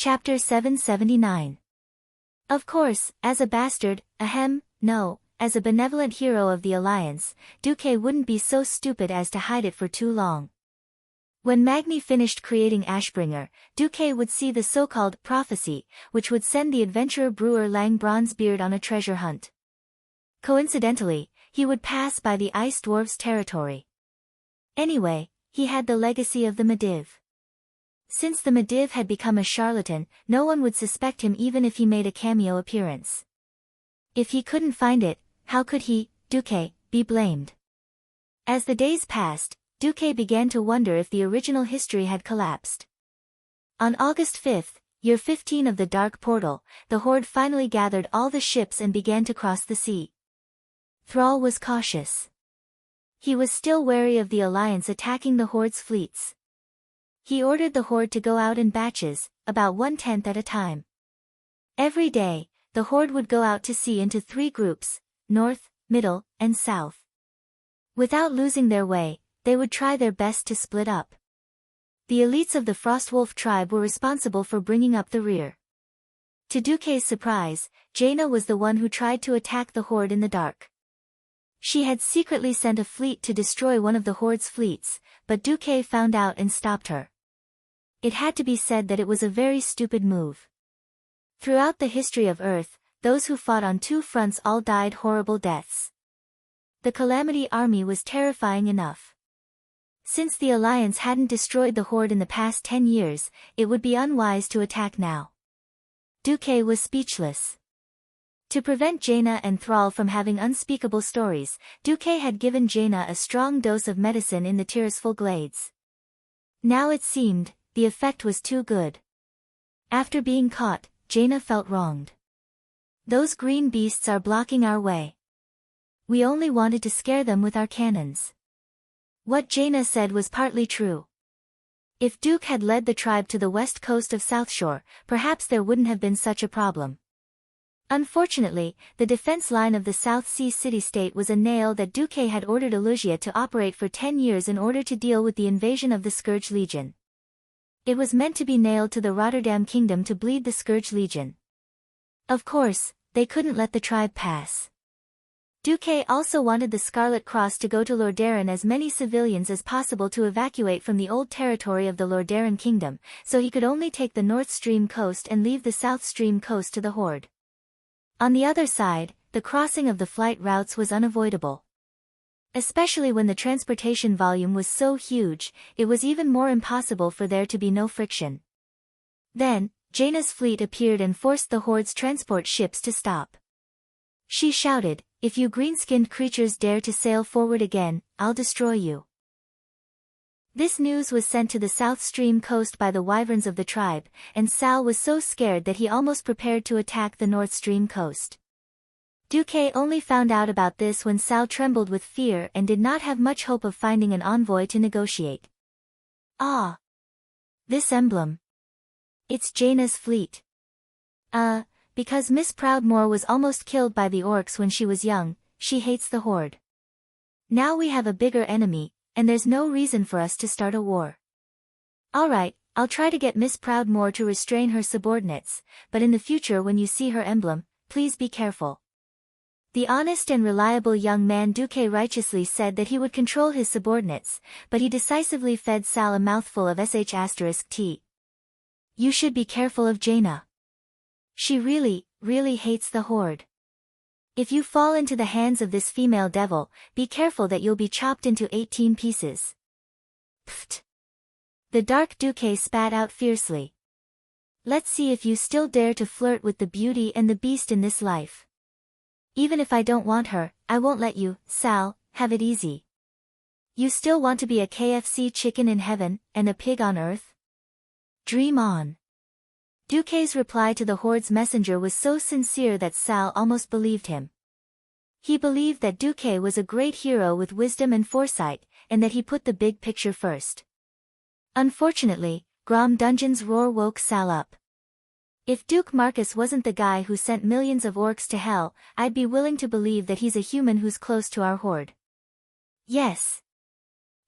Chapter 779. Of course, as a bastard, no, as a benevolent hero of the Alliance, Duque wouldn't be so stupid as to hide it for too long. When Magni finished creating Ashbringer, Duque would see the so-called prophecy, which would send the adventurer brewer Lang Bronzebeard on a treasure hunt. Coincidentally, he would pass by the Ice Dwarf's territory. Anyway, he had the legacy of the Mediv. Since the Mediv had become a charlatan, no one would suspect him even if he made a cameo appearance. If he couldn't find it, how could he, Duque, be blamed? As the days passed, Duque began to wonder if the original history had collapsed. On August 5th, year 15 of the Dark Portal, the Horde finally gathered all the ships and began to cross the sea. Thrall was cautious. He was still wary of the Alliance attacking the Horde's fleets. He ordered the Horde to go out in batches, about 1/10 at a time. Every day, the Horde would go out to sea into 3 groups, north, middle, and south. Without losing their way, they would try their best to split up. The elites of the Frostwolf tribe were responsible for bringing up the rear. To Duque's surprise, Jaina was the one who tried to attack the Horde in the dark. She had secretly sent a fleet to destroy one of the Horde's fleets, but Duque found out and stopped her. It had to be said that it was a very stupid move. Throughout the history of Earth, those who fought on 2 fronts all died horrible deaths. The Calamity Army was terrifying enough. Since the Alliance hadn't destroyed the Horde in the past 10 years, it would be unwise to attack now. Duque was speechless. To prevent Jaina and Thrall from having unspeakable stories, Duque had given Jaina a strong dose of medicine in the Tirisful Glades. Now it seemed, the effect was too good. After being caught, Jaina felt wronged. Those green beasts are blocking our way. We only wanted to scare them with our cannons. What Jaina said was partly true. If Duke had led the tribe to the west coast of Southshore, perhaps there wouldn't have been such a problem. Unfortunately, the defense line of the South Sea city-state was a nail that Duque had ordered Elusia to operate for 10 years in order to deal with the invasion of the Scourge Legion. It was meant to be nailed to the Rotterdam Kingdom to bleed the Scourge Legion. Of course, they couldn't let the tribe pass. Duque also wanted the Scarlet Cross to go to Lordaeron as many civilians as possible to evacuate from the old territory of the Lordaeron Kingdom, so he could only take the North Stream coast and leave the South Stream coast to the Horde. On the other side, the crossing of the flight routes was unavoidable. Especially when the transportation volume was so huge, it was even more impossible for there to be no friction. Then, Jaina's fleet appeared and forced the Horde's transport ships to stop. She shouted, "If you green-skinned creatures dare to sail forward again, I'll destroy you." This news was sent to the South Stream coast by the wyverns of the tribe, and Sal was so scared that he almost prepared to attack the North Stream coast. Duque only found out about this when Sal trembled with fear and did not have much hope of finding an envoy to negotiate. Ah! This emblem. It's Jaina's fleet. Because Miss Proudmoore was almost killed by the orcs when she was young, she hates the Horde. Now we have a bigger enemy, and there's no reason for us to start a war. Alright, I'll try to get Miss Proudmoore to restrain her subordinates, but in the future when you see her emblem, please be careful. The honest and reliable young man Duque righteously said that he would control his subordinates, but he decisively fed Sal a mouthful of sh*t. You should be careful of Jaina. She really, really hates the Horde. If you fall into the hands of this female devil, be careful that you'll be chopped into 18 pieces. Pfft. The Dark Duque spat out fiercely. Let's see if you still dare to flirt with the beauty and the beast in this life. Even if I don't want her, I won't let you, Sal, have it easy. You still want to be a KFC chicken in heaven, and a pig on earth? Dream on. Duque's reply to the Horde's messenger was so sincere that Sal almost believed him. He believed that Duque was a great hero with wisdom and foresight, and that he put the big picture first. Unfortunately, Grom Dungeon's roar woke Sal up. If Duke Marcus wasn't the guy who sent millions of orcs to hell, I'd be willing to believe that he's a human who's close to our Horde. Yes.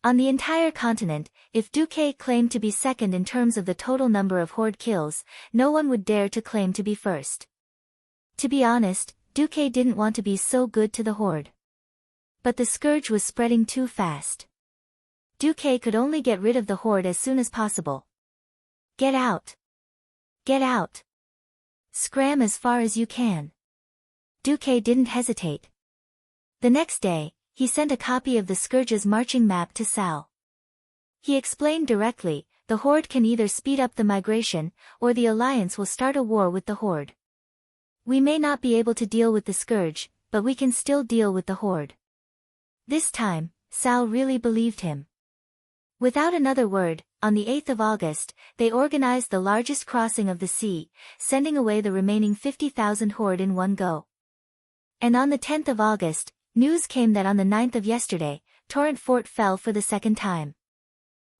On the entire continent, if Duque claimed to be second in terms of the total number of horde kills, no one would dare to claim to be first. To be honest, Duque didn't want to be so good to the horde. But the scourge was spreading too fast. Duque could only get rid of the horde as soon as possible. Get out! Get out! Scram as far as you can. Duque didn't hesitate. The next day, he sent a copy of the Scourge's marching map to Sal. He explained directly, the Horde can either speed up the migration, or the Alliance will start a war with the Horde. We may not be able to deal with the Scourge, but we can still deal with the Horde. This time, Sal really believed him. Without another word, on the 8th of August, they organized the largest crossing of the sea, sending away the remaining 50,000 Horde in one go. And on the 10th of August, news came that on the 9th of yesterday, Torrent Fort fell for the second time.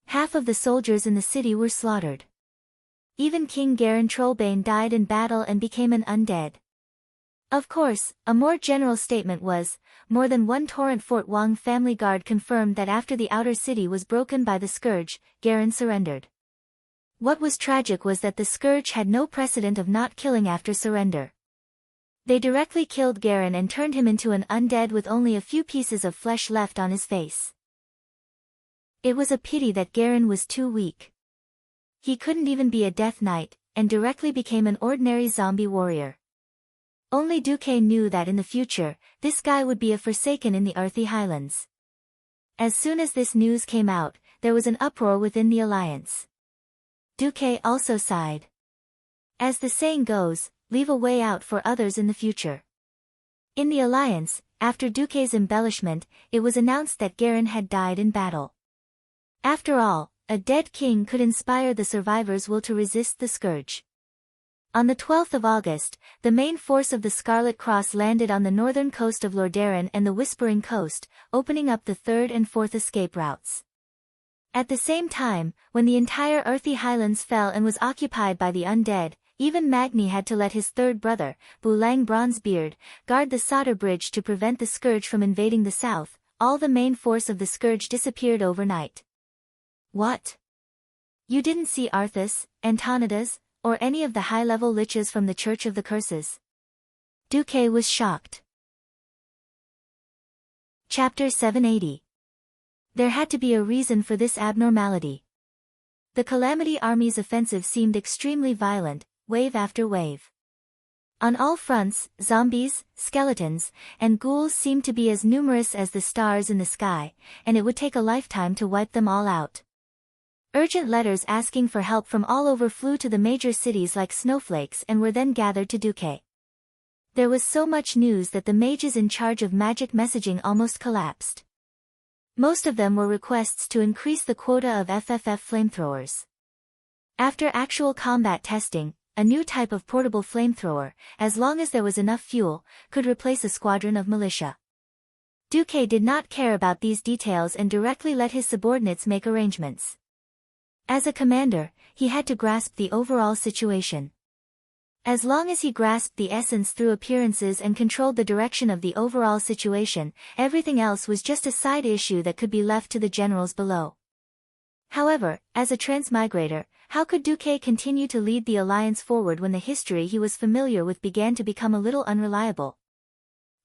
Half of the soldiers in the city were slaughtered. Even King Garen Trollbane died in battle and became an undead. Of course, a more general statement was, more than one Torrent Fort Wang family guard confirmed that after the outer city was broken by the Scourge, Garen surrendered. What was tragic was that the Scourge had no precedent of not killing after surrender. They directly killed Garen and turned him into an undead with only a few pieces of flesh left on his face. It was a pity that Garen was too weak. He couldn't even be a Death Knight, and directly became an ordinary zombie warrior. Only Duque knew that in the future, this guy would be a Forsaken in the Earthy Highlands. As soon as this news came out, there was an uproar within the Alliance. Duque also sighed. As the saying goes, leave a way out for others in the future. In the Alliance, after Duque's embellishment, it was announced that Garen had died in battle. After all, a dead king could inspire the survivors' will to resist the Scourge. On the 12th of August, the main force of the Scarlet Cross landed on the northern coast of Lordaeron and the Whispering Coast, opening up the 3rd and 4th escape routes. At the same time, when the entire Earthy Highlands fell and was occupied by the undead, even Magni had to let his third brother, Bulang Bronzebeard, guard the Solder Bridge to prevent the Scourge from invading the south. All the main force of the Scourge disappeared overnight. What? You didn't see Arthas, Antonidas, or any of the high-level liches from the Church of the Curses? Duque was shocked. Chapter 780. There had to be a reason for this abnormality. The Calamity Army's offensive seemed extremely violent, wave after wave. On all fronts, zombies, skeletons, and ghouls seemed to be as numerous as the stars in the sky, and it would take a lifetime to wipe them all out. Urgent letters asking for help from all over flew to the major cities like snowflakes and were then gathered to Duque. There was so much news that the mages in charge of magic messaging almost collapsed. Most of them were requests to increase the quota of FFF flamethrowers. After actual combat testing, a new type of portable flamethrower, as long as there was enough fuel, could replace a squadron of militia. Duque did not care about these details and directly let his subordinates make arrangements. As a commander, he had to grasp the overall situation. As long as he grasped the essence through appearances and controlled the direction of the overall situation, everything else was just a side issue that could be left to the generals below. However, as a transmigrator, how could Duque continue to lead the alliance forward when the history he was familiar with began to become a little unreliable?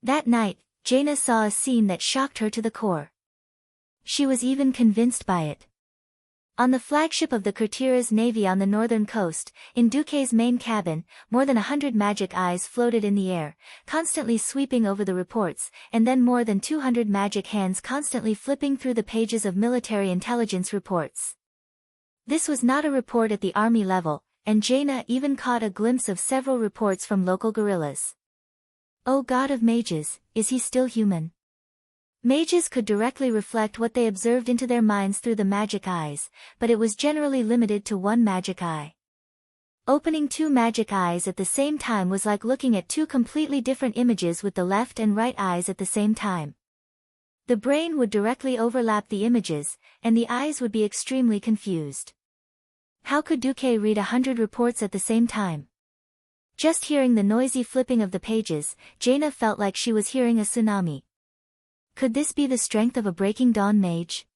That night, Jaina saw a scene that shocked her to the core. She was even convinced by it. On the flagship of the Kurtira's navy on the northern coast, in Duque's main cabin, more than 100 magic eyes floated in the air, constantly sweeping over the reports, and then more than 200 magic hands constantly flipping through the pages of military intelligence reports. This was not a report at the army level, and Jaina even caught a glimpse of several reports from local guerrillas. O God of mages, is he still human? Mages could directly reflect what they observed into their minds through the magic eyes, but it was generally limited to one magic eye. Opening two magic eyes at the same time was like looking at two completely different images with the left and right eyes at the same time. The brain would directly overlap the images, and the eyes would be extremely confused. How could Duque read 100 reports at the same time? Just hearing the noisy flipping of the pages, Jaina felt like she was hearing a tsunami. Could this be the strength of a Breaking Dawn mage?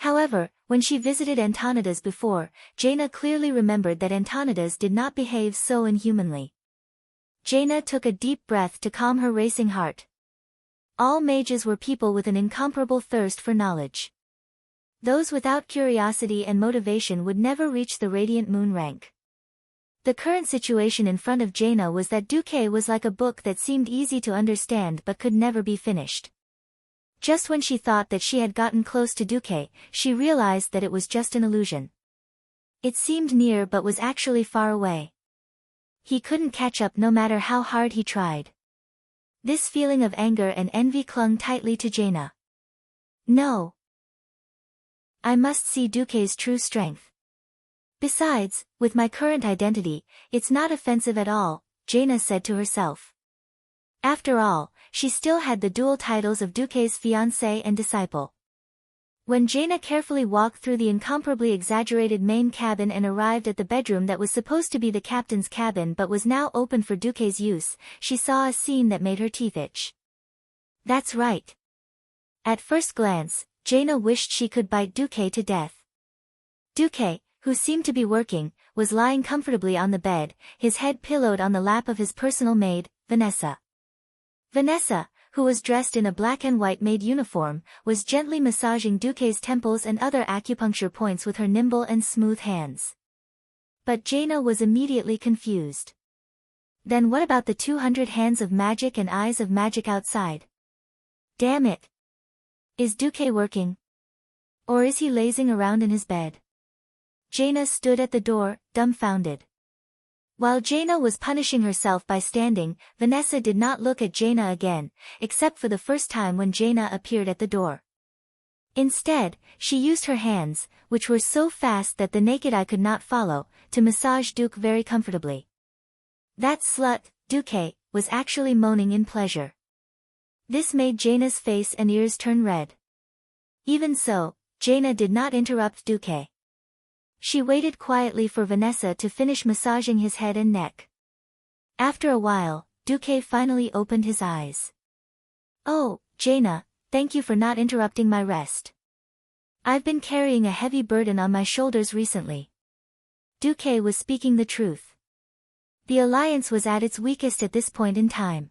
However, when she visited Antonidas before, Jaina clearly remembered that Antonidas did not behave so inhumanly. Jaina took a deep breath to calm her racing heart. All mages were people with an incomparable thirst for knowledge. Those without curiosity and motivation would never reach the Radiant Moon rank. The current situation in front of Jaina was that Duque was like a book that seemed easy to understand but could never be finished. Just when she thought that she had gotten close to Duque, she realized that it was just an illusion. It seemed near but was actually far away. He couldn't catch up no matter how hard he tried. This feeling of anger and envy clung tightly to Jaina. No. I must see Duque's true strength. Besides, with my current identity, it's not offensive at all, Jaina said to herself. After all, she still had the dual titles of Duque's fiancé and disciple. When Jaina carefully walked through the incomparably exaggerated main cabin and arrived at the bedroom that was supposed to be the captain's cabin but was now open for Duque's use, she saw a scene that made her teeth itch. That's right. At first glance, Jaina wished she could bite Duque to death. Duque, who seemed to be working, was lying comfortably on the bed, his head pillowed on the lap of his personal maid, Vanessa. Vanessa, who was dressed in a black and white maid uniform, was gently massaging Duque's temples and other acupuncture points with her nimble and smooth hands. But Jaina was immediately confused. Then what about the 200 hands of magic and eyes of magic outside? Damn it! Is Duque working? Or is he lazing around in his bed? Jaina stood at the door, dumbfounded. While Jaina was punishing herself by standing, Vanessa did not look at Jaina again, except for the first time when Jaina appeared at the door. Instead, she used her hands, which were so fast that the naked eye could not follow, to massage Duque very comfortably. That slut, Duque, was actually moaning in pleasure. This made Jaina's face and ears turn red. Even so, Jaina did not interrupt Duque. She waited quietly for Vanessa to finish massaging his head and neck. After a while, Duque finally opened his eyes. Oh, Jaina, thank you for not interrupting my rest. I've been carrying a heavy burden on my shoulders recently. Duque was speaking the truth. The alliance was at its weakest at this point in time.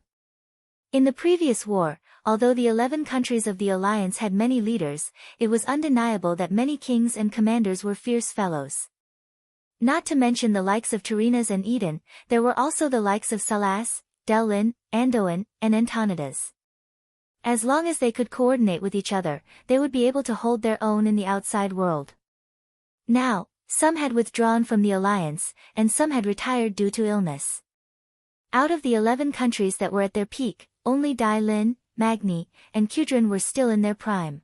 In the previous war, although the 11 countries of the alliance had many leaders, it was undeniable that many kings and commanders were fierce fellows. Not to mention the likes of Tyrrhenas and Eden, there were also the likes of Salas, Delin, Andoin, and Antonidas. As long as they could coordinate with each other, they would be able to hold their own in the outside world. Now, some had withdrawn from the alliance, and some had retired due to illness. Out of the 11 countries that were at their peak, only Dai Lin, Magni, and Cudrin were still in their prime.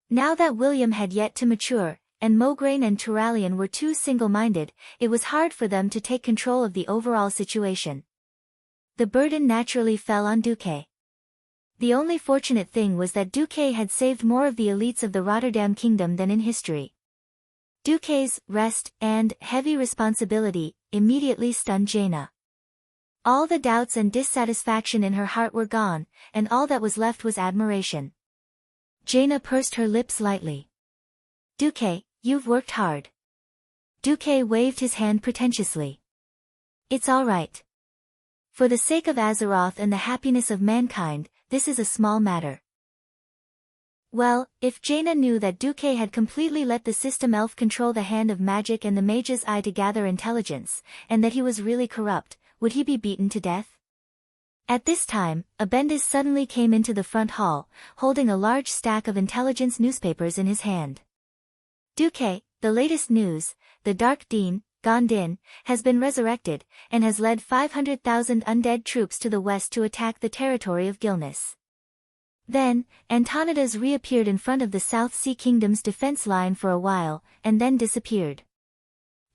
Now that William had yet to mature, and Mograine and Turalian were too single-minded, it was hard for them to take control of the overall situation. The burden naturally fell on Duque. The only fortunate thing was that Duque had saved more of the elites of the Rotterdam kingdom than in history. Duque's rest and heavy responsibility immediately stunned Jaina. All the doubts and dissatisfaction in her heart were gone, and all that was left was admiration. Jaina pursed her lips lightly. Duque, you've worked hard. Duque waved his hand pretentiously. It's all right. For the sake of Azeroth and the happiness of mankind, this is a small matter. Well, if Jaina knew that Duque had completely let the system elf control the hand of magic and the mage's eye to gather intelligence, and that he was really corrupt, would he be beaten to death? At this time, Abendis suddenly came into the front hall, holding a large stack of intelligence newspapers in his hand. Duque, the latest news, the Dark Dean, Gondin, has been resurrected, and has led 500,000 undead troops to the west to attack the territory of Gilnis. Then, Antonidas reappeared in front of the South Sea Kingdom's defense line for a while, and then disappeared.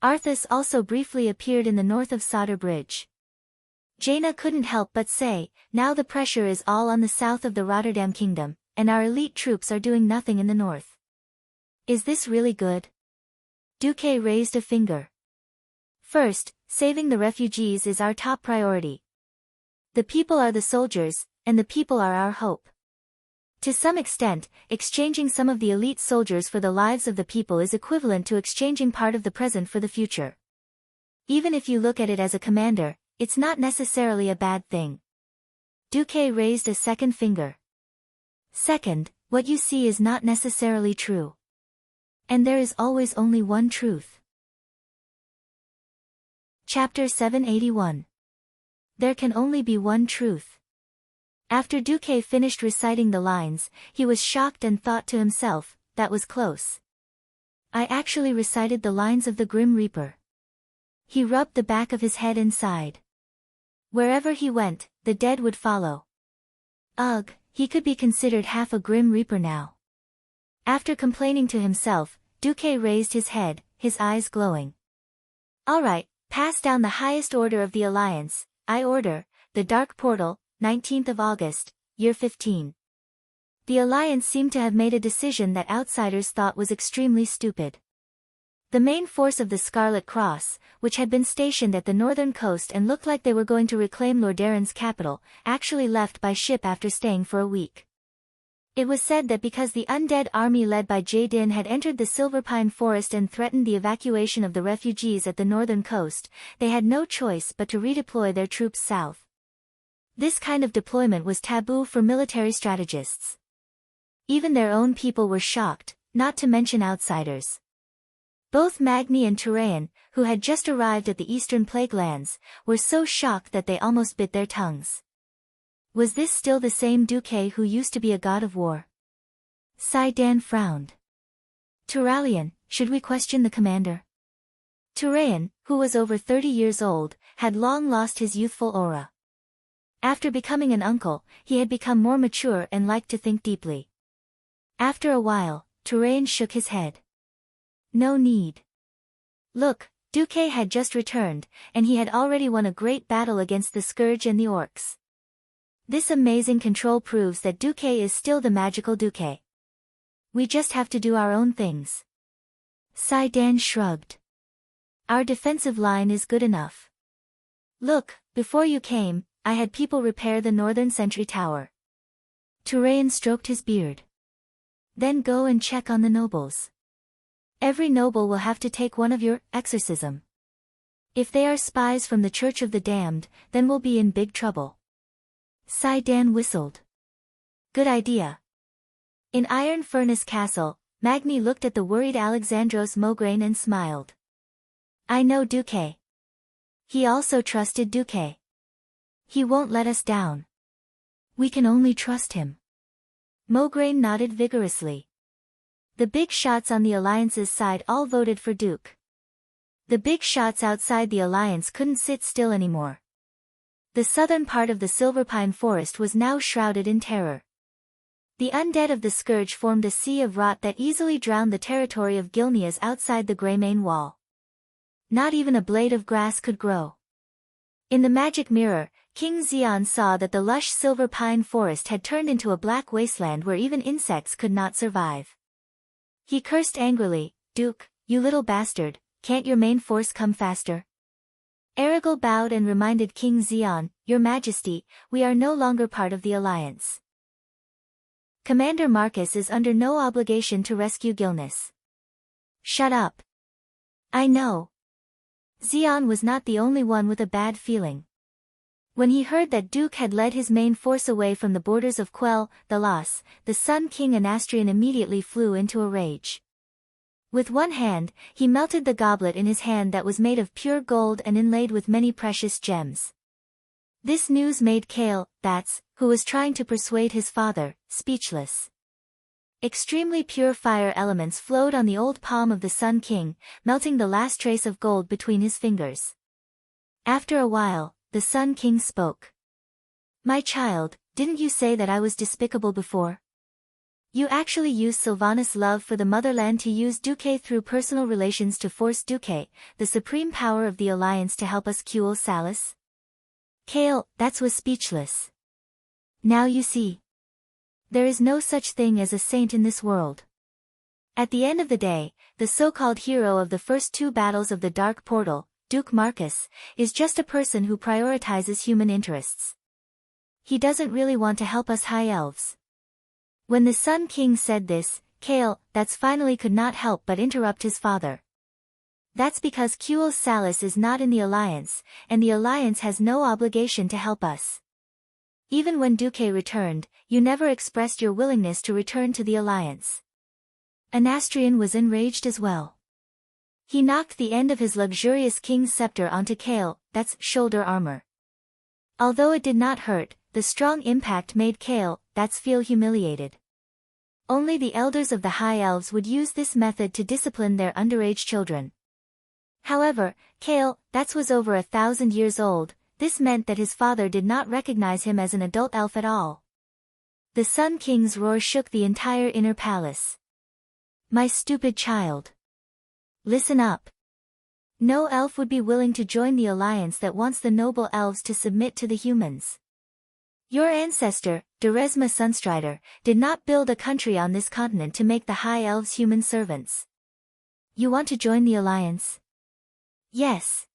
Arthas also briefly appeared in the north of Sodder Bridge. Jaina couldn't help but say, now the pressure is all on the south of the Rotterdam kingdom, and our elite troops are doing nothing in the north. Is this really good? Duque raised a finger. First, saving the refugees is our top priority. The people are the soldiers, and the people are our hope. To some extent, exchanging some of the elite soldiers for the lives of the people is equivalent to exchanging part of the present for the future. Even if you look at it as a commander, it's not necessarily a bad thing. Duque raised a second finger. Second, what you see is not necessarily true. And there is always only one truth. Chapter 781. There can only be one truth. After Duque finished reciting the lines, he was shocked and thought to himself, that was close. I actually recited the lines of the Grim Reaper. He rubbed the back of his head and sighed. Wherever he went, the dead would follow. Ugh, he could be considered half a Grim Reaper now. After complaining to himself, Duque raised his head, his eyes glowing. All right, pass down the highest order of the Alliance. I order, the Dark Portal, 19th of August, year 15. The Alliance seemed to have made a decision that outsiders thought was extremely stupid. The main force of the Scarlet Cross, which had been stationed at the northern coast and looked like they were going to reclaim Lordaeron's capital, actually left by ship after staying for a week. It was said that because the undead army led by Jaydin had entered the Silverpine Forest and threatened the evacuation of the refugees at the northern coast, they had no choice but to redeploy their troops south. This kind of deployment was taboo for military strategists. Even their own people were shocked, not to mention outsiders. Both Magni and Turayan, who had just arrived at the Eastern Plague Lands, were so shocked that they almost bit their tongues. Was this still the same Duque who used to be a god of war? Saidan frowned. Turalian, should we question the commander? Turayan, who was over 30 years old, had long lost his youthful aura. After becoming an uncle, he had become more mature and liked to think deeply. After a while, Turayan shook his head. No need. Look, Duque had just returned, and he had already won a great battle against the Scourge and the Orcs. This amazing control proves that Duque is still the magical Duque. We just have to do our own things. Saidan shrugged. Our defensive line is good enough. Look, before you came, I had people repair the northern sentry tower. Turayan stroked his beard. Then go and check on the nobles. Every noble will have to take one of your exorcism. If they are spies from the Church of the Damned, then we'll be in big trouble. Saidan whistled. Good idea. In Iron Furnace Castle, Magni looked at the worried Alexandros Mograine and smiled. I know Duque. He also trusted Duque. He won't let us down. We can only trust him. Mograine nodded vigorously. The big shots on the Alliance's side all voted for Duke. The big shots outside the Alliance couldn't sit still anymore. The southern part of the Silverpine Forest was now shrouded in terror. The undead of the Scourge formed a sea of rot that easily drowned the territory of Gilneas outside the Greymane Wall. Not even a blade of grass could grow. In the magic mirror, King Xian saw that the lush silver pine forest had turned into a black wasteland where even insects could not survive. He cursed angrily, Duke, you little bastard, can't your main force come faster? Errigal bowed and reminded King Xian, Your Majesty, we are no longer part of the Alliance. Commander Marcus is under no obligation to rescue Gilneas. Shut up. I know. Xian was not the only one with a bad feeling. When he heard that Duke had led his main force away from the borders of Quell, the Loss, the Sun King Anastrian immediately flew into a rage. With one hand, he melted the goblet in his hand that was made of pure gold and inlaid with many precious gems. This news made Kale, that's, who was trying to persuade his father, speechless. Extremely pure fire elements flowed on the old palm of the Sun King, melting the last trace of gold between his fingers. After a while, the Sun King spoke. My child, didn't you say that I was despicable before? You actually used Sylvanas' love for the motherland to use Duque through personal relations to force Duque, the supreme power of the Alliance, to help us Kuel Salis? Kale, that was speechless. Now you see. There is no such thing as a saint in this world. At the end of the day, the so-called hero of the first two battles of the Dark Portal, Duke Marcus, is just a person who prioritizes human interests. He doesn't really want to help us High Elves. When the Sun King said this, Kale, that's finally could not help but interrupt his father. That's because Kuel Salis is not in the Alliance, and the Alliance has no obligation to help us. Even when Duque returned, you never expressed your willingness to return to the Alliance. Anastrian was enraged as well. He knocked the end of his luxurious king's scepter onto Kale, that's shoulder armor. Although it did not hurt, the strong impact made Kale, that's feel humiliated. Only the elders of the High Elves would use this method to discipline their underage children. However, Kale, that's was over 1,000 years old. This meant that his father did not recognize him as an adult elf at all. The Sun King's roar shook the entire inner palace. My stupid child. Listen up. No elf would be willing to join the alliance that wants the noble elves to submit to the humans. Your ancestor, Duresma Sunstrider, did not build a country on this continent to make the High Elves human servants. You want to join the alliance? Yes.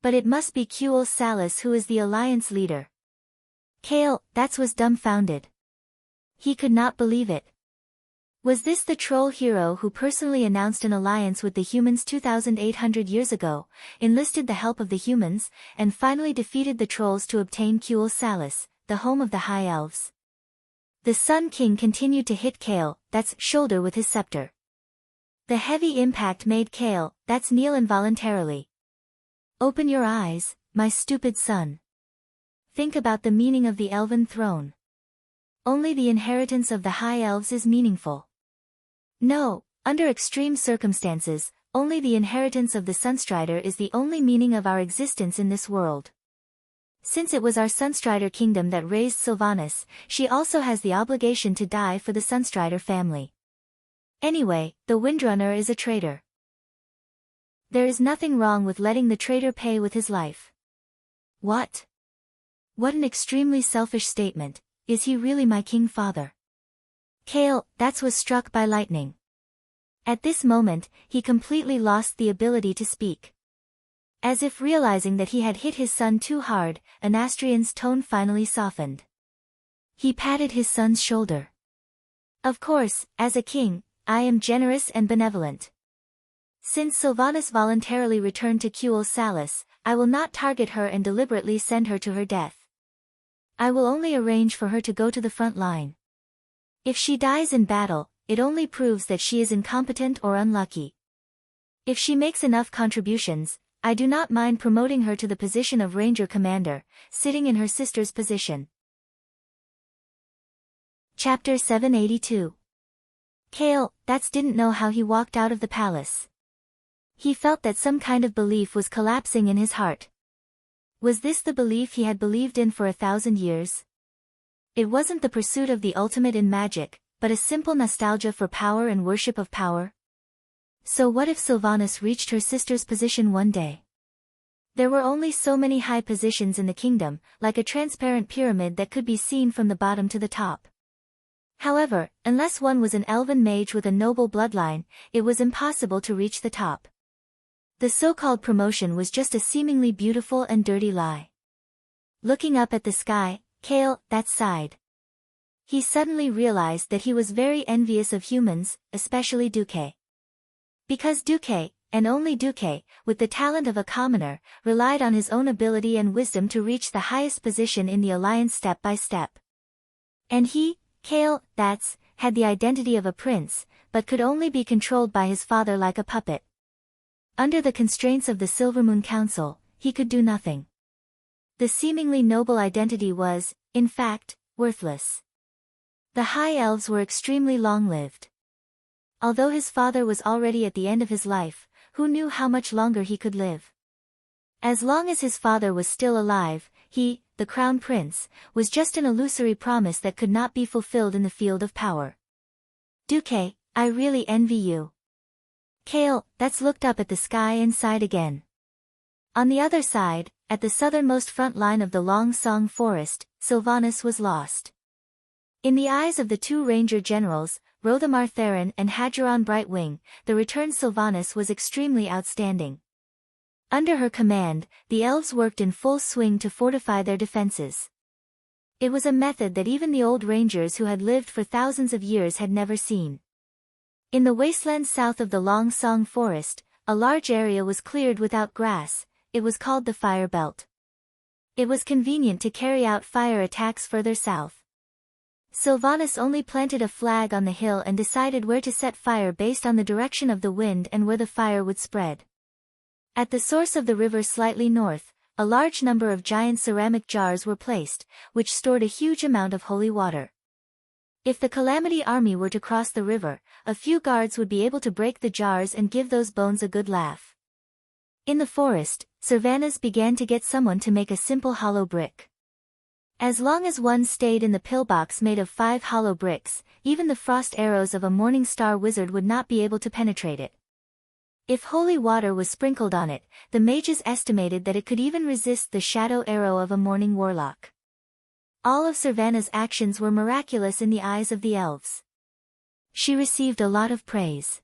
But it must be Kuel Salis who is the alliance leader. Kale, that was dumbfounded. He could not believe it. Was this the troll hero who personally announced an alliance with the humans 2,800 years ago, enlisted the help of the humans, and finally defeated the trolls to obtain Kuel Salis, the home of the High Elves? The Sun King continued to hit Kale, that's shoulder with his scepter. The heavy impact made Kale, that's kneel involuntarily. Open your eyes, my stupid son. Think about the meaning of the Elven throne. Only the inheritance of the High Elves is meaningful. No, under extreme circumstances, only the inheritance of the Sunstrider is the only meaning of our existence in this world. Since it was our Sunstrider kingdom that raised Sylvanas, she also has the obligation to die for the Sunstrider family. Anyway, the Windrunner is a traitor. There is nothing wrong with letting the traitor pay with his life. What? What an extremely selfish statement. Is he really my king father? Kale, that was struck by lightning. At this moment, he completely lost the ability to speak. As if realizing that he had hit his son too hard, Anastrian's tone finally softened. He patted his son's shoulder. Of course, as a king, I am generous and benevolent. Since Sylvanas voluntarily returned to Kuel Salis, I will not target her and deliberately send her to her death. I will only arrange for her to go to the front line. If she dies in battle, it only proves that she is incompetent or unlucky. If she makes enough contributions, I do not mind promoting her to the position of Ranger Commander, sitting in her sister's position. Chapter 782. Kale, that's didn't know how he walked out of the palace. He felt that some kind of belief was collapsing in his heart. Was this the belief he had believed in for 1,000 years? It wasn't the pursuit of the ultimate in magic, but a simple nostalgia for power and worship of power. So what if Sylvanas reached her sister's position one day? There were only so many high positions in the kingdom, like a transparent pyramid that could be seen from the bottom to the top. However, unless one was an elven mage with a noble bloodline, it was impossible to reach the top. The so-called promotion was just a seemingly beautiful and dirty lie. Looking up at the sky, Kale, that sighed. He suddenly realized that he was very envious of humans, especially Duque. Because Duque, and only Duque, with the talent of a commoner, relied on his own ability and wisdom to reach the highest position in the alliance step by step. And he, Kale, had the identity of a prince, but could only be controlled by his father like a puppet. Under the constraints of the Silvermoon Council, he could do nothing. The seemingly noble identity was, in fact, worthless. The High Elves were extremely long-lived. Although his father was already at the end of his life, who knew how much longer he could live? As long as his father was still alive, he, the Crown Prince, was just an illusory promise that could not be fulfilled in the field of power. Duque, I really envy you. Kale, looked up at the sky and sighed again. On the other side, at the southernmost front line of the Long Song Forest, Sylvanas was lost. In the eyes of the two ranger generals, Rothamar Theron and Hadgeron Brightwing, the returned Sylvanas was extremely outstanding. Under her command, the elves worked in full swing to fortify their defenses. It was a method that even the old rangers who had lived for thousands of years had never seen. In the wasteland south of the Long Song Forest, a large area was cleared without grass. It was called the Fire Belt. It was convenient to carry out fire attacks further south. Sylvanus only planted a flag on the hill and decided where to set fire based on the direction of the wind and where the fire would spread. At the source of the river slightly north, a large number of giant ceramic jars were placed, which stored a huge amount of holy water. If the Calamity Army were to cross the river, a few guards would be able to break the jars and give those bones a good laugh. In the forest, Sylvanus began to get someone to make a simple hollow brick. As long as one stayed in the pillbox made of 5 hollow bricks, even the frost arrows of a morning star wizard would not be able to penetrate it. If holy water was sprinkled on it, the mages estimated that it could even resist the shadow arrow of a morning warlock. All of Sylvana's actions were miraculous in the eyes of the elves. She received a lot of praise.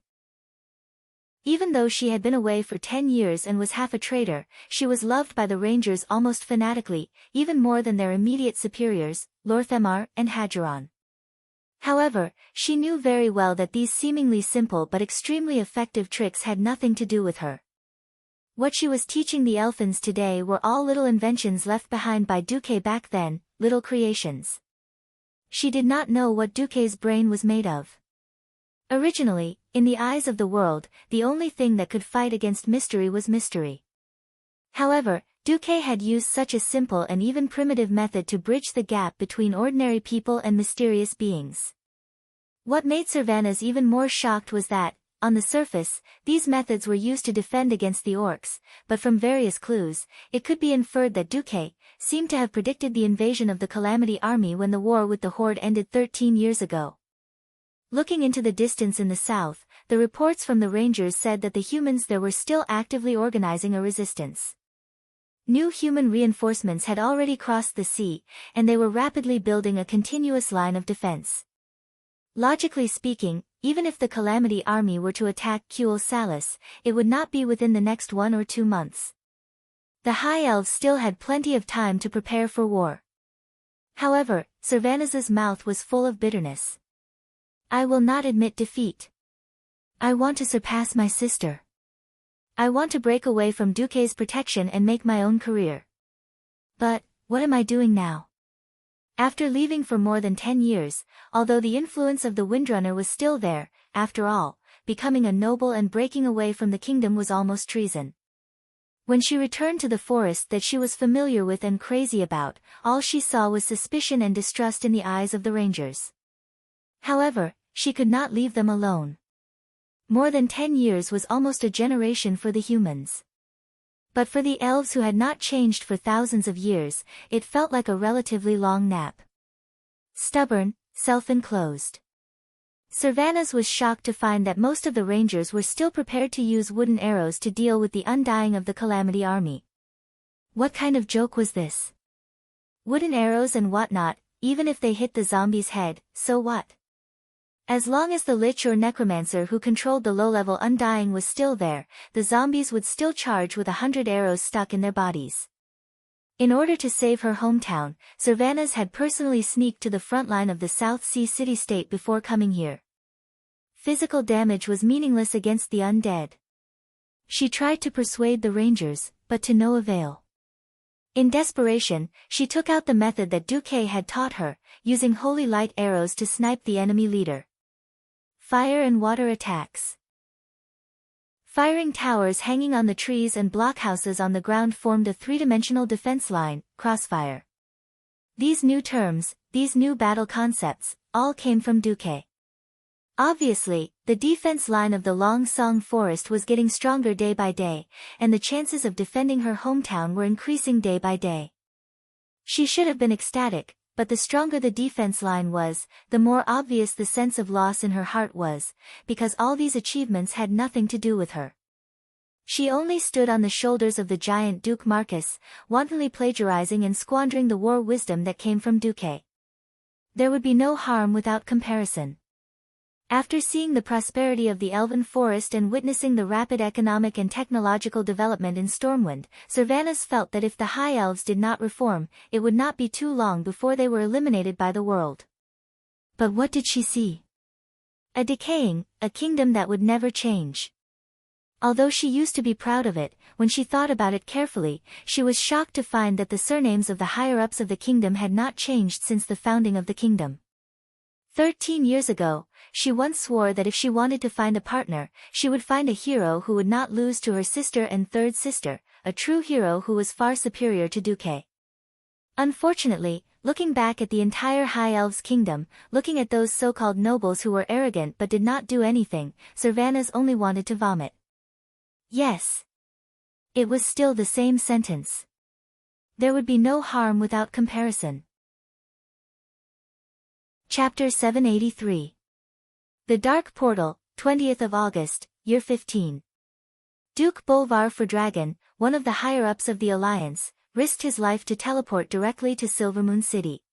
Even though she had been away for 10 years and was half a traitor, she was loved by the rangers almost fanatically, even more than their immediate superiors, Lorthemar and Hadgeron. However, she knew very well that these seemingly simple but extremely effective tricks had nothing to do with her. What she was teaching the Elfins today were all little inventions left behind by Duque back then, little creations. She did not know what Duque's brain was made of. Originally, in the eyes of the world, the only thing that could fight against mystery was mystery. However, Duque had used such a simple and even primitive method to bridge the gap between ordinary people and mysterious beings. What made Sylvanas even more shocked was that, on the surface, these methods were used to defend against the orcs, but from various clues, it could be inferred that Duque seemed to have predicted the invasion of the Calamity Army when the war with the Horde ended 13 years ago. Looking into the distance in the south, the reports from the rangers said that the humans there were still actively organizing a resistance. New human reinforcements had already crossed the sea, and they were rapidly building a continuous line of defense. Logically speaking, even if the Calamity Army were to attack Cuel Salis, it would not be within the next 1 or 2 months. The High Elves still had plenty of time to prepare for war. However, Sylvanas's mouth was full of bitterness. I will not admit defeat. I want to surpass my sister. I want to break away from Duque's protection and make my own career. But, what am I doing now? After leaving for more than 10 years, although the influence of the Windrunner was still there, after all, becoming a noble and breaking away from the kingdom was almost treason. When she returned to the forest that she was familiar with and crazy about, all she saw was suspicion and distrust in the eyes of the rangers. However, she could not leave them alone. More than 10 years was almost a generation for the humans. But for the elves who had not changed for thousands of years, it felt like a relatively long nap. Stubborn, self-enclosed. Sylvanas was shocked to find that most of the rangers were still prepared to use wooden arrows to deal with the undying of the Calamity Army. What kind of joke was this? Wooden arrows and whatnot, even if they hit the zombie's head, so what? As long as the Lich or Necromancer who controlled the low-level Undying was still there, the zombies would still charge with 100 arrows stuck in their bodies. In order to save her hometown, Sylvanas had personally sneaked to the front line of the South Sea city-state before coming here. Physical damage was meaningless against the undead. She tried to persuade the rangers, but to no avail. In desperation, she took out the method that Duque had taught her, using holy light arrows to snipe the enemy leader. Fire and water attacks. Firing towers hanging on the trees and blockhouses on the ground formed a 3-dimensional defense line, crossfire. These new terms, these new battle concepts, all came from Duque. Obviously, the defense line of the Long Song Forest was getting stronger day by day, and the chances of defending her hometown were increasing day by day. She should have been ecstatic, but the stronger the defense line was, the more obvious the sense of loss in her heart was, because all these achievements had nothing to do with her. She only stood on the shoulders of the giant Duke Marcus, wantonly plagiarizing and squandering the war wisdom that came from Duque. There would be no harm without comparison. After seeing the prosperity of the elven forest and witnessing the rapid economic and technological development in Stormwind, Sylvanas felt that if the High Elves did not reform, it would not be too long before they were eliminated by the world. But what did she see? A kingdom that would never change. Although she used to be proud of it, when she thought about it carefully, she was shocked to find that the surnames of the higher-ups of the kingdom had not changed since the founding of the kingdom. 13 years ago, she once swore that if she wanted to find a partner, she would find a hero who would not lose to her sister and third sister, a true hero who was far superior to Duque. Unfortunately, looking back at the entire High Elves kingdom, looking at those so-called nobles who were arrogant but did not do anything, Sylvanas only wanted to vomit. Yes. It was still the same sentence. There would be no harm without comparison. Chapter 783. The Dark Portal, 20th of August, Year 15. Duke Bolvar Fordragon, one of the higher-ups of the Alliance, risked his life to teleport directly to Silvermoon City.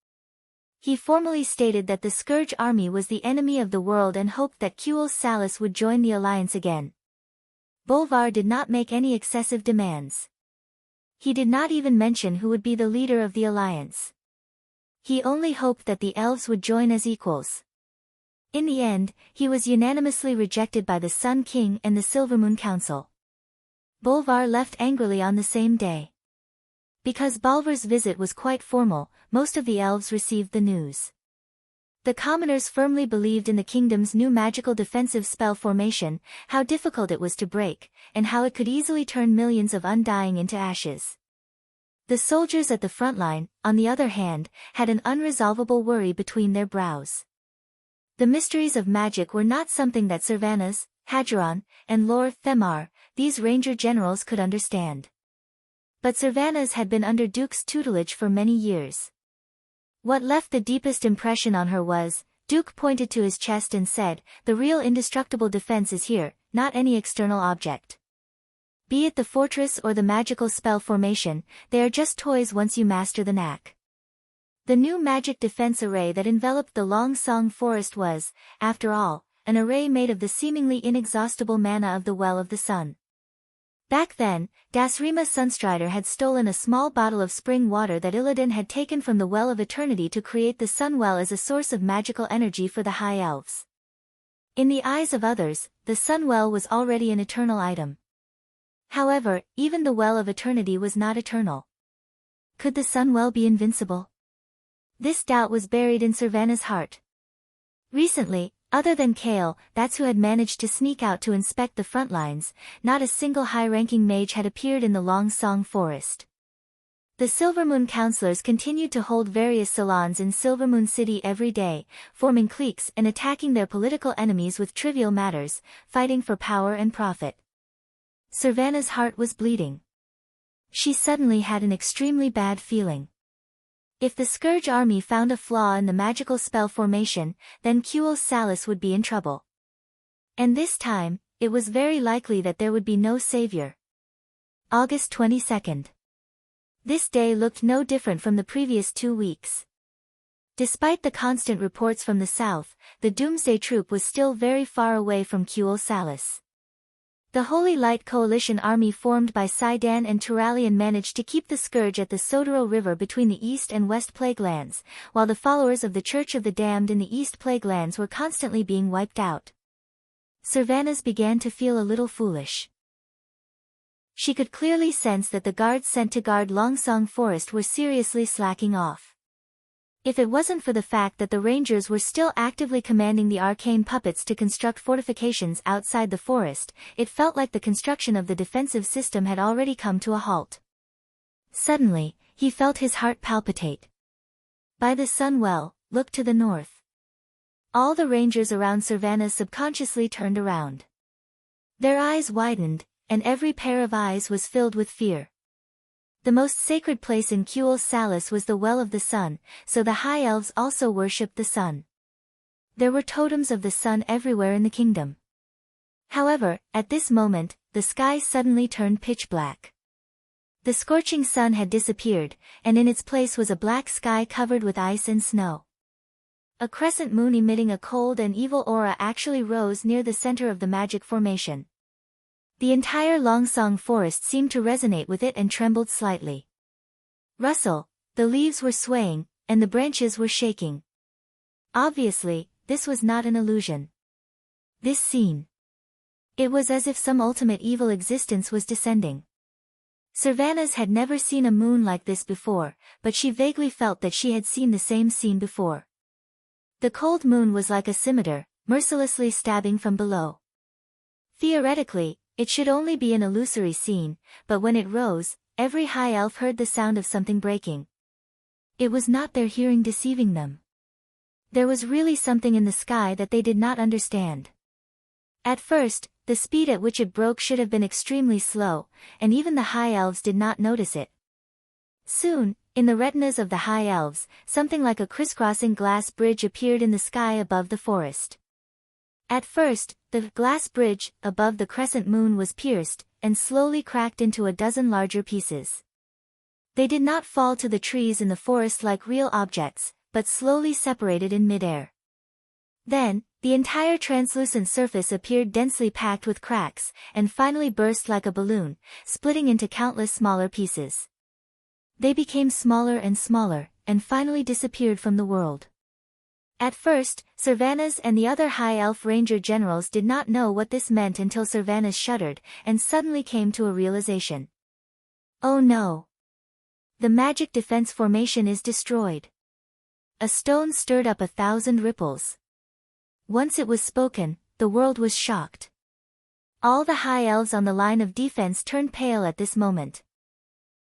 He formally stated that the Scourge army was the enemy of the world and hoped that Quel Salis would join the Alliance again. Bolvar did not make any excessive demands. He did not even mention who would be the leader of the Alliance. He only hoped that the elves would join as equals. In the end, he was unanimously rejected by the Sun King and the Silvermoon Council. Bolvar left angrily on the same day. Because Bolvar's visit was quite formal, most of the elves received the news. The commoners firmly believed in the kingdom's new magical defensive spell formation, how difficult it was to break, and how it could easily turn millions of undying into ashes. The soldiers at the front line, on the other hand, had an unresolvable worry between their brows. The mysteries of magic were not something that Sylvanas, Hadgeron, and Lord Themar, these ranger generals could understand. But Sylvanas had been under Duke's tutelage for many years. What left the deepest impression on her was, Duke pointed to his chest and said, "The real indestructible defense is here, not any external object. Be it the fortress or the magical spell formation, they are just toys once you master the knack." The new magic defense array that enveloped the Long Song Forest was, after all, an array made of the seemingly inexhaustible mana of the Well of the Sun. Back then, Dasrima Sunstrider had stolen a small bottle of spring water that Illidan had taken from the Well of Eternity to create the Sunwell as a source of magical energy for the High Elves. In the eyes of others, the Sunwell was already an eternal item. However, even the Well of Eternity was not eternal. Could the Sunwell be invincible? This doubt was buried in Sylvanas' heart. Recently, other than Kale, that's who had managed to sneak out to inspect the front lines, not a single high-ranking mage had appeared in the Long Song Forest. The Silvermoon counselors continued to hold various salons in Silvermoon City every day, forming cliques and attacking their political enemies with trivial matters, fighting for power and profit. Sylvanas' heart was bleeding. She suddenly had an extremely bad feeling. If the Scourge army found a flaw in the magical spell formation, then Quel Salis would be in trouble. And this time, it was very likely that there would be no savior. August 22nd. This day looked no different from the previous 2 weeks. Despite the constant reports from the south, the Doomsday Troop was still very far away from Quel Salis. The Holy Light Coalition army formed by Saidan and Turalian managed to keep the Scourge at the Sodero River between the East and West Plague Lands, while the followers of the Church of the Damned in the East Plague Lands were constantly being wiped out. Sylvanas began to feel a little foolish. She could clearly sense that the guards sent to guard Longsong Forest were seriously slacking off. If it wasn't for the fact that the Rangers were still actively commanding the arcane puppets to construct fortifications outside the forest, it felt like the construction of the defensive system had already come to a halt. Suddenly, he felt his heart palpitate. By the Sunwell, look to the north. All the Rangers around Sylvanas subconsciously turned around. Their eyes widened, and every pair of eyes was filled with fear. The most sacred place in Quel Salis was the Well of the Sun, so the High Elves also worshipped the sun. There were totems of the sun everywhere in the kingdom. However, at this moment, the sky suddenly turned pitch black. The scorching sun had disappeared, and in its place was a black sky covered with ice and snow. A crescent moon emitting a cold and evil aura actually rose near the center of the magic formation. The entire Longsong forest seemed to resonate with it and trembled slightly. Rustle, the leaves were swaying, and the branches were shaking. Obviously, this was not an illusion. This scene. It was as if some ultimate evil existence was descending. Servanas had never seen a moon like this before, but she vaguely felt that she had seen the same scene before. The cold moon was like a scimitar, mercilessly stabbing from below. Theoretically, it should only be an illusory scene, but when it rose, every high elf heard the sound of something breaking. It was not their hearing deceiving them. There was really something in the sky that they did not understand. At first, the speed at which it broke should have been extremely slow, and even the high elves did not notice it. Soon, in the retinas of the high elves, something like a crisscrossing glass bridge appeared in the sky above the forest. At first, the glass bridge above the crescent moon was pierced, and slowly cracked into a dozen larger pieces. They did not fall to the trees in the forest like real objects, but slowly separated in midair. Then, the entire translucent surface appeared densely packed with cracks, and finally burst like a balloon, splitting into countless smaller pieces. They became smaller, and finally disappeared from the world. At first, Servanas and the other High Elf Ranger generals did not know what this meant until Servanas shuddered, and suddenly came to a realization. Oh no! The magic defense formation is destroyed. A stone stirred up 1,000 ripples. Once it was spoken, the world was shocked. All the High Elves on the line of defense turned pale at this moment.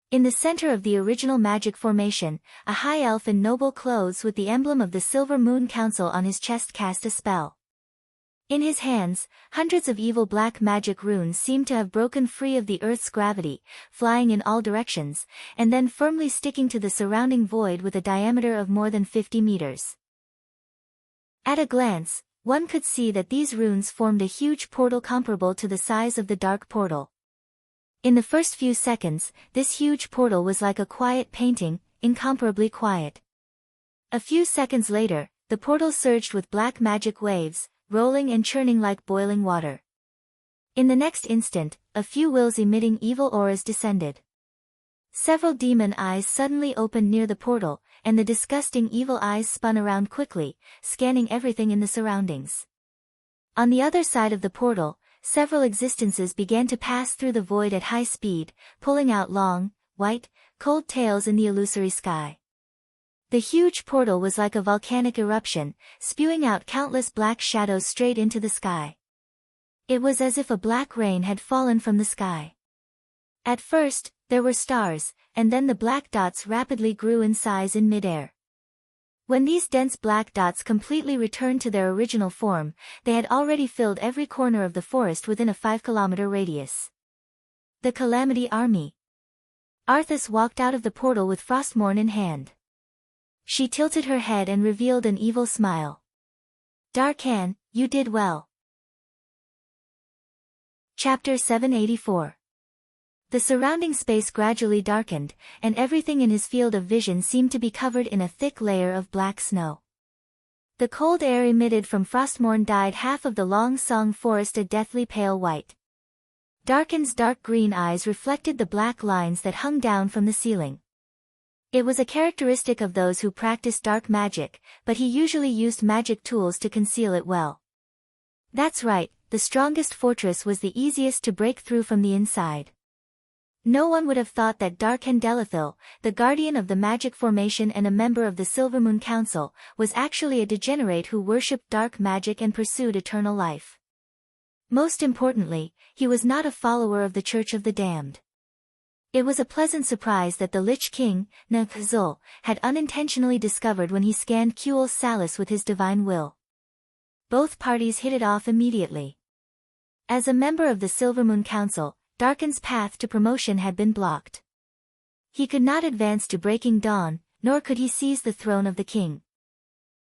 In the center of the original magic formation, a High Elf in noble clothes with the emblem of the Silver Moon Council on his chest cast a spell. In his hands, hundreds of evil black magic runes seemed to have broken free of the Earth's gravity, flying in all directions, and then firmly sticking to the surrounding void with a diameter of more than 50 meters. At a glance, one could see that these runes formed a huge portal comparable to the size of the Dark Portal. In the first few seconds, this huge portal was like a quiet painting, incomparably quiet. A few seconds later, the portal surged with black magic waves, rolling and churning like boiling water. In the next instant, a few wills emitting evil auras descended. Several demon eyes suddenly opened near the portal, and the disgusting evil eyes spun around quickly, scanning everything in the surroundings. On the other side of the portal, several existences began to pass through the void at high speed, pulling out long, white, cold tails in the illusory sky. The huge portal was like a volcanic eruption, spewing out countless black shadows straight into the sky. It was as if a black rain had fallen from the sky. At first, there were stars, and then the black dots rapidly grew in size in midair. When these dense black dots completely returned to their original form, they had already filled every corner of the forest within a 5-kilometer radius. The Calamity Army. Arthas walked out of the portal with Frostmourne in hand. She tilted her head and revealed an evil smile. Darkan, you did well. Chapter 784. The surrounding space gradually darkened, and everything in his field of vision seemed to be covered in a thick layer of black snow. The cold air emitted from Frostmourne dyed half of the Longsong forest a deathly pale white. Darkan's dark green eyes reflected the black lines that hung down from the ceiling. It was a characteristic of those who practiced dark magic, but he usually used magic tools to conceal it well. That's right, the strongest fortress was the easiest to break through from the inside. No one would have thought that Darkan Delethil, the guardian of the magic formation and a member of the Silvermoon Council, was actually a degenerate who worshipped dark magic and pursued eternal life. Most importantly, he was not a follower of the Church of the Damned. It was a pleasant surprise that the Lich King, Zul, had unintentionally discovered when he scanned Kuel's Salus with his divine will. Both parties hit it off immediately. As a member of the Silvermoon Council, Darkan's path to promotion had been blocked. He could not advance to Breaking Dawn, nor could he seize the throne of the king.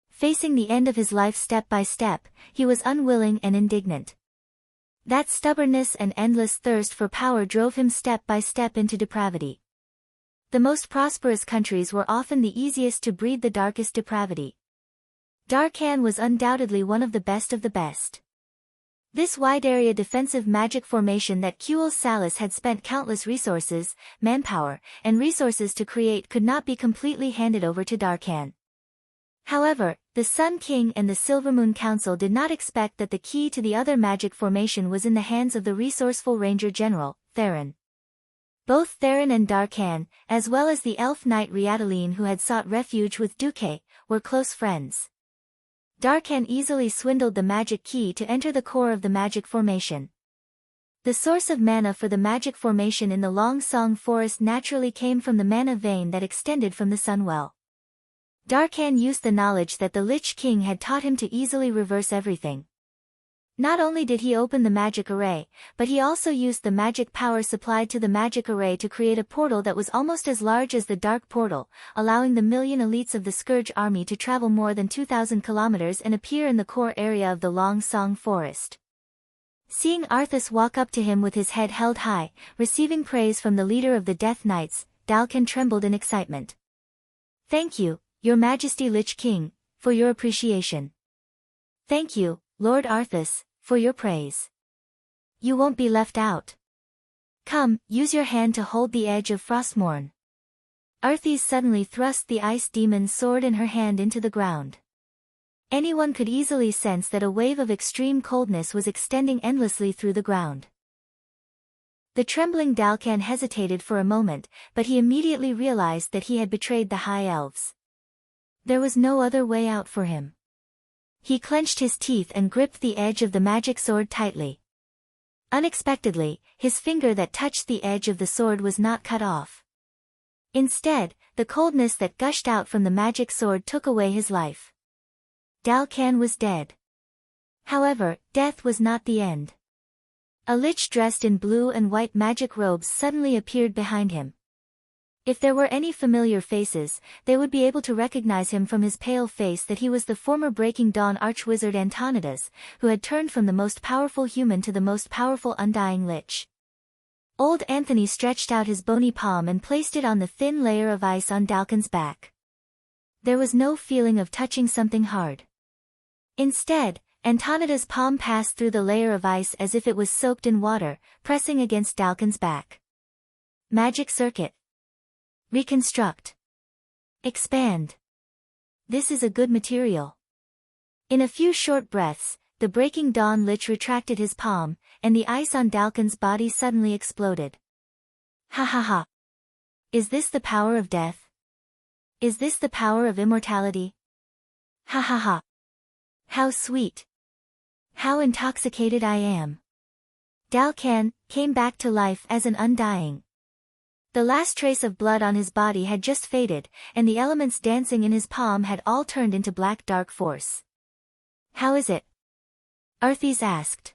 Facing the end of his life step by step, he was unwilling and indignant. That stubbornness and endless thirst for power drove him step by step into depravity. The most prosperous countries were often the easiest to breed the darkest depravity. Darkhan was undoubtedly one of the best of the best. This wide-area defensive magic formation that Kuel Salis had spent countless resources, manpower, and resources to create could not be completely handed over to Darkhan. However, the Sun King and the Silvermoon Council did not expect that the key to the other magic formation was in the hands of the resourceful Ranger General, Theron. Both Theron and Darkhan, as well as the elf knight Riadaline who had sought refuge with Duque, were close friends. Darkhan easily swindled the magic key to enter the core of the magic formation. The source of mana for the magic formation in the Long Song Forest naturally came from the mana vein that extended from the Sunwell. Darkhan used the knowledge that the Lich King had taught him to easily reverse everything. Not only did he open the magic array, but he also used the magic power supplied to the magic array to create a portal that was almost as large as the Dark Portal, allowing the million elites of the Scourge army to travel more than 2,000 kilometers and appear in the core area of the Long Song Forest. Seeing Arthas walk up to him with his head held high, receiving praise from the leader of the Death Knights, Dalcan trembled in excitement. "Thank you, Your Majesty Lich King, for your appreciation. Thank you, Lord Arthas, for your praise. You won't be left out. Come, use your hand to hold the edge of Frostmourne." Arthas suddenly thrust the ice demon's sword in her hand into the ground. Anyone could easily sense that a wave of extreme coldness was extending endlessly through the ground. The trembling Dalcan hesitated for a moment, but he immediately realized that he had betrayed the High Elves. There was no other way out for him. He clenched his teeth and gripped the edge of the magic sword tightly. Unexpectedly, his finger that touched the edge of the sword was not cut off. Instead, the coldness that gushed out from the magic sword took away his life. Dalcan was dead. However, death was not the end. A lich dressed in blue and white magic robes suddenly appeared behind him. If there were any familiar faces, they would be able to recognize him from his pale face that he was the former Breaking Dawn archwizard Antonidas, who had turned from the most powerful human to the most powerful undying lich. Old Anthony stretched out his bony palm and placed it on the thin layer of ice on Dalcan's back. There was no feeling of touching something hard. Instead, Antonida's palm passed through the layer of ice as if it was soaked in water, pressing against Dalcan's back. Magic circuit. Reconstruct. Expand. This is a good material. In a few short breaths, the Breaking Dawn Lich retracted his palm, and the ice on Dalcan's body suddenly exploded. Ha ha ha. Is this the power of death? Is this the power of immortality? Ha ha ha. How sweet. How intoxicated I am. Dalcan came back to life as an undying. The last trace of blood on his body had just faded, and the elements dancing in his palm had all turned into black dark force. How is it? Arthas asked.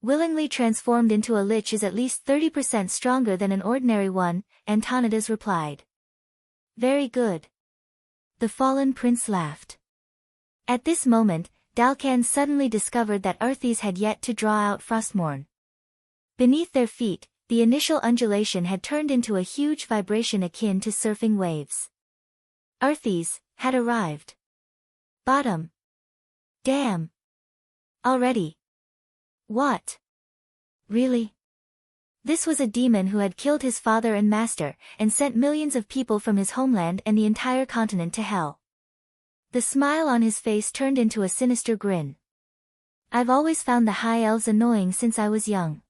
Willingly transformed into a lich is at least 30% stronger than an ordinary one, Antonidas replied. Very good. The fallen prince laughed. At this moment, Dalcan suddenly discovered that Arthas had yet to draw out Frostmourne. Beneath their feet, the initial undulation had turned into a huge vibration akin to surfing waves. Arthas had arrived. Bottom. Damn. Already. What? Really? This was a demon who had killed his father and master, and sent millions of people from his homeland and the entire continent to hell. The smile on his face turned into a sinister grin. I've always found the High Elves annoying since I was young.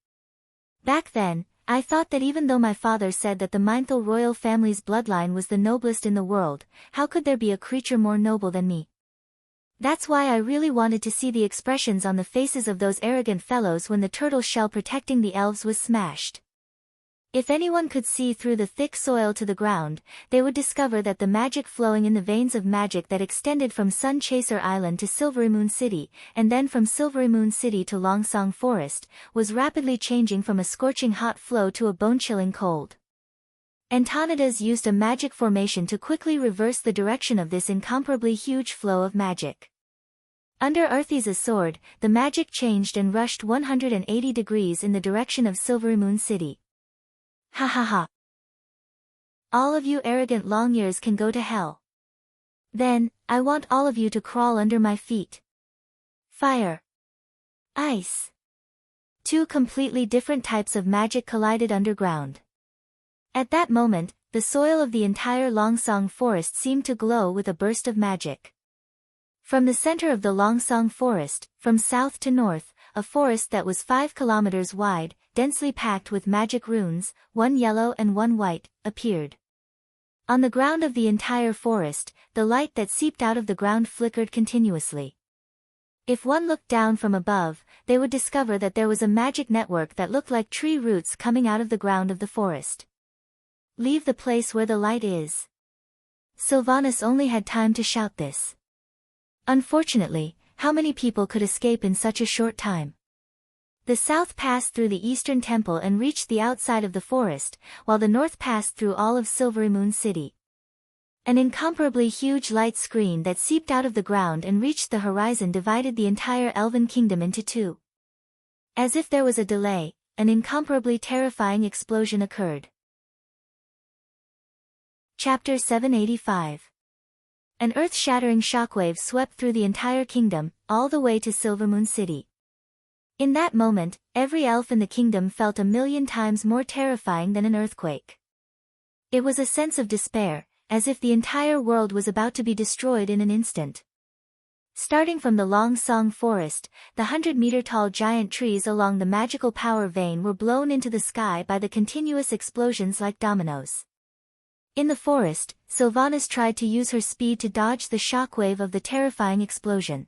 Back then, I thought that even though my father said that the Mynthal royal family's bloodline was the noblest in the world, how could there be a creature more noble than me? That's why I really wanted to see the expressions on the faces of those arrogant fellows when the turtle shell protecting the elves was smashed. If anyone could see through the thick soil to the ground, they would discover that the magic flowing in the veins of magic that extended from Sun Chaser Island to Silvery Moon City, and then from Silvery Moon City to Longsong Forest, was rapidly changing from a scorching hot flow to a bone-chilling cold. Antonidas used a magic formation to quickly reverse the direction of this incomparably huge flow of magic. Under Arthas' sword, the magic changed and rushed 180 degrees in the direction of Silvery Moon City. Ha ha ha. All of you arrogant long-ears can go to hell. Then, I want all of you to crawl under my feet. Fire. Ice. Two completely different types of magic collided underground. At that moment, the soil of the entire Longsong forest seemed to glow with a burst of magic. From the center of the Longsong forest, from south to north, a forest that was 5 kilometers wide, densely packed with magic runes, one yellow and one white, appeared. On the ground of the entire forest, the light that seeped out of the ground flickered continuously. If one looked down from above, they would discover that there was a magic network that looked like tree roots coming out of the ground of the forest. Leave the place where the light is. Sylvanas only had time to shout this. Unfortunately, how many people could escape in such a short time? The south passed through the eastern temple and reached the outside of the forest, while the north passed through all of Silvery Moon City. An incomparably huge light screen that seeped out of the ground and reached the horizon divided the entire Elven Kingdom into two. As if there was a delay, an incomparably terrifying explosion occurred. Chapter 785. An earth-shattering shockwave swept through the entire kingdom, all the way to Silvermoon City. In that moment, every elf in the kingdom felt 1,000,000 times more terrifying than an earthquake. It was a sense of despair, as if the entire world was about to be destroyed in an instant. Starting from the Longsong forest, the 100-meter-tall giant trees along the magical power vein were blown into the sky by the continuous explosions like dominoes. In the forest, Sylvanas tried to use her speed to dodge the shockwave of the terrifying explosion.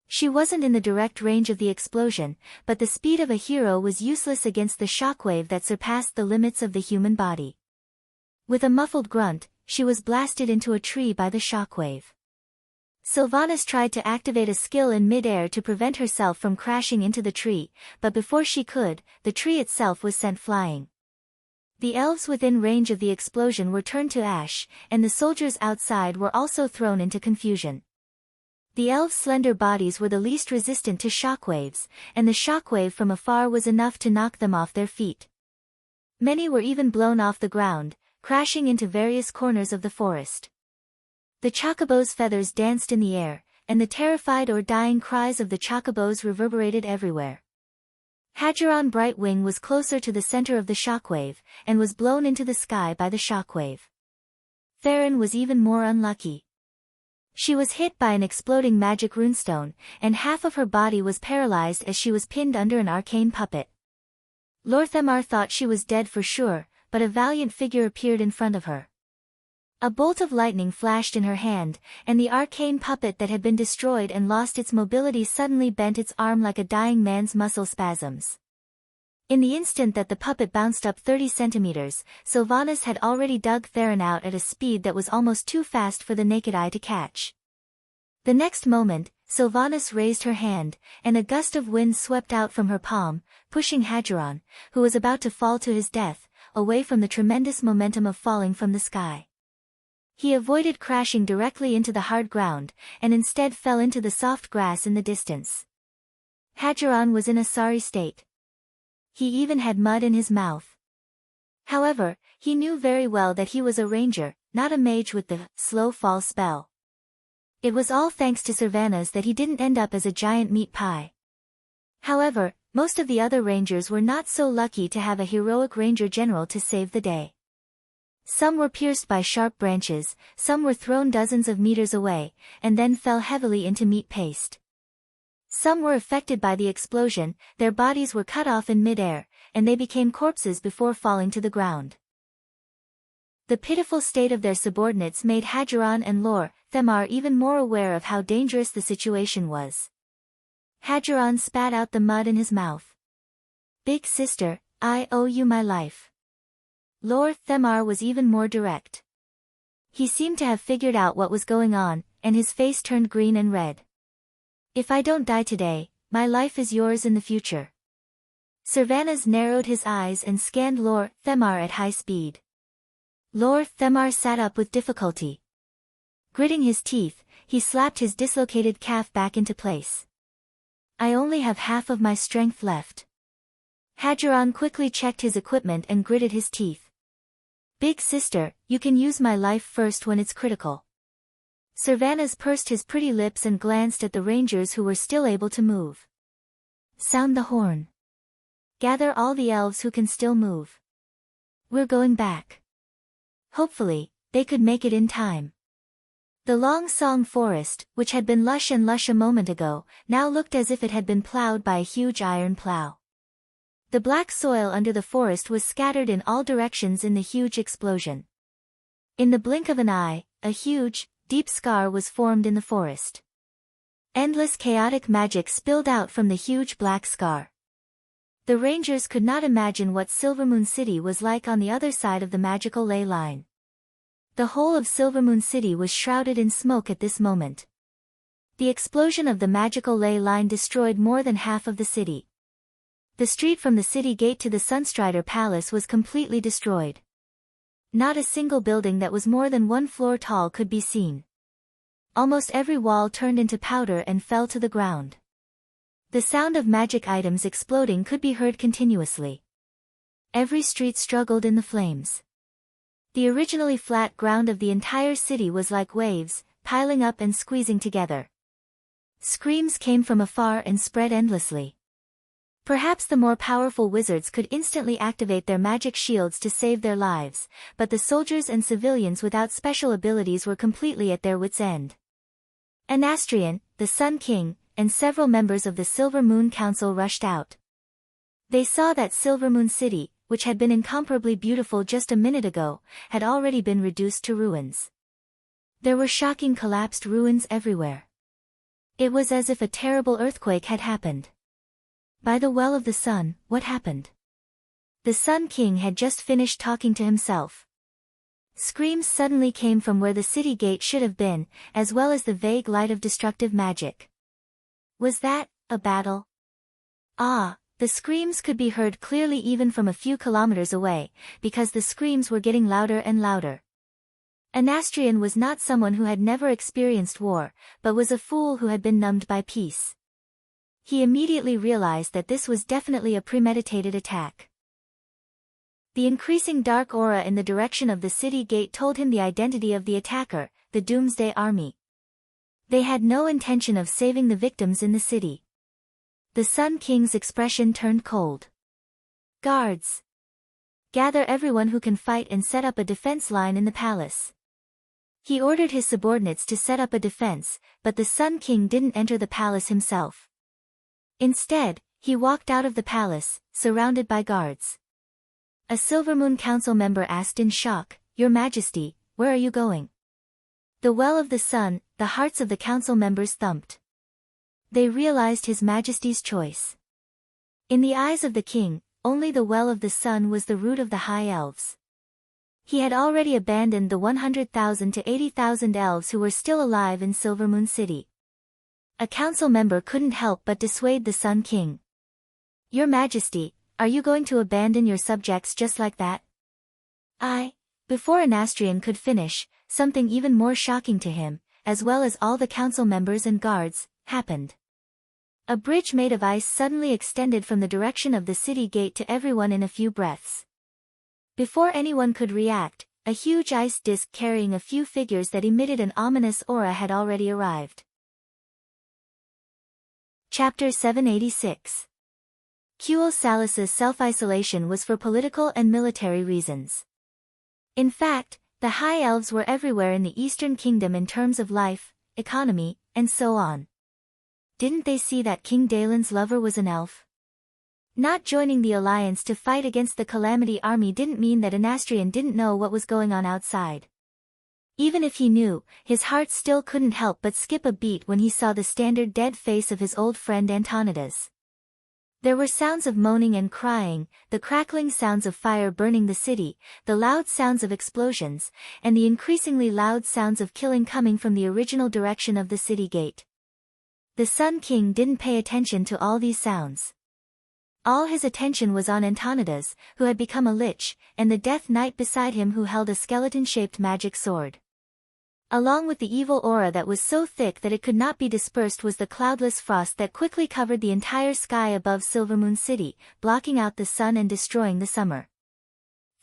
She wasn't in the direct range of the explosion, but the speed of a hero was useless against the shockwave that surpassed the limits of the human body. With a muffled grunt, she was blasted into a tree by the shockwave. Sylvanas tried to activate a skill in mid-air to prevent herself from crashing into the tree, but before she could, the tree itself was sent flying. The elves within range of the explosion were turned to ash, and the soldiers outside were also thrown into confusion. The elves' slender bodies were the least resistant to shockwaves, and the shockwave from afar was enough to knock them off their feet. Many were even blown off the ground, crashing into various corners of the forest. The chocobo's feathers danced in the air, and the terrified or dying cries of the chocobos reverberated everywhere. Hadgeron Brightwing was closer to the center of the shockwave, and was blown into the sky by the shockwave. Theron was even more unlucky. She was hit by an exploding magic runestone, and half of her body was paralyzed as she was pinned under an arcane puppet. Lorthamar thought she was dead for sure, but a valiant figure appeared in front of her. A bolt of lightning flashed in her hand, and the arcane puppet that had been destroyed and lost its mobility suddenly bent its arm like a dying man's muscle spasms. In the instant that the puppet bounced up 30 centimeters, Sylvanas had already dug Theron out at a speed that was almost too fast for the naked eye to catch. The next moment, Sylvanas raised her hand, and a gust of wind swept out from her palm, pushing Hadgeron, who was about to fall to his death, away from the tremendous momentum of falling from the sky. He avoided crashing directly into the hard ground, and instead fell into the soft grass in the distance. Hadgeron was in a sorry state. He even had mud in his mouth. However, he knew very well that he was a ranger, not a mage with the slow fall spell. It was all thanks to Sylvanas that he didn't end up as a giant meat pie. However, most of the other rangers were not so lucky to have a heroic ranger general to save the day. Some were pierced by sharp branches, some were thrown dozens of meters away, and then fell heavily into meat paste. Some were affected by the explosion, their bodies were cut off in mid-air, and they became corpses before falling to the ground. The pitiful state of their subordinates made Hadgeron and Lorthamar even more aware of how dangerous the situation was. Hadgeron spat out the mud in his mouth. "Big sister, I owe you my life." Lorthamar was even more direct. He seemed to have figured out what was going on, and his face turned green and red. "If I don't die today, my life is yours in the future." Sylvanas narrowed his eyes and scanned Lorthamar at high speed. Lorthamar sat up with difficulty. Gritting his teeth, he slapped his dislocated calf back into place. "I only have half of my strength left." Hadgeron quickly checked his equipment and gritted his teeth. "Big sister, you can use my life first when it's critical." Servanas pursed his pretty lips and glanced at the rangers who were still able to move. Sound the horn. Gather all the elves who can still move. We're going back. Hopefully, they could make it in time. The Long Song forest, which had been lush and lush a moment ago, now looked as if it had been plowed by a huge iron plow. The black soil under the forest was scattered in all directions in the huge explosion. In the blink of an eye, a huge, deep scar was formed in the forest. Endless chaotic magic spilled out from the huge black scar. The rangers could not imagine what Silvermoon City was like on the other side of the magical ley line. The whole of Silvermoon City was shrouded in smoke at this moment. The explosion of the magical ley line destroyed more than half of the city. The street from the city gate to the Sunstrider Palace was completely destroyed. Not a single building that was more than 1 floor tall could be seen. Almost every wall turned into powder and fell to the ground. The sound of magic items exploding could be heard continuously. Every street struggled in the flames. The originally flat ground of the entire city was like waves, piling up and squeezing together. Screams came from afar and spread endlessly. Perhaps the more powerful wizards could instantly activate their magic shields to save their lives, but the soldiers and civilians without special abilities were completely at their wits' end. Anastrian, the Sun King, and several members of the Silver Moon Council rushed out. They saw that Silvermoon City, which had been incomparably beautiful just a minute ago, had already been reduced to ruins. There were shocking collapsed ruins everywhere. It was as if a terrible earthquake had happened. By the Well of the Sun, what happened? The Sun King had just finished talking to himself. Screams suddenly came from where the city gate should have been, as well as the vague light of destructive magic. Was that a battle? Ah! The screams could be heard clearly even from a few kilometers away, because the screams were getting louder and louder. Anastrian was not someone who had never experienced war, but was a fool who had been numbed by peace. He immediately realized that this was definitely a premeditated attack. The increasing dark aura in the direction of the city gate told him the identity of the attacker, the Doomsday Army. They had no intention of saving the victims in the city. The Sun King's expression turned cold. Guards! Gather everyone who can fight and set up a defense line in the palace. He ordered his subordinates to set up a defense, but the Sun King didn't enter the palace himself. Instead, he walked out of the palace, surrounded by guards. A Silvermoon Council member asked in shock, "Your Majesty, where are you going?" The Well of the Sun, the hearts of the council members thumped. They realized His Majesty's choice. In the eyes of the king, only the Well of the Sun was the root of the High Elves. He had already abandoned the 100,000 to 80,000 elves who were still alive in Silvermoon City. A council member couldn't help but dissuade the Sun King. "Your Majesty, are you going to abandon your subjects just like that?" Before Anastrian could finish, something even more shocking to him, as well as all the council members and guards, happened. A bridge made of ice suddenly extended from the direction of the city gate to everyone in a few breaths. Before anyone could react, a huge ice disc carrying a few figures that emitted an ominous aura had already arrived. Chapter 786. Qul Salas's self-isolation was for political and military reasons. In fact, the High Elves were everywhere in the Eastern Kingdom in terms of life, economy, and so on. Didn't they see that King Dalen's lover was an elf? Not joining the alliance to fight against the Calamity Army didn't mean that Anastrian didn't know what was going on outside. Even if he knew, his heart still couldn't help but skip a beat when he saw the standard dead face of his old friend Antonidas. There were sounds of moaning and crying, the crackling sounds of fire burning the city, the loud sounds of explosions, and the increasingly loud sounds of killing coming from the original direction of the city gate. The Sun King didn't pay attention to all these sounds. All his attention was on Antonidas, who had become a lich, and the Death Knight beside him who held a skeleton-shaped magic sword. Along with the evil aura that was so thick that it could not be dispersed was the cloudless frost that quickly covered the entire sky above Silvermoon City, blocking out the sun and destroying the summer.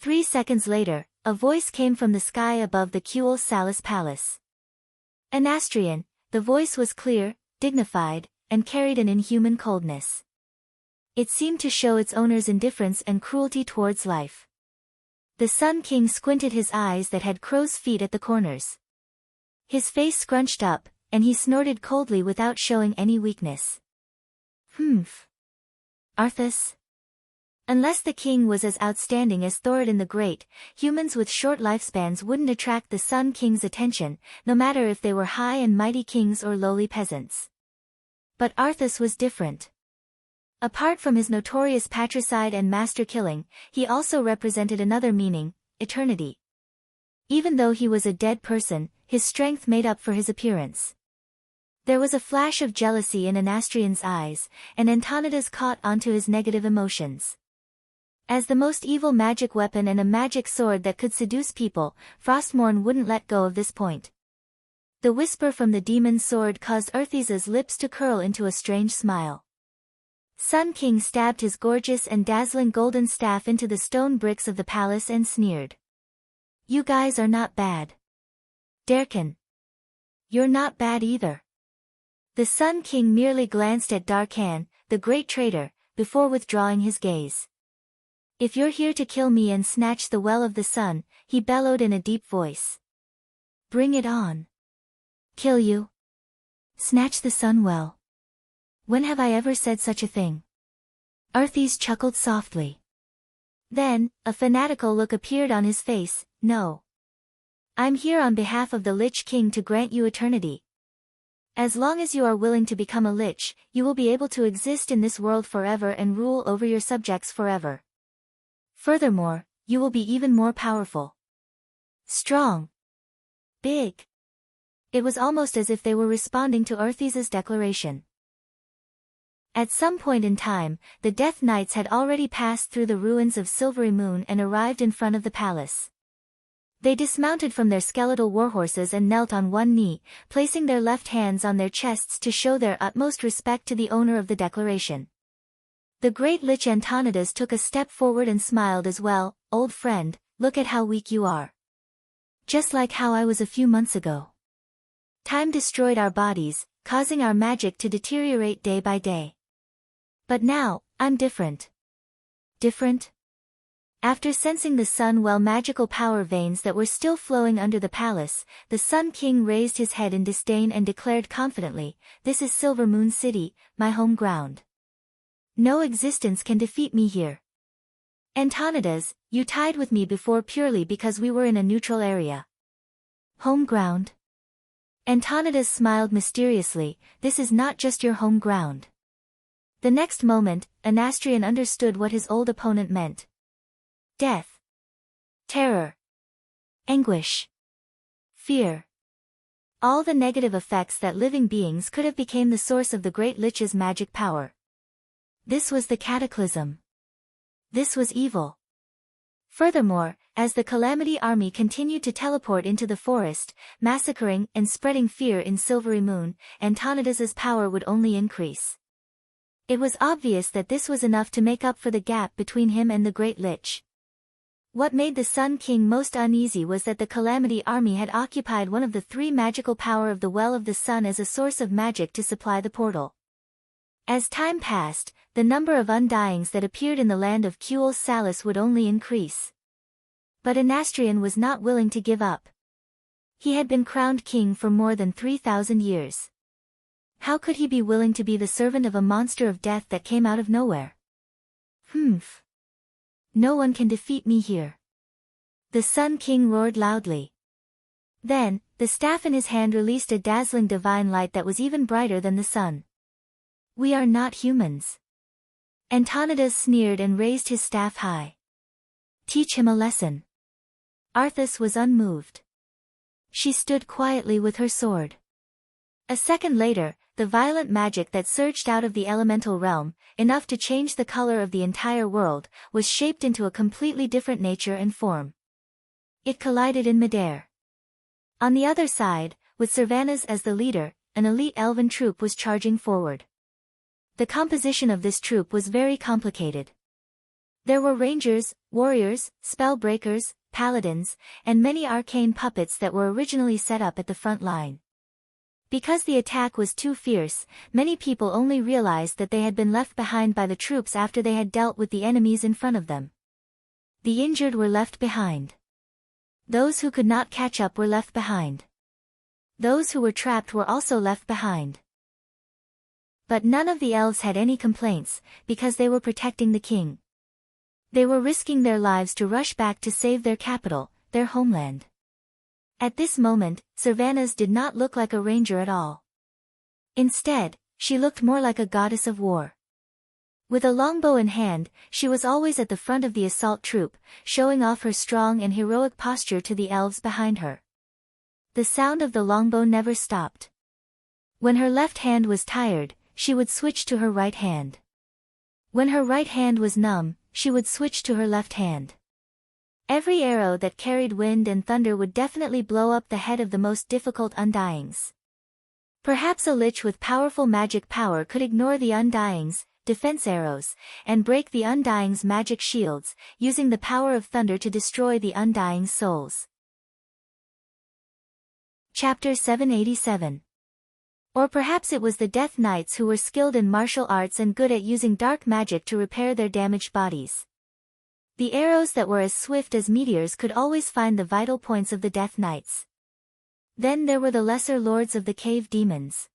3 seconds later, a voice came from the sky above the Qul Salas Palace. Anastrian, the voice was clear, dignified, and carried an inhuman coldness. It seemed to show its owner's indifference and cruelty towards life. The Sun King squinted his eyes that had crow's feet at the corners. His face scrunched up, and he snorted coldly without showing any weakness. Humph. Arthas? Unless the king was as outstanding as Thoradin the Great, humans with short lifespans wouldn't attract the Sun King's attention, no matter if they were high and mighty kings or lowly peasants. But Arthas was different. Apart from his notorious patricide and master-killing, he also represented another meaning, eternity. Even though he was a dead person, his strength made up for his appearance. There was a flash of jealousy in Anastrian's eyes, and Antonidas caught onto his negative emotions. As the most evil magic weapon and a magic sword that could seduce people, Frostmourne wouldn't let go of this point. The whisper from the demon's sword caused Arthas's lips to curl into a strange smile. Sun King stabbed his gorgeous and dazzling golden staff into the stone bricks of the palace and sneered. You guys are not bad. Darkin. You're not bad either. The Sun King merely glanced at Darkan, the great traitor, before withdrawing his gaze. If you're here to kill me and snatch the Well of the Sun, he bellowed in a deep voice. Bring it on. Kill you? Snatch the Sun Well? When have I ever said such a thing? Arthas chuckled softly. Then, a fanatical look appeared on his face. No. I'm here on behalf of the Lich King to grant you eternity. As long as you are willing to become a lich, you will be able to exist in this world forever and rule over your subjects forever. Furthermore, you will be even more powerful. Strong. Big. It was almost as if they were responding to Arthas's declaration. At some point in time, the Death Knights had already passed through the ruins of Silvery Moon and arrived in front of the palace. They dismounted from their skeletal warhorses and knelt on one knee, placing their left hands on their chests to show their utmost respect to the owner of the declaration. The great Lich Antonidas took a step forward and smiled as well. Old friend, look at how weak you are. Just like how I was a few months ago. Time destroyed our bodies, causing our magic to deteriorate day by day. But now, I'm different. Different? After sensing the Sun Well magical power veins that were still flowing under the palace, the Sun King raised his head in disdain and declared confidently, "This is Silver Moon City, my home ground. No existence can defeat me here. Antonidas, you tied with me before purely because we were in a neutral area. Home ground?" Antonidas smiled mysteriously. "This is not just your home ground." The next moment, Anastrian understood what his old opponent meant. Death. Terror. Anguish. Fear. All the negative effects that living beings could have became the source of the Great Lich's magic power. This was the cataclysm. This was evil. Furthermore, as the Calamity Army continued to teleport into the forest, massacring and spreading fear in Silvery Moon, Antonidas's power would only increase. It was obvious that this was enough to make up for the gap between him and the Great Lich. What made the Sun King most uneasy was that the Calamity Army had occupied one of the three magical power of the Well of the Sun as a source of magic to supply the portal. As time passed, the number of undyings that appeared in the land of Kuel Salus would only increase. But Anastrian was not willing to give up. He had been crowned king for more than 3,000 years. How could he be willing to be the servant of a monster of death that came out of nowhere? Humph. No one can defeat me here. The Sun King roared loudly. Then, the staff in his hand released a dazzling divine light that was even brighter than the sun. We are not humans. Antonidas sneered and raised his staff high. Teach him a lesson. Arthas was unmoved. She stood quietly with her sword. A second later, the violent magic that surged out of the elemental realm, enough to change the color of the entire world, was shaped into a completely different nature and form. It collided in midair. On the other side, with Servanas as the leader, an elite elven troop was charging forward. The composition of this troop was very complicated. There were rangers, warriors, spellbreakers, paladins, and many arcane puppets that were originally set up at the front line. Because the attack was too fierce, many people only realized that they had been left behind by the troops after they had dealt with the enemies in front of them. The injured were left behind. Those who could not catch up were left behind. Those who were trapped were also left behind. But none of the elves had any complaints, because they were protecting the king. They were risking their lives to rush back to save their capital, their homeland. At this moment, Sylvanas did not look like a ranger at all. Instead, she looked more like a goddess of war. With a longbow in hand, she was always at the front of the assault troop, showing off her strong and heroic posture to the elves behind her. The sound of the longbow never stopped. When her left hand was tired, she would switch to her right hand. When her right hand was numb, she would switch to her left hand. Every arrow that carried wind and thunder would definitely blow up the head of the most difficult Undyings. Perhaps a lich with powerful magic power could ignore the Undyings' defense arrows, and break the Undyings' magic shields, using the power of thunder to destroy the Undying souls. Chapter 787. Or perhaps it was the Death Knights who were skilled in martial arts and good at using dark magic to repair their damaged bodies. The arrows that were as swift as meteors could always find the vital points of the Death Knights. Then there were the lesser lords of the cave demons.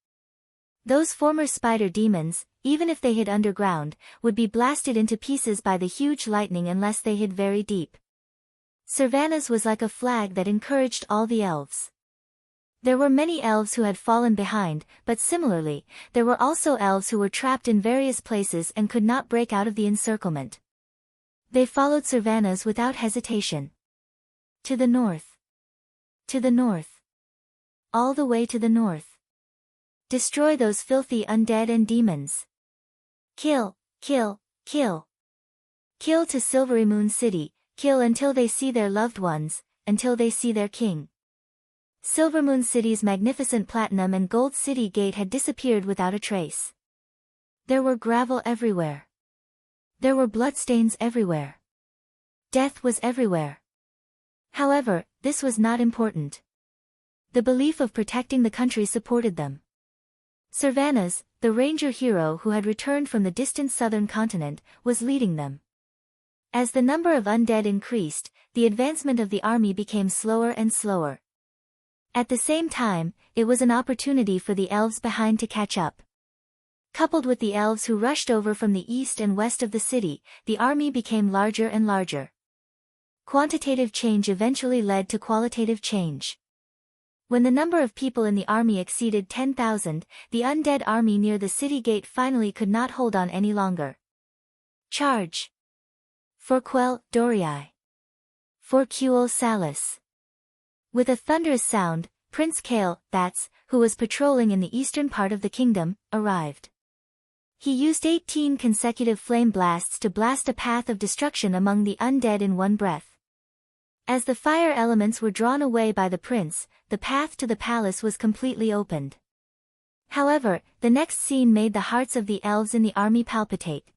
Those former spider demons, even if they hid underground, would be blasted into pieces by the huge lightning unless they hid very deep. Sylvanas was like a flag that encouraged all the elves. There were many elves who had fallen behind, but similarly, there were also elves who were trapped in various places and could not break out of the encirclement. They followed Sylvanas without hesitation. To the north. To the north. All the way to the north. Destroy those filthy undead and demons. Kill, kill, kill. Kill to Silvery Moon City, kill until they see their loved ones, until they see their king. Silvermoon City's magnificent platinum and gold city gate had disappeared without a trace. There were gravel everywhere. There were bloodstains everywhere. Death was everywhere. However, this was not important. The belief of protecting the country supported them. Sylvanas, the ranger hero who had returned from the distant southern continent, was leading them. As the number of undead increased, the advancement of the army became slower and slower. At the same time, it was an opportunity for the elves behind to catch up. Coupled with the elves who rushed over from the east and west of the city, the army became larger and larger. Quantitative change eventually led to qualitative change. When the number of people in the army exceeded 10,000, the undead army near the city gate finally could not hold on any longer. Charge! For Quell, Dorii. For Quell Salis. With a thunderous sound, Prince Kale, Bats, who was patrolling in the eastern part of the kingdom, arrived. He used 18 consecutive flame blasts to blast a path of destruction among the undead in one breath. As the fire elements were drawn away by the prince, the path to the palace was completely opened. However, the next scene made the hearts of the elves in the army palpitate.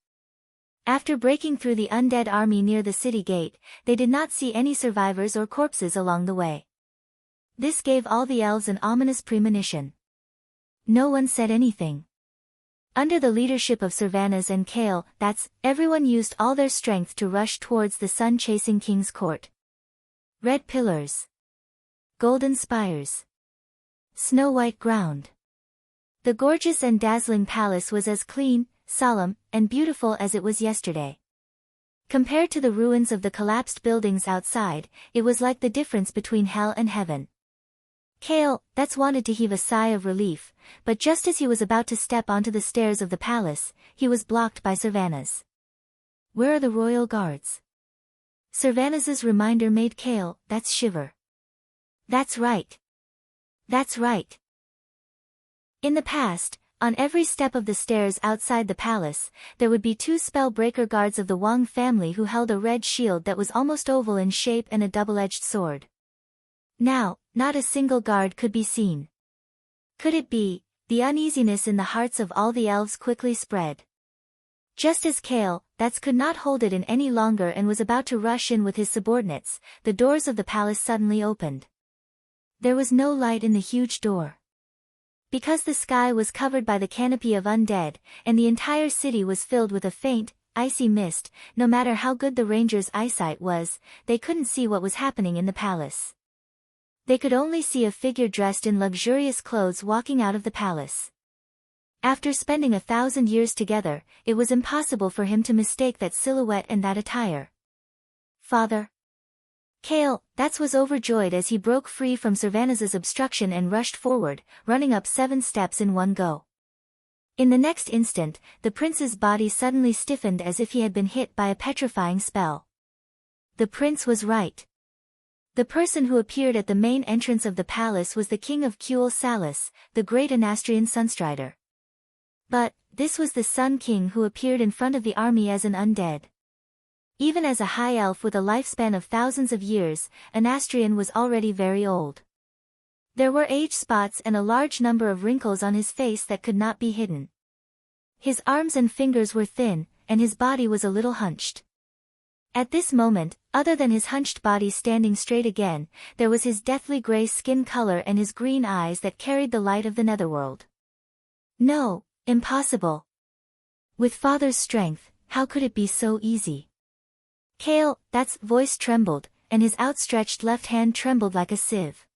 After breaking through the undead army near the city gate, they did not see any survivors or corpses along the way. This gave all the elves an ominous premonition. No one said anything. Under the leadership of Sylvanas and Kale, everyone used all their strength to rush towards the sun-chasing king's court. Red pillars. Golden spires. Snow-white ground. The gorgeous and dazzling palace was as clean, solemn, and beautiful as it was yesterday. Compared to the ruins of the collapsed buildings outside, it was like the difference between hell and heaven. Kale, wanted to heave a sigh of relief, but just as he was about to step onto the stairs of the palace, he was blocked by Sylvanas. Where are the royal guards? Sylvanas's reminder made Kale, shiver. That's right. That's right. In the past, on every step of the stairs outside the palace, there would be 2 spellbreaker guards of the Wang family who held a red shield that was almost oval in shape and a double-edged sword. Now, not a single guard could be seen. Could it be? The uneasiness in the hearts of all the elves quickly spread. Just as Kale, could not hold it in any longer and was about to rush in with his subordinates, the doors of the palace suddenly opened. There was no light in the huge door. Because the sky was covered by the canopy of undead, and the entire city was filled with a faint, icy mist, no matter how good the rangers' eyesight was, they couldn't see what was happening in the palace. They could only see a figure dressed in luxurious clothes walking out of the palace. After spending 1,000 years together, it was impossible for him to mistake that silhouette and that attire. Father. Kale, was overjoyed as he broke free from Servanaz's obstruction and rushed forward, running up 7 steps in one go. In the next instant, the prince's body suddenly stiffened as if he had been hit by a petrifying spell. The prince was right. The person who appeared at the main entrance of the palace was the king of Kuel Salis, the great Anastrian Sunstrider. But, this was the Sun King who appeared in front of the army as an undead. Even as a high elf with a lifespan of thousands of years, Anastrian was already very old. There were age spots and a large number of wrinkles on his face that could not be hidden. His arms and fingers were thin, and his body was a little hunched. At this moment, other than his hunched body standing straight again, there was his deathly gray skin color and his green eyes that carried the light of the netherworld. No, impossible. With father's strength, how could it be so easy? Kale, voice trembled, and his outstretched left hand trembled like a sieve.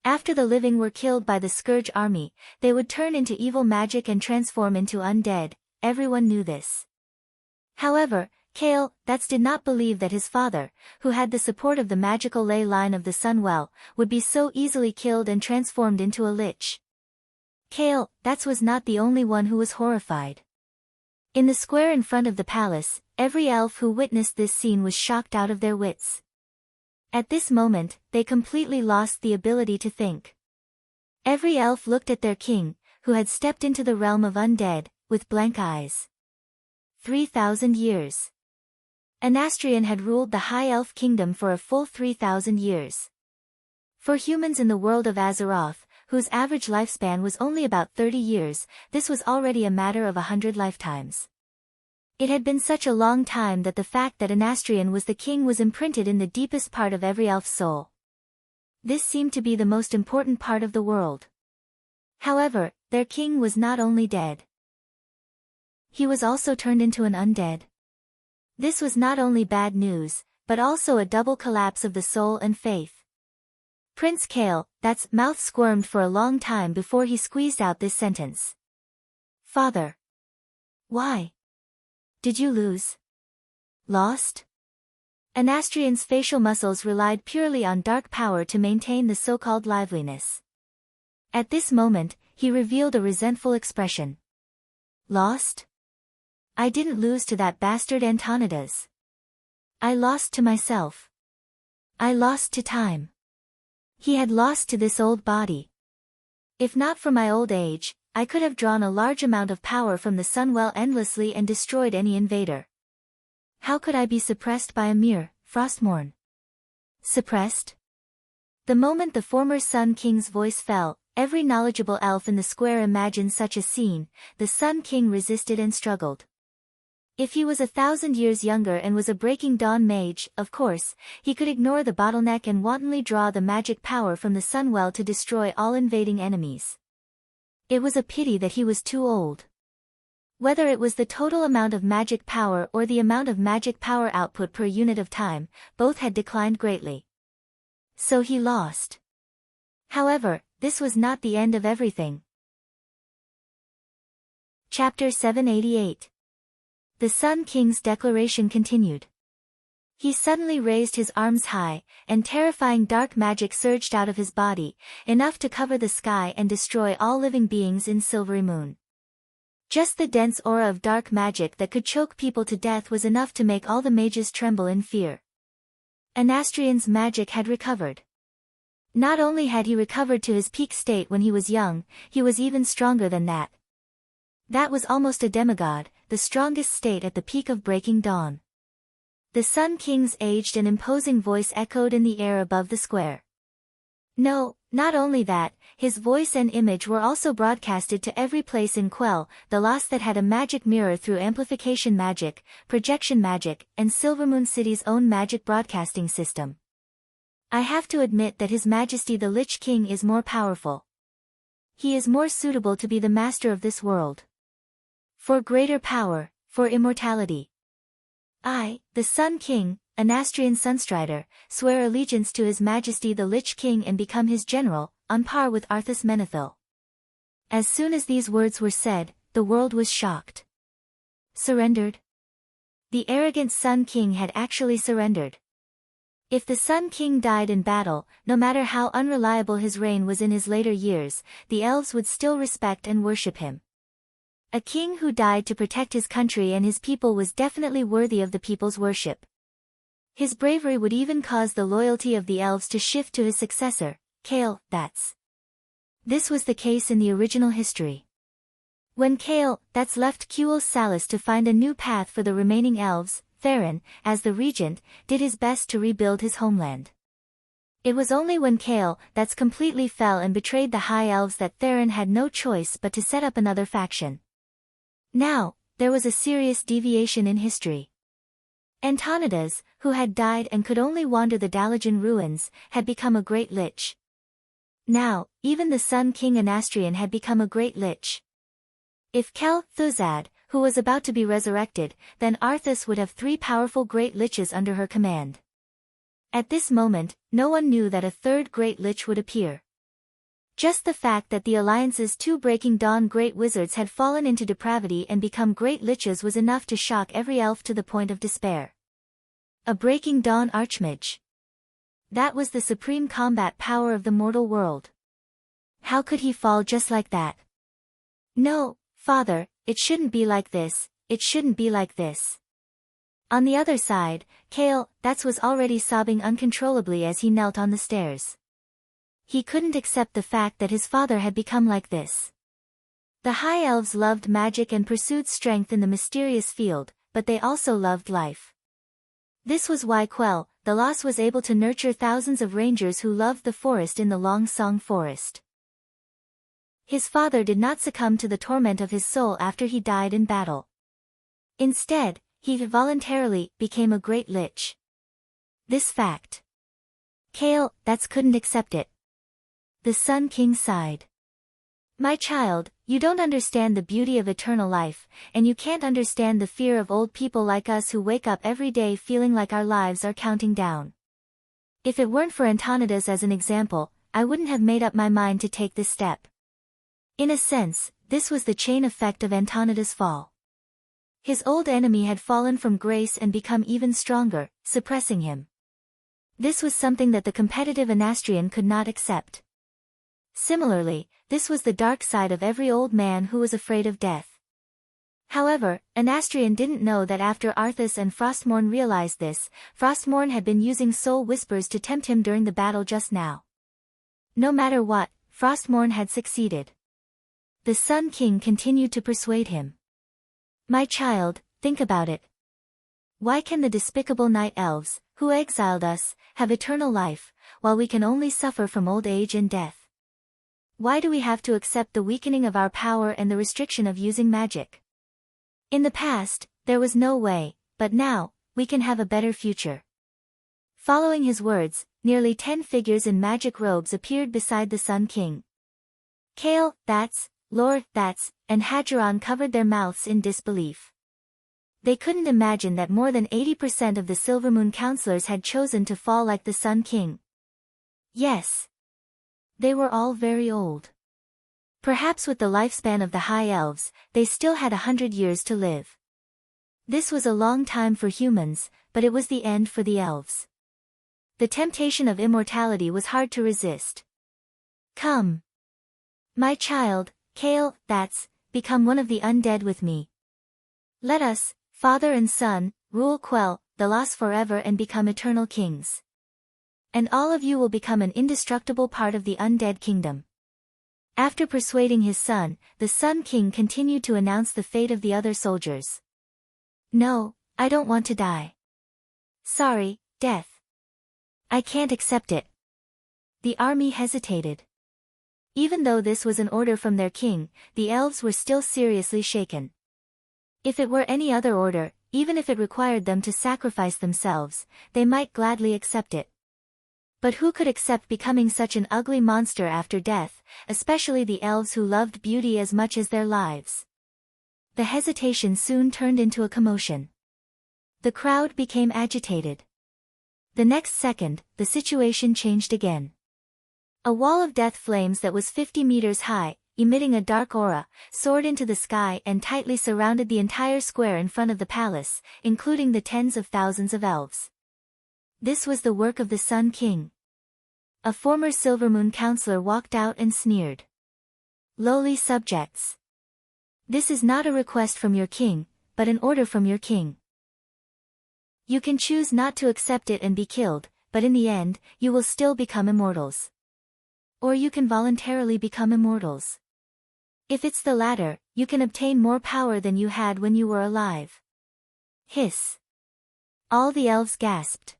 After the living were killed by the Scourge army, they would turn into evil magic and transform into undead, everyone knew this. However, Kale, did not believe that his father, who had the support of the magical ley line of the Sunwell, would be so easily killed and transformed into a lich. Kale, was not the only one who was horrified. In the square in front of the palace, every elf who witnessed this scene was shocked out of their wits. At this moment, they completely lost the ability to think. Every elf looked at their king, who had stepped into the realm of undead, with blank eyes. 3,000 years. Anastrian had ruled the High Elf Kingdom for a full 3,000 years. For humans in the world of Azeroth, whose average lifespan was only about 30 years, this was already a matter of 100 lifetimes. It had been such a long time that the fact that Anastrian was the king was imprinted in the deepest part of every elf's soul. This seemed to be the most important part of the world. However, their king was not only dead. He was also turned into an undead. This was not only bad news, but also a double collapse of the soul and faith. Prince Kale, mouth squirmed for a long time before he squeezed out this sentence. Father. Why? Did you lose? Lost? Anastrian's facial muscles relied purely on dark power to maintain the so-called liveliness. At this moment, he revealed a resentful expression. Lost? I didn't lose to that bastard Antonidas. I lost to myself. I lost to time. He had lost to this old body. If not for my old age, I could have drawn a large amount of power from the Sunwell endlessly and destroyed any invader. How could I be suppressed by a mere Frostmourne? Suppressed? The moment the former Sun King's voice fell, every knowledgeable elf in the square imagined such a scene. The Sun King resisted and struggled. If he was 1,000 years younger and was a Breaking Dawn mage, of course, he could ignore the bottleneck and wantonly draw the magic power from the Sunwell to destroy all invading enemies. It was a pity that he was too old. Whether it was the total amount of magic power or the amount of magic power output per unit of time, both had declined greatly. So he lost. However, this was not the end of everything. Chapter 788. The Sun King's declaration continued. He suddenly raised his arms high, and terrifying dark magic surged out of his body, enough to cover the sky and destroy all living beings in Silvery Moon. Just the dense aura of dark magic that could choke people to death was enough to make all the mages tremble in fear. Anastrian's magic had recovered. Not only had he recovered to his peak state when he was young, he was even stronger than that. That was almost a demigod, the strongest state at the peak of Breaking Dawn. The Sun King's aged and imposing voice echoed in the air above the square. No, not only that, his voice and image were also broadcasted to every place in Quell, the lost that had a magic mirror through amplification magic, projection magic, and Silvermoon City's own magic broadcasting system. I have to admit that His Majesty the Lich King is more powerful. he is more suitable to be the master of this world. For greater power, for immortality. I, the Sun King, Anastrian Sunstrider, swear allegiance to His Majesty the Lich King and become his general, on par with Arthas Menethil. As soon as these words were said, the world was shocked. Surrendered? The arrogant Sun King had actually surrendered. If the Sun King died in battle, no matter how unreliable his reign was in his later years, the elves would still respect and worship him. A king who died to protect his country and his people was definitely worthy of the people's worship. His bravery would even cause the loyalty of the elves to shift to his successor, Kael, that's. This was the case in the original history. When Kael, that's left Kuel Salis to find a new path for the remaining elves, Theron, as the regent, did his best to rebuild his homeland. It was only when Kael, that's completely fell and betrayed the High Elves that Theron had no choice but to set up another faction. Now, there was a serious deviation in history. Antonidas, who had died and could only wander the Dalajan ruins, had become a great lich. Now, even the Sun King Anastrian had become a great lich. If Kel Thuzad, who was about to be resurrected, then Arthas would have 3 powerful great liches under her command. At this moment, no one knew that a third great lich would appear. Just the fact that the Alliance's 2 Breaking Dawn great wizards had fallen into depravity and become great liches was enough to shock every elf to the point of despair. A Breaking Dawn archmage. That was the supreme combat power of the mortal world. How could he fall just like that? No, Father, it shouldn't be like this, it shouldn't be like this. On the other side, Kael, that was already sobbing uncontrollably as he knelt on the stairs. He couldn't accept the fact that his father had become like this. The High Elves loved magic and pursued strength in the mysterious field, but they also loved life. This was why Quell, the Lost was able to nurture thousands of rangers who loved the forest in the Long Song Forest. His father did not succumb to the torment of his soul after he died in battle. Instead, he voluntarily became a great lich. This fact. Kael, that's couldn't accept it. The Sun King sighed. My child, you don't understand the beauty of eternal life, and you can't understand the fear of old people like us who wake up every day feeling like our lives are counting down. If it weren't for Antonidas as an example, I wouldn't have made up my mind to take this step. In a sense, this was the chain effect of Antonidas' fall. His old enemy had fallen from grace and become even stronger, suppressing him. This was something that the competitive Anastrian could not accept. Similarly, this was the dark side of every old man who was afraid of death. However, Anastrian didn't know that after Arthas and Frostmourne realized this, Frostmourne had been using soul whispers to tempt him during the battle just now. No matter what, Frostmourne had succeeded. The Sun King continued to persuade him. My child, think about it. Why can the despicable night elves, who exiled us, have eternal life, while we can only suffer from old age and death? Why do we have to accept the weakening of our power and the restriction of using magic? In the past, there was no way, but now, we can have a better future. Following his words, nearly 10 figures in magic robes appeared beside the Sun King. Kael, that's, Lord, that's, and Hadgeron covered their mouths in disbelief. They couldn't imagine that more than 80% of the Silvermoon counselors had chosen to fall like the Sun King. Yes. They were all very old. Perhaps with the lifespan of the High Elves, they still had 100 years to live. This was a long time for humans, but it was the end for the elves. The temptation of immortality was hard to resist. Come. My child, Kael, that's, become one of the undead with me. Let us, father and son, rule Quell, the Lost forever and become eternal kings. And all of you will become an indestructible part of the undead kingdom. After persuading his son, the Sun King continued to announce the fate of the other soldiers. No, I don't want to die. Sorry, death. I can't accept it. The army hesitated. Even though this was an order from their king, the elves were still seriously shaken. If it were any other order, even if it required them to sacrifice themselves, they might gladly accept it. But who could accept becoming such an ugly monster after death, especially the elves who loved beauty as much as their lives? The hesitation soon turned into a commotion. The crowd became agitated. The next second, the situation changed again. A wall of death flames that was 50 meters high, emitting a dark aura, soared into the sky and tightly surrounded the entire square in front of the palace, including the tens of thousands of elves. This was the work of the Sun King. A former Silvermoon counselor walked out and sneered. Lowly subjects. This is not a request from your king, but an order from your king. You can choose not to accept it and be killed, but in the end, you will still become immortals. Or you can voluntarily become immortals. If it's the latter, you can obtain more power than you had when you were alive. Hiss. All the elves gasped.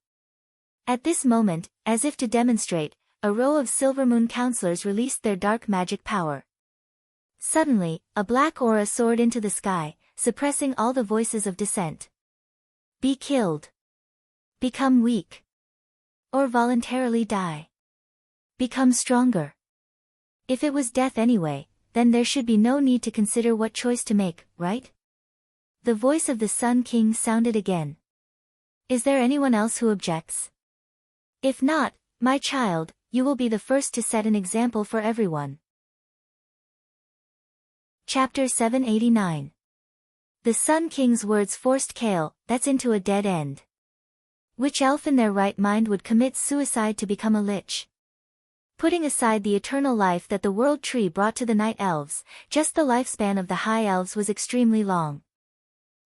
At this moment, as if to demonstrate, a row of Silvermoon counselors released their dark magic power. Suddenly, a black aura soared into the sky, suppressing all the voices of dissent. Be killed. Become weak. Or voluntarily die. Become stronger. If it was death anyway, then there should be no need to consider what choice to make, right? The voice of the Sun King sounded again. Is there anyone else who objects? If not, my child, you will be the first to set an example for everyone. Chapter 789. The Sun King's words forced Kale, that's into a dead end. Which elf in their right mind would commit suicide to become a lich? Putting aside the eternal life that the world tree brought to the night elves, just the lifespan of the high elves was extremely long.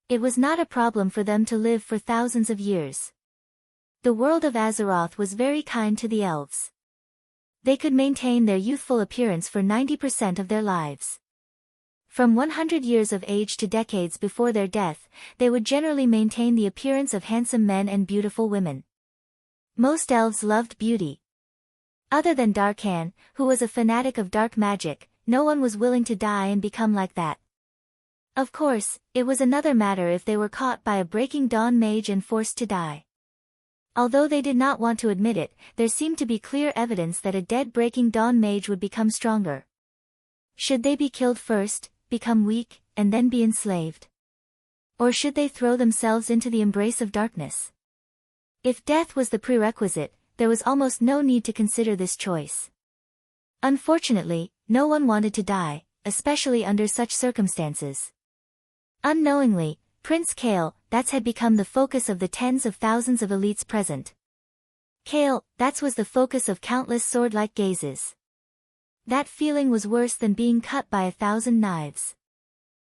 It was not a problem for them to live for thousands of years. The world of Azeroth was very kind to the elves. They could maintain their youthful appearance for 90% of their lives. From 100 years of age to decades before their death, they would generally maintain the appearance of handsome men and beautiful women. Most elves loved beauty. Other than Darkan, who was a fanatic of dark magic, no one was willing to die and become like that. Of course, it was another matter if they were caught by a Breaking Dawn mage and forced to die. Although they did not want to admit it, there seemed to be clear evidence that a dead Breaking Dawn mage would become stronger. Should they be killed first, become weak, and then be enslaved? Or should they throw themselves into the embrace of darkness? If death was the prerequisite, there was almost no need to consider this choice. Unfortunately, no one wanted to die, especially under such circumstances. Unknowingly, Prince Kale, that's had become the focus of the tens of thousands of elites present. Kale, that's was the focus of countless sword-like gazes. That feeling was worse than being cut by 1,000 knives.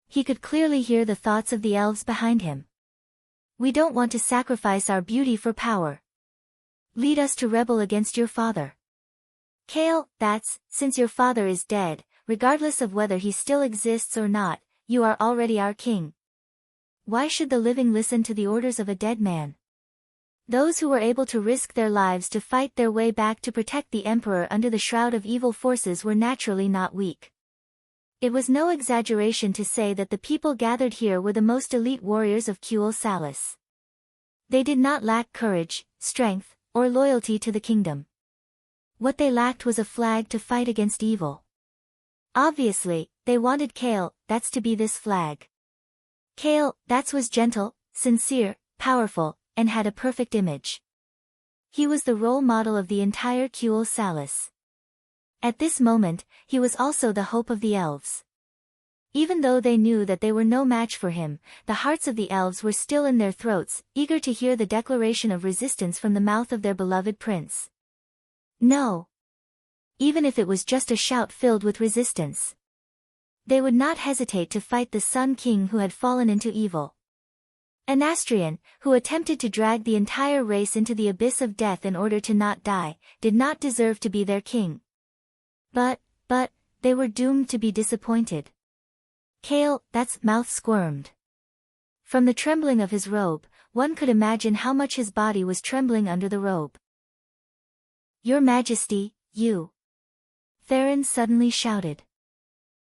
He could clearly hear the thoughts of the elves behind him. We don't want to sacrifice our beauty for power. Lead us to rebel against your father. Kale, that's, since your father is dead, regardless of whether he still exists or not, you are already our king. Why should the living listen to the orders of a dead man? Those who were able to risk their lives to fight their way back to protect the emperor under the shroud of evil forces were naturally not weak. It was no exaggeration to say that the people gathered here were the most elite warriors of Kuel Salis. They did not lack courage, strength, or loyalty to the kingdom. What they lacked was a flag to fight against evil. Obviously, they wanted Kale, that's to be this flag. Kale, that's was gentle, sincere, powerful, and had a perfect image. He was the role model of the entire Kuel Salis. At this moment, he was also the hope of the elves. Even though they knew that they were no match for him, the hearts of the elves were still in their throats, eager to hear the declaration of resistance from the mouth of their beloved prince. No. Even if it was just a shout filled with resistance. They would not hesitate to fight the Sun King who had fallen into evil. Anastrian, who attempted to drag the entire race into the abyss of death in order to not die, did not deserve to be their king. But, they were doomed to be disappointed. Kale, that's mouth squirmed. From the trembling of his robe, one could imagine how much his body was trembling under the robe. Your Majesty, you. Theron suddenly shouted.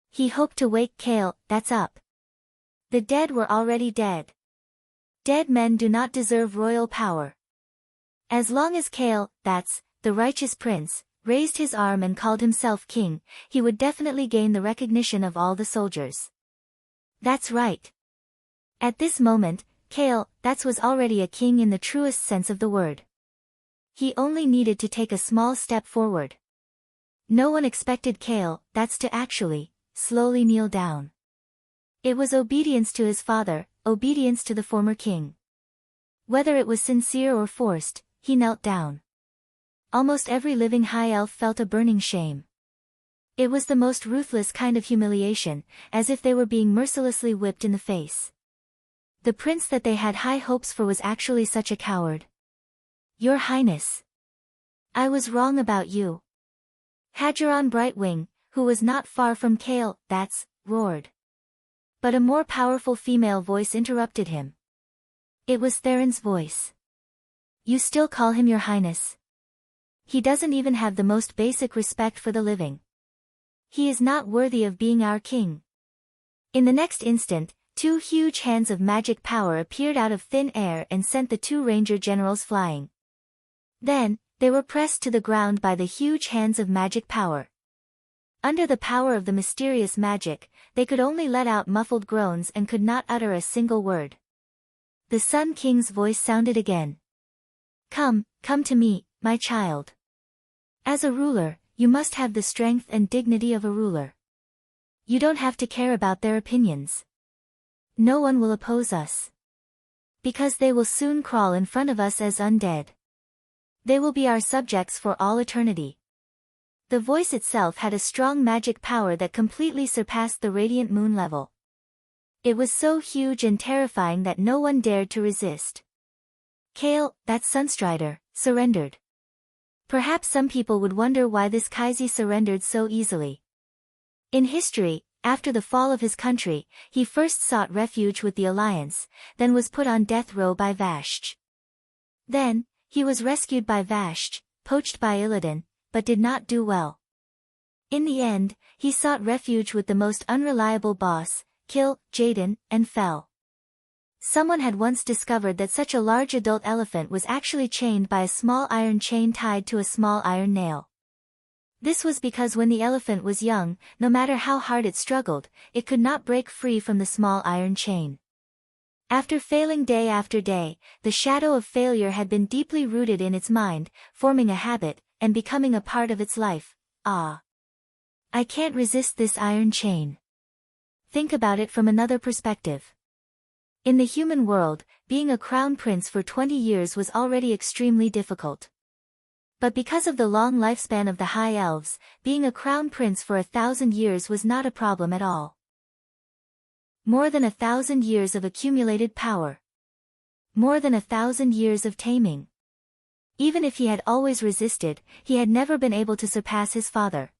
He hoped to wake Kale, that's up. The dead were already dead. Dead men do not deserve royal power. As long as Kale, that's, the righteous prince, raised his arm and called himself king, he would definitely gain the recognition of all the soldiers. That's right. At this moment, Kale, was already a king in the truest sense of the word. He only needed to take a small step forward. No one expected Kale, to actually, slowly kneel down. It was obedience to his father, obedience to the former king. Whether it was sincere or forced, he knelt down. Almost every living high elf felt a burning shame. It was the most ruthless kind of humiliation, as if they were being mercilessly whipped in the face. The prince that they had high hopes for was actually such a coward. Your Highness. I was wrong about you. Hadgeron Brightwing, who was not far from Kale, roared. But a more powerful female voice interrupted him. It was Theron's voice. You still call him your Highness? He doesn't even have the most basic respect for the living. He is not worthy of being our king. In the next instant, two huge hands of magic power appeared out of thin air and sent the two ranger generals flying. Then, they were pressed to the ground by the huge hands of magic power. Under the power of the mysterious magic, they could only let out muffled groans and could not utter a single word. The Sun King's voice sounded again. Come to me, my child. As a ruler, you must have the strength and dignity of a ruler. You don't have to care about their opinions. No one will oppose us. Because they will soon crawl in front of us as undead. They will be our subjects for all eternity. The voice itself had a strong magic power that completely surpassed the radiant moon level. It was so huge and terrifying that no one dared to resist. Kale, Sunstrider, surrendered. Perhaps some people would wonder why this Kaisi surrendered so easily. In history, after the fall of his country, he first sought refuge with the Alliance, then was put on death row by Vashj. Then, he was rescued by Vashj, poached by Illidan, but did not do well. In the end, he sought refuge with the most unreliable boss, Kill, Jaden, and fell. Someone had once discovered that such a large adult elephant was actually chained by a small iron chain tied to a small iron nail. This was because when the elephant was young, no matter how hard it struggled, it could not break free from the small iron chain. After failing day after day, the shadow of failure had been deeply rooted in its mind, forming a habit, and becoming a part of its life. I can't resist this iron chain. Think about it from another perspective. In the human world, being a crown prince for 20 years was already extremely difficult. But because of the long lifespan of the high elves, being a crown prince for 1,000 years was not a problem at all. More than 1,000 years of accumulated power. More than 1,000 years of taming. Even if he had always resisted, he had never been able to surpass his father.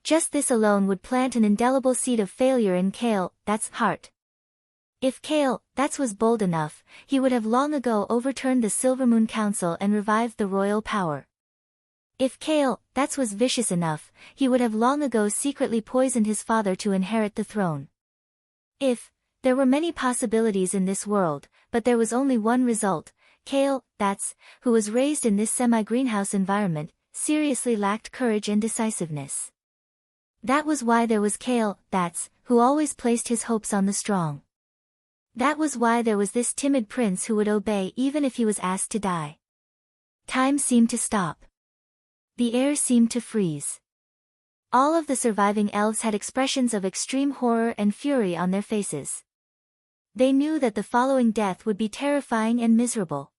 Just this alone would plant an indelible seed of failure in Kale, heart. If Kale, was bold enough, he would have long ago overturned the Silvermoon Council and revived the royal power. If Kale, was vicious enough, he would have long ago secretly poisoned his father to inherit the throne. There were many possibilities in this world, but there was only one result. Kale, who was raised in this semi-greenhouse environment, seriously lacked courage and decisiveness. That was why there was Kale, who always placed his hopes on the strong. That was why there was this timid prince who would obey even if he was asked to die. Time seemed to stop. The air seemed to freeze. All of the surviving elves had expressions of extreme horror and fury on their faces. They knew that the following death would be terrifying and miserable.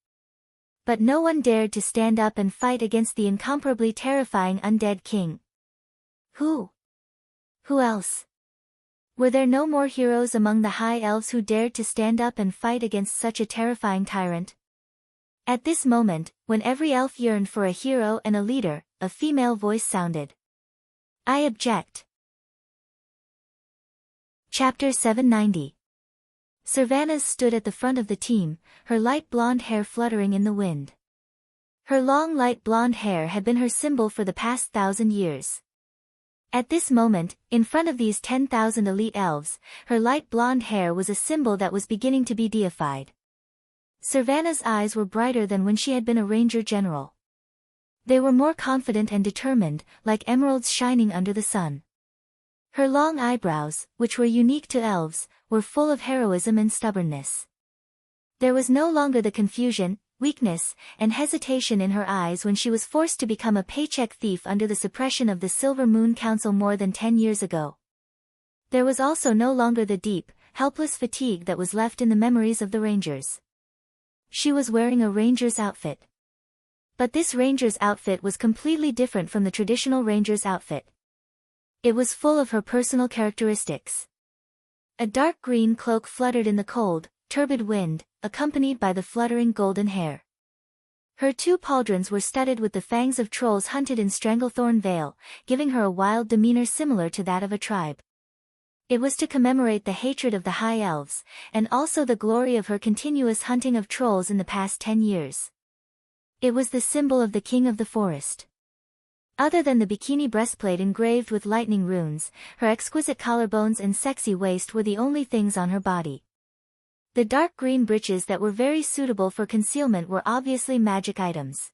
But no one dared to stand up and fight against the incomparably terrifying undead king. Who else? Were there no more heroes among the high elves who dared to stand up and fight against such a terrifying tyrant? At this moment, when every elf yearned for a hero and a leader, a female voice sounded. I object. Chapter 790. Sylvanas stood at the front of the team, her light blonde hair fluttering in the wind. Her long light blonde hair had been her symbol for the past 1,000 years. At this moment, in front of these 10,000 elite elves, her light blonde hair was a symbol that was beginning to be deified. Sylvanas' eyes were brighter than when she had been a ranger general. They were more confident and determined, like emeralds shining under the sun. Her long eyebrows, which were unique to elves, were full of heroism and stubbornness. There was no longer the confusion, weakness, and hesitation in her eyes when she was forced to become a paycheck thief under the suppression of the Silver Moon Council more than 10 years ago. There was also no longer the deep, helpless fatigue that was left in the memories of the Rangers. She was wearing a ranger's outfit. But this ranger's outfit was completely different from the traditional ranger's outfit. It was full of her personal characteristics. A dark green cloak fluttered in the cold, turbid wind, accompanied by the fluttering golden hair. Her 2 pauldrons were studded with the fangs of trolls hunted in Stranglethorn Vale, giving her a wild demeanor similar to that of a tribe. It was to commemorate the hatred of the High Elves, and also the glory of her continuous hunting of trolls in the past 10 years. It was the symbol of the King of the Forest. Other than the bikini breastplate engraved with lightning runes, her exquisite collarbones and sexy waist were the only things on her body. The dark green breeches that were very suitable for concealment were obviously magic items.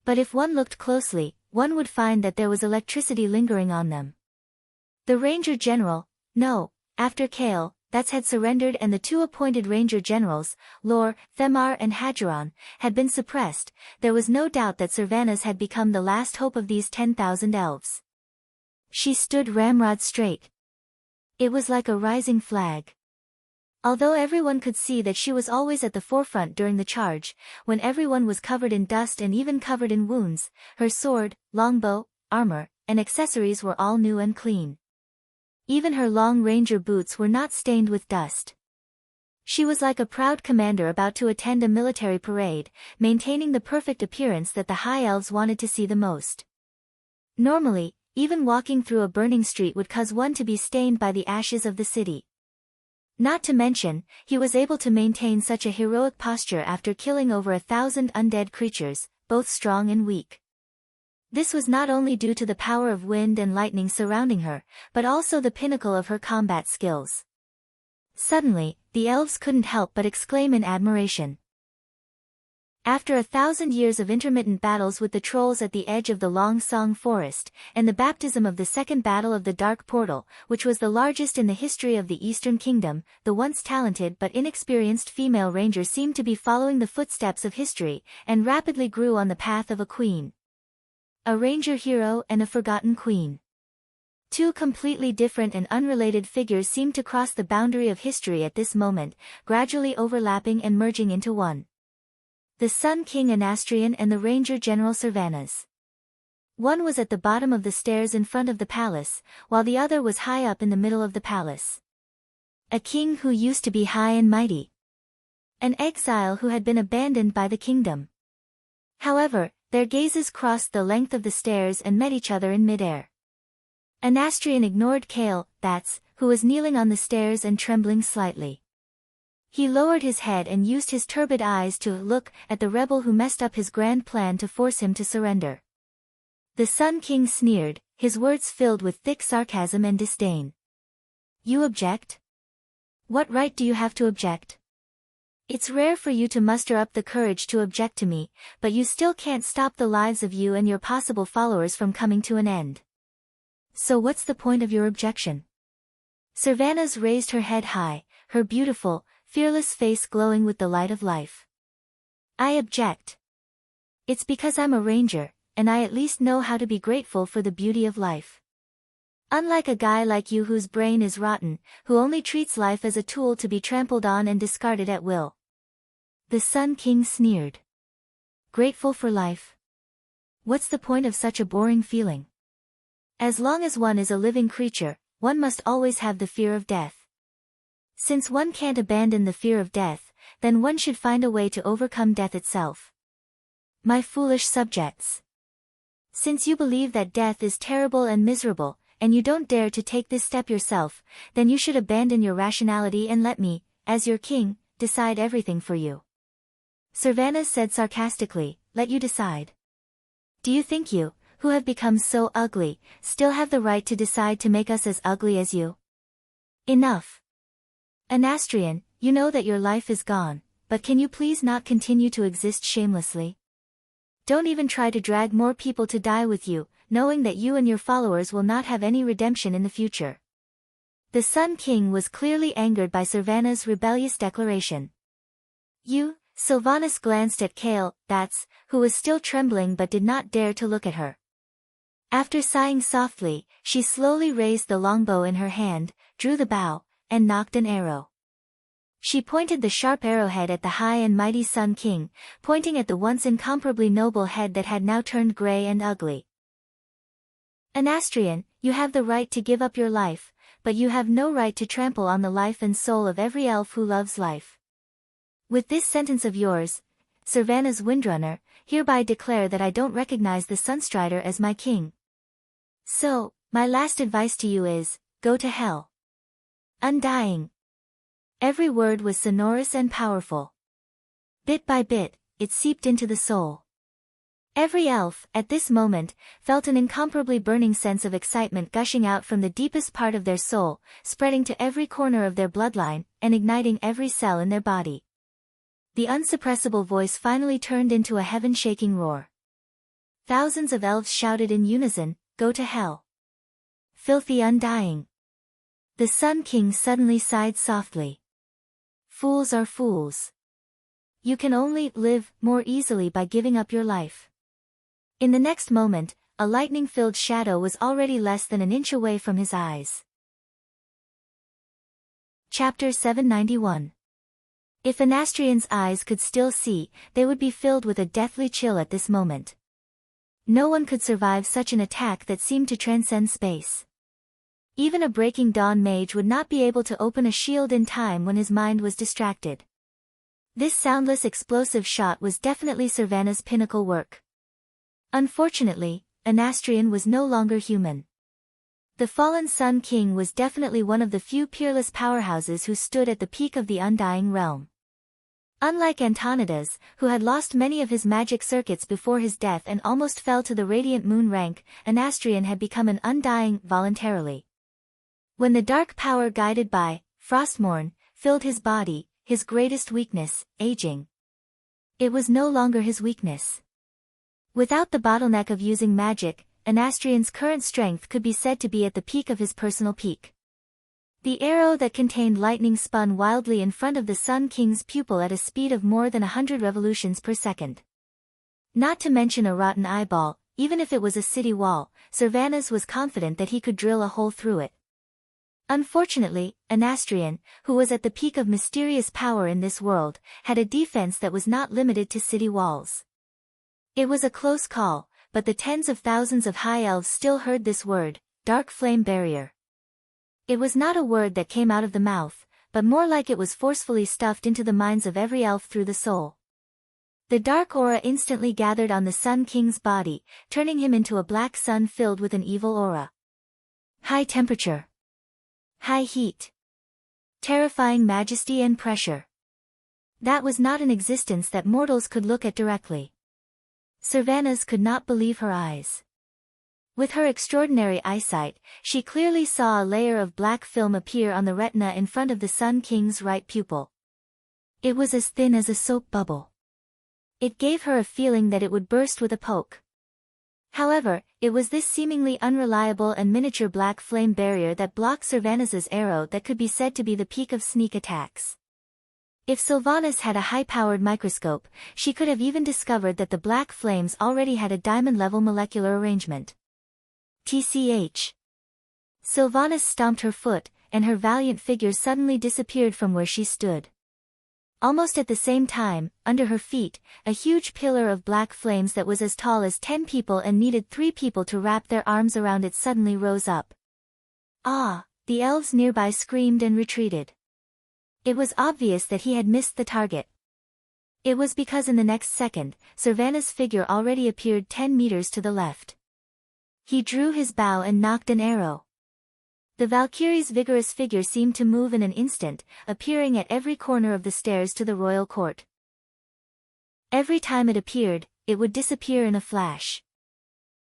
But if one looked closely, one would find that there was electricity lingering on them. The Ranger General, no, after Kale, that's had surrendered and the 2 appointed Ranger Generals, Lor, Themar and Hadgeron, had been suppressed, there was no doubt that Sylvanas had become the last hope of these 10,000 elves. She stood ramrod straight. It was like a rising flag. Although everyone could see that she was always at the forefront during the charge, when everyone was covered in dust and even covered in wounds, her sword, longbow, armor, and accessories were all new and clean. Even her long ranger boots were not stained with dust. She was like a proud commander about to attend a military parade, maintaining the perfect appearance that the High Elves wanted to see the most. Normally, even walking through a burning street would cause one to be stained by the ashes of the city. Not to mention, he was able to maintain such a heroic posture after killing over 1,000 undead creatures, both strong and weak. This was not only due to the power of wind and lightning surrounding her, but also the pinnacle of her combat skills. Suddenly, the elves couldn't help but exclaim in admiration. After 1,000 years of intermittent battles with the trolls at the edge of the Long Song Forest, and the baptism of the Second Battle of the Dark Portal, which was the largest in the history of the Eastern Kingdom, the once talented but inexperienced female ranger seemed to be following the footsteps of history, and rapidly grew on the path of a queen. A ranger hero and a forgotten queen. 2 completely different and unrelated figures seemed to cross the boundary of history at this moment, gradually overlapping and merging into one. The Sun King Anastrian and the Ranger General Sylvanas. One was at the bottom of the stairs in front of the palace, while the other was high up in the middle of the palace. A king who used to be high and mighty. An exile who had been abandoned by the kingdom. However, their gazes crossed the length of the stairs and met each other in midair. Anastrian ignored Kale, who was kneeling on the stairs and trembling slightly. He lowered his head and used his turbid eyes to look at the rebel who messed up his grand plan to force him to surrender. The Sun King sneered, his words filled with thick sarcasm and disdain. You object? What right do you have to object? It's rare for you to muster up the courage to object to me, but you still can't stop the lives of you and your possible followers from coming to an end. So what's the point of your objection? Sylvanas raised her head high, her beautiful, fearless face glowing with the light of life. I object. It's because I'm a ranger, and I at least know how to be grateful for the beauty of life. Unlike a guy like you whose brain is rotten, who only treats life as a tool to be trampled on and discarded at will. The Sun King sneered. Grateful for life? What's the point of such a boring feeling? As long as one is a living creature, one must always have the fear of death. Since one can't abandon the fear of death, then one should find a way to overcome death itself. My foolish subjects. Since you believe that death is terrible and miserable, and you don't dare to take this step yourself, then you should abandon your rationality and let me, as your king, decide everything for you. Sylvanas said sarcastically, let you decide. Do you think you, who have become so ugly, still have the right to decide to make us as ugly as you? Enough. Anastrian, you know that your life is gone, but can you please not continue to exist shamelessly? Don't even try to drag more people to die with you, knowing that you and your followers will not have any redemption in the future." The Sun King was clearly angered by Sylvanas' rebellious declaration. "You?" Sylvanas glanced at Kale, who was still trembling but did not dare to look at her. After sighing softly, she slowly raised the longbow in her hand, drew the bow, and nocked an arrow. She pointed the sharp arrowhead at the high and mighty Sun King, pointing at the once incomparably noble head that had now turned gray and ugly. "Anastrian, you have the right to give up your life, but you have no right to trample on the life and soul of every elf who loves life. With this sentence of yours, Sylvanas Windrunner, hereby declare that I don't recognize the Sunstrider as my king. So, my last advice to you is, go to hell." Undying. Every word was sonorous and powerful. Bit by bit, it seeped into the soul. Every elf, at this moment, felt an incomparably burning sense of excitement gushing out from the deepest part of their soul, spreading to every corner of their bloodline, and igniting every cell in their body. The unsuppressible voice finally turned into a heaven-shaking roar. Thousands of elves shouted in unison, "Go to hell! Filthy undying!" The Sun King suddenly sighed softly. "Fools are fools. You can only live more easily by giving up your life." In the next moment, a lightning-filled shadow was already less than an inch away from his eyes. Chapter 791. If Anastrian's eyes could still see, they would be filled with a deathly chill at this moment. No one could survive such an attack that seemed to transcend space. Even a Breaking Dawn mage would not be able to open a shield in time when his mind was distracted. This soundless explosive shot was definitely Sylvanas' pinnacle work. Unfortunately, Anastrian was no longer human. The fallen Sun King was definitely one of the few peerless powerhouses who stood at the peak of the undying realm. Unlike Antonidas, who had lost many of his magic circuits before his death and almost fell to the Radiant Moon rank, Anastrian had become an undying voluntarily. When the dark power guided by Frostmourne filled his body, his greatest weakness, aging, it was no longer his weakness. Without the bottleneck of using magic, Anastrian's current strength could be said to be at the peak of his personal peak. The arrow that contained lightning spun wildly in front of the Sun King's pupil at a speed of more than 100 revolutions per second. Not to mention a rotten eyeball, even if it was a city wall, Sylvanas was confident that he could drill a hole through it. Unfortunately, Anastrian, who was at the peak of mysterious power in this world, had a defense that was not limited to city walls. It was a close call, but the tens of thousands of high elves still heard this word, Dark Flame Barrier. It was not a word that came out of the mouth, but more like it was forcefully stuffed into the minds of every elf through the soul. The dark aura instantly gathered on the Sun King's body, turning him into a black sun filled with an evil aura. High temperature. High heat. Terrifying majesty and pressure. That was not an existence that mortals could look at directly. Sylvanas could not believe her eyes. With her extraordinary eyesight, she clearly saw a layer of black film appear on the retina in front of the Sun King's right pupil. It was as thin as a soap bubble. It gave her a feeling that it would burst with a poke. However, it was this seemingly unreliable and miniature black flame barrier that blocked Sylvanas's arrow that could be said to be the peak of sneak attacks. If Sylvanas had a high-powered microscope, she could have even discovered that the black flames already had a diamond-level molecular arrangement. TCH. Sylvanas stomped her foot, and her valiant figure suddenly disappeared from where she stood. Almost at the same time, under her feet, a huge pillar of black flames that was as tall as 10 people and needed 3 people to wrap their arms around it suddenly rose up. Ah! The elves nearby screamed and retreated. It was obvious that he had missed the target. It was because in the next second, Sylvanas' figure already appeared 10 meters to the left. He drew his bow and nocked an arrow. The Valkyrie's vigorous figure seemed to move in an instant, appearing at every corner of the stairs to the royal court. Every time it appeared, it would disappear in a flash.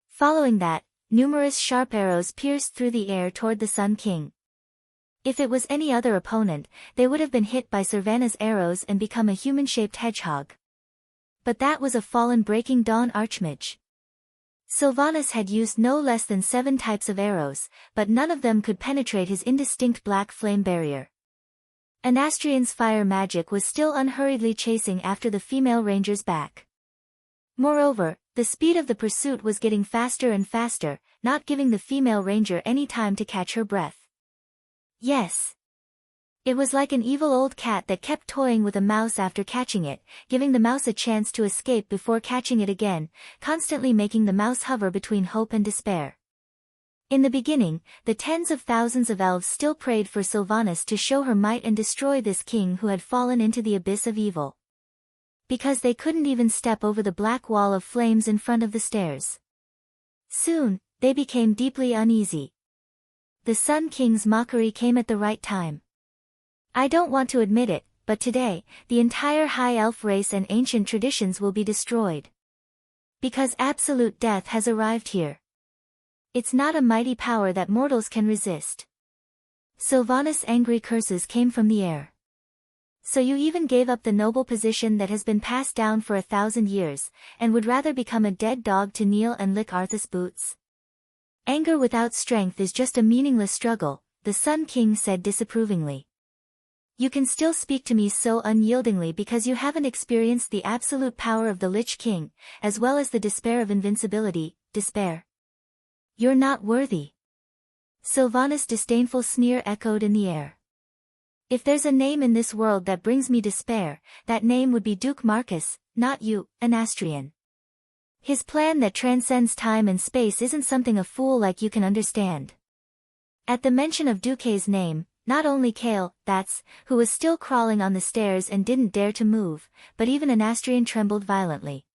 Following that, numerous sharp arrows pierced through the air toward the Sun King. If it was any other opponent, they would have been hit by Sylvanas' arrows and become a human-shaped hedgehog. But that was a fallen Breaking Dawn archmage. Sylvanas had used no less than 7 types of arrows, but none of them could penetrate his indistinct black flame barrier. Anastrian's fire magic was still unhurriedly chasing after the female ranger's back. Moreover, the speed of the pursuit was getting faster and faster, not giving the female ranger any time to catch her breath. Yes. It was like an evil old cat that kept toying with a mouse after catching it, giving the mouse a chance to escape before catching it again, constantly making the mouse hover between hope and despair. In the beginning, the tens of thousands of elves still prayed for Sylvanas to show her might and destroy this king who had fallen into the abyss of evil. Because they couldn't even step over the black wall of flames in front of the stairs. Soon, they became deeply uneasy. The Sun King's mockery came at the right time. I don't want to admit it, but today, the entire high elf race and ancient traditions will be destroyed. Because absolute death has arrived here. It's not a mighty power that mortals can resist. Sylvanas' angry curses came from the air. So you even gave up the noble position that has been passed down for 1,000 years, and would rather become a dead dog to kneel and lick Arthas' boots? Anger without strength is just a meaningless struggle, the Sun King said disapprovingly. You can still speak to me so unyieldingly because you haven't experienced the absolute power of the Lich King, as well as the despair of invincibility, despair. You're not worthy. Sylvanas' disdainful sneer echoed in the air. If there's a name in this world that brings me despair, that name would be Duke Marcus, not you, Anastrian. His plan that transcends time and space isn't something a fool like you can understand. At the mention of Duke's name, not only Kale, who was still crawling on the stairs and didn't dare to move, but even Anastrian trembled violently.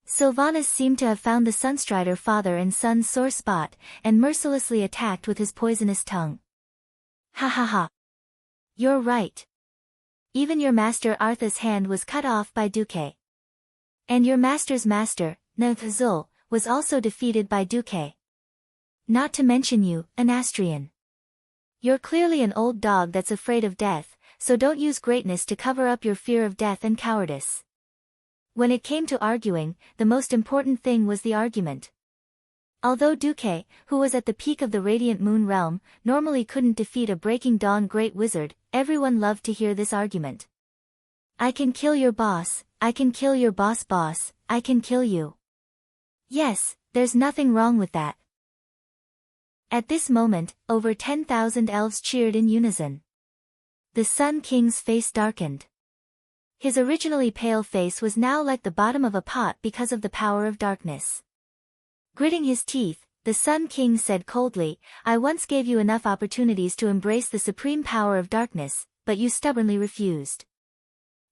Sylvanas seemed to have found the Sunstrider father and son's sore spot, and mercilessly attacked with his poisonous tongue. Ha ha ha. You're right. Even your master Arthas' hand was cut off by Duke. And your master's master, Nthzul, was also defeated by Duke. Not to mention you, Anastrian. You're clearly an old dog that's afraid of death, so don't use greatness to cover up your fear of death and cowardice. When it came to arguing, the most important thing was the argument. Although Duke, who was at the peak of the Radiant Moon realm, normally couldn't defeat a Breaking Dawn great wizard, everyone loved to hear this argument. I can kill your boss, I can kill your boss, I can kill you. Yes, there's nothing wrong with that. At this moment, over 10,000 elves cheered in unison. The Sun King's face darkened. His originally pale face was now like the bottom of a pot because of the power of darkness. Gritting his teeth, the Sun King said coldly, I once gave you enough opportunities to embrace the supreme power of darkness, but you stubbornly refused.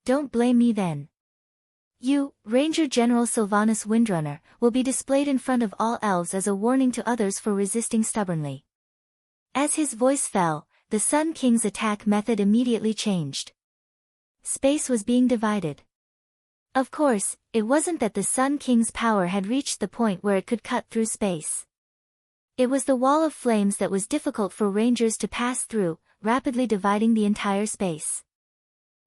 Don't blame me then. You, Ranger General Sylvanas Windrunner, will be displayed in front of all elves as a warning to others for resisting stubbornly. As his voice fell, the Sun King's attack method immediately changed. Space was being divided. Of course, it wasn't that the Sun King's power had reached the point where it could cut through space. It was the wall of flames that was difficult for rangers to pass through, rapidly dividing the entire space.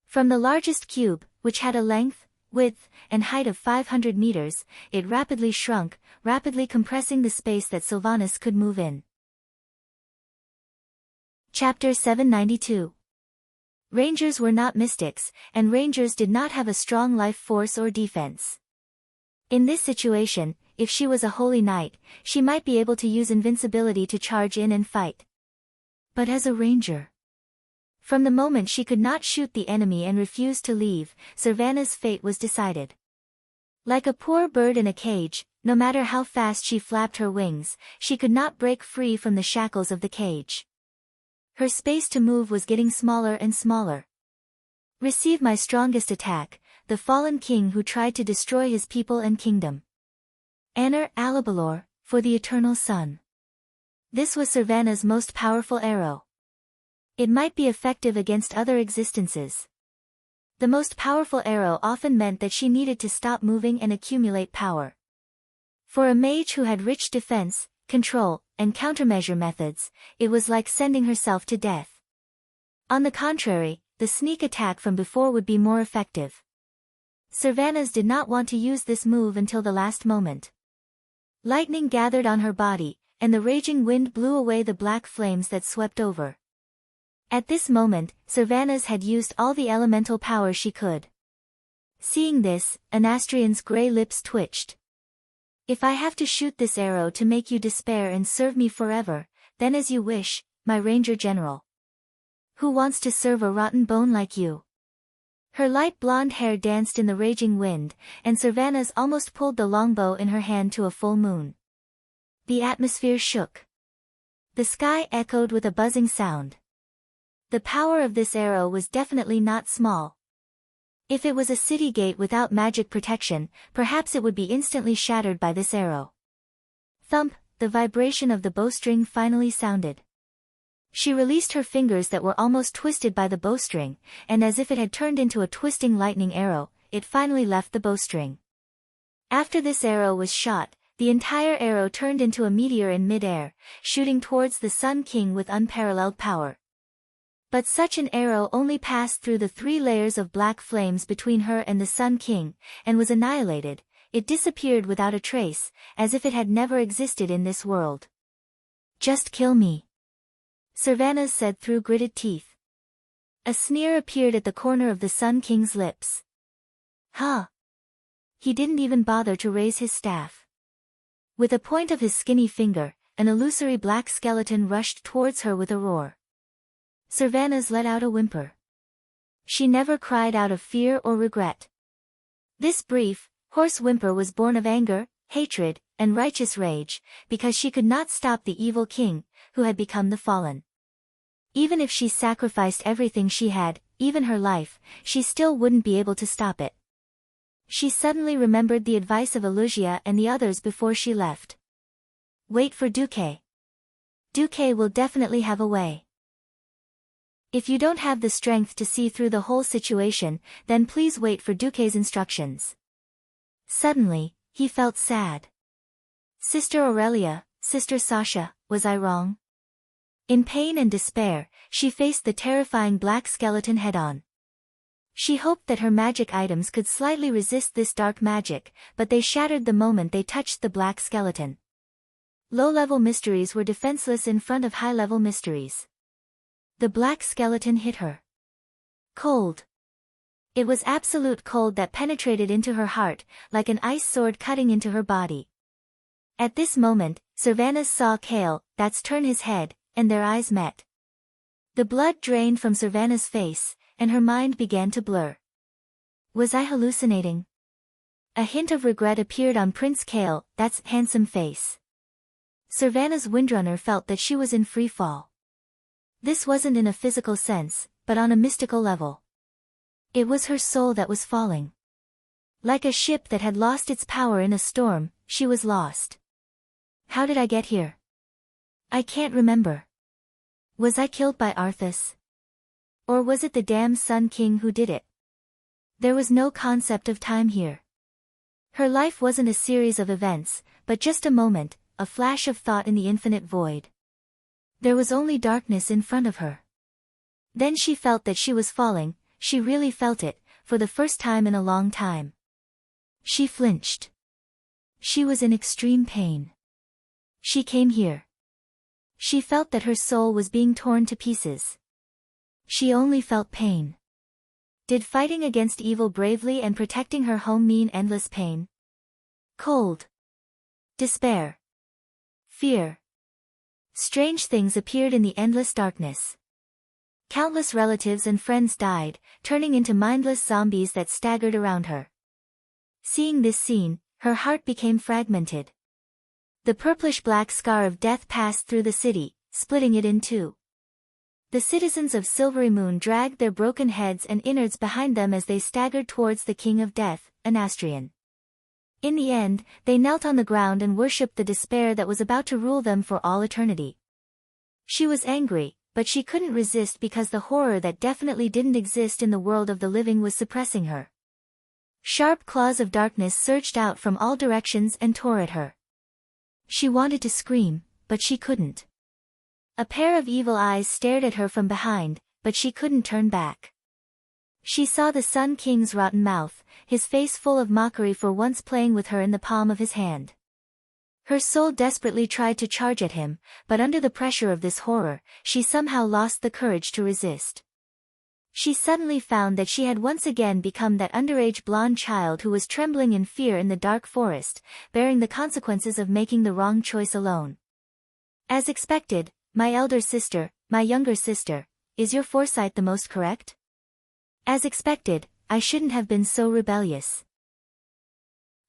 From the largest cube, which had a length, width, and height of 500 meters, it rapidly shrunk, rapidly compressing the space that Sylvanas could move in. Chapter 792. Rangers were not mystics, and rangers did not have a strong life force or defense. In this situation, if she was a holy knight, she might be able to use invincibility to charge in and fight. But as a ranger, from the moment she could not shoot the enemy and refused to leave, Sylvanas' fate was decided. Like a poor bird in a cage, no matter how fast she flapped her wings, she could not break free from the shackles of the cage. Her space to move was getting smaller and smaller. Receive my strongest attack, the fallen king who tried to destroy his people and kingdom. Anar Alabalor, for the eternal sun. This was Sylvanas' most powerful arrow. It might be effective against other existences. The most powerful arrow often meant that she needed to stop moving and accumulate power. For a mage who had rich defense, control, and countermeasure methods, it was like sending herself to death. On the contrary, the sneak attack from before would be more effective. Servanas did not want to use this move until the last moment. Lightning gathered on her body, and the raging wind blew away the black flames that swept over. At this moment, Servanas had used all the elemental power she could. Seeing this, Anastrian's gray lips twitched. If I have to shoot this arrow to make you despair and serve me forever, then as you wish, my ranger general. Who wants to serve a rotten bone like you? Her light blonde hair danced in the raging wind, and Servanas almost pulled the longbow in her hand to a full moon. The atmosphere shook. The sky echoed with a buzzing sound. The power of this arrow was definitely not small. If it was a city gate without magic protection, perhaps it would be instantly shattered by this arrow. Thump, the vibration of the bowstring finally sounded. She released her fingers that were almost twisted by the bowstring, and as if it had turned into a twisting lightning arrow, it finally left the bowstring. After this arrow was shot, the entire arrow turned into a meteor in mid-air, shooting towards the Sun King with unparalleled power. But such an arrow only passed through the 3 layers of black flames between her and the Sun King, and was annihilated. It disappeared without a trace, as if it had never existed in this world. Just kill me, Servanas said through gritted teeth. A sneer appeared at the corner of the Sun King's lips. Huh? He didn't even bother to raise his staff. With a point of his skinny finger, an illusory black skeleton rushed towards her with a roar. Servanas let out a whimper. She never cried out of fear or regret. This brief, hoarse whimper was born of anger, hatred, and righteous rage, because she could not stop the evil king, who had become the fallen. Even if she sacrificed everything she had, even her life, she still wouldn't be able to stop it. She suddenly remembered the advice of Elugia and the others before she left. Wait for Duque. Duque will definitely have a way. If you don't have the strength to see through the whole situation, then please wait for Duque's instructions. Suddenly, he felt sad. Sister Aurelia, Sister Sasha, was I wrong? In pain and despair, she faced the terrifying black skeleton head-on. She hoped that her magic items could slightly resist this dark magic, but they shattered the moment they touched the black skeleton. Low-level mysteries were defenseless in front of high-level mysteries. The black skeleton hit her. Cold. It was absolute cold that penetrated into her heart, like an ice sword cutting into her body. At this moment, Servanas saw Kale, that's turn his head, and their eyes met. The blood drained from Servanas' face, and her mind began to blur. Was I hallucinating? A hint of regret appeared on Prince Kale, that's handsome face. Servanas' windrunner felt that she was in free fall. This wasn't in a physical sense, but on a mystical level. It was her soul that was falling. Like a ship that had lost its power in a storm, she was lost. How did I get here? I can't remember. Was I killed by Arthas? Or was it the damn Sun King who did it? There was no concept of time here. Her life wasn't a series of events, but just a moment, a flash of thought in the infinite void. There was only darkness in front of her. Then she felt that she was falling, she really felt it, for the first time in a long time. She flinched. She was in extreme pain. She came here. She felt that her soul was being torn to pieces. She only felt pain. Did fighting against evil bravely and protecting her home mean endless pain? Cold. Despair. Fear. Strange things appeared in the endless darkness. Countless relatives and friends died, turning into mindless zombies that staggered around her. Seeing this scene, her heart became fragmented. The purplish-black scar of death passed through the city, splitting it in two. The citizens of Silvery Moon dragged their broken heads and innards behind them as they staggered towards the King of Death, Anastrian. In the end, they knelt on the ground and worshipped the despair that was about to rule them for all eternity. She was angry, but she couldn't resist because the horror that definitely didn't exist in the world of the living was suppressing her. Sharp claws of darkness surged out from all directions and tore at her. She wanted to scream, but she couldn't. A pair of evil eyes stared at her from behind, but she couldn't turn back. She saw the Sun King's rotten mouth, his face full of mockery for once playing with her in the palm of his hand. Her soul desperately tried to charge at him, but under the pressure of this horror, she somehow lost the courage to resist. She suddenly found that she had once again become that underage blonde child who was trembling in fear in the dark forest, bearing the consequences of making the wrong choice alone. As expected, my elder sister, my younger sister, is your foresight the most correct? As expected, I shouldn't have been so rebellious.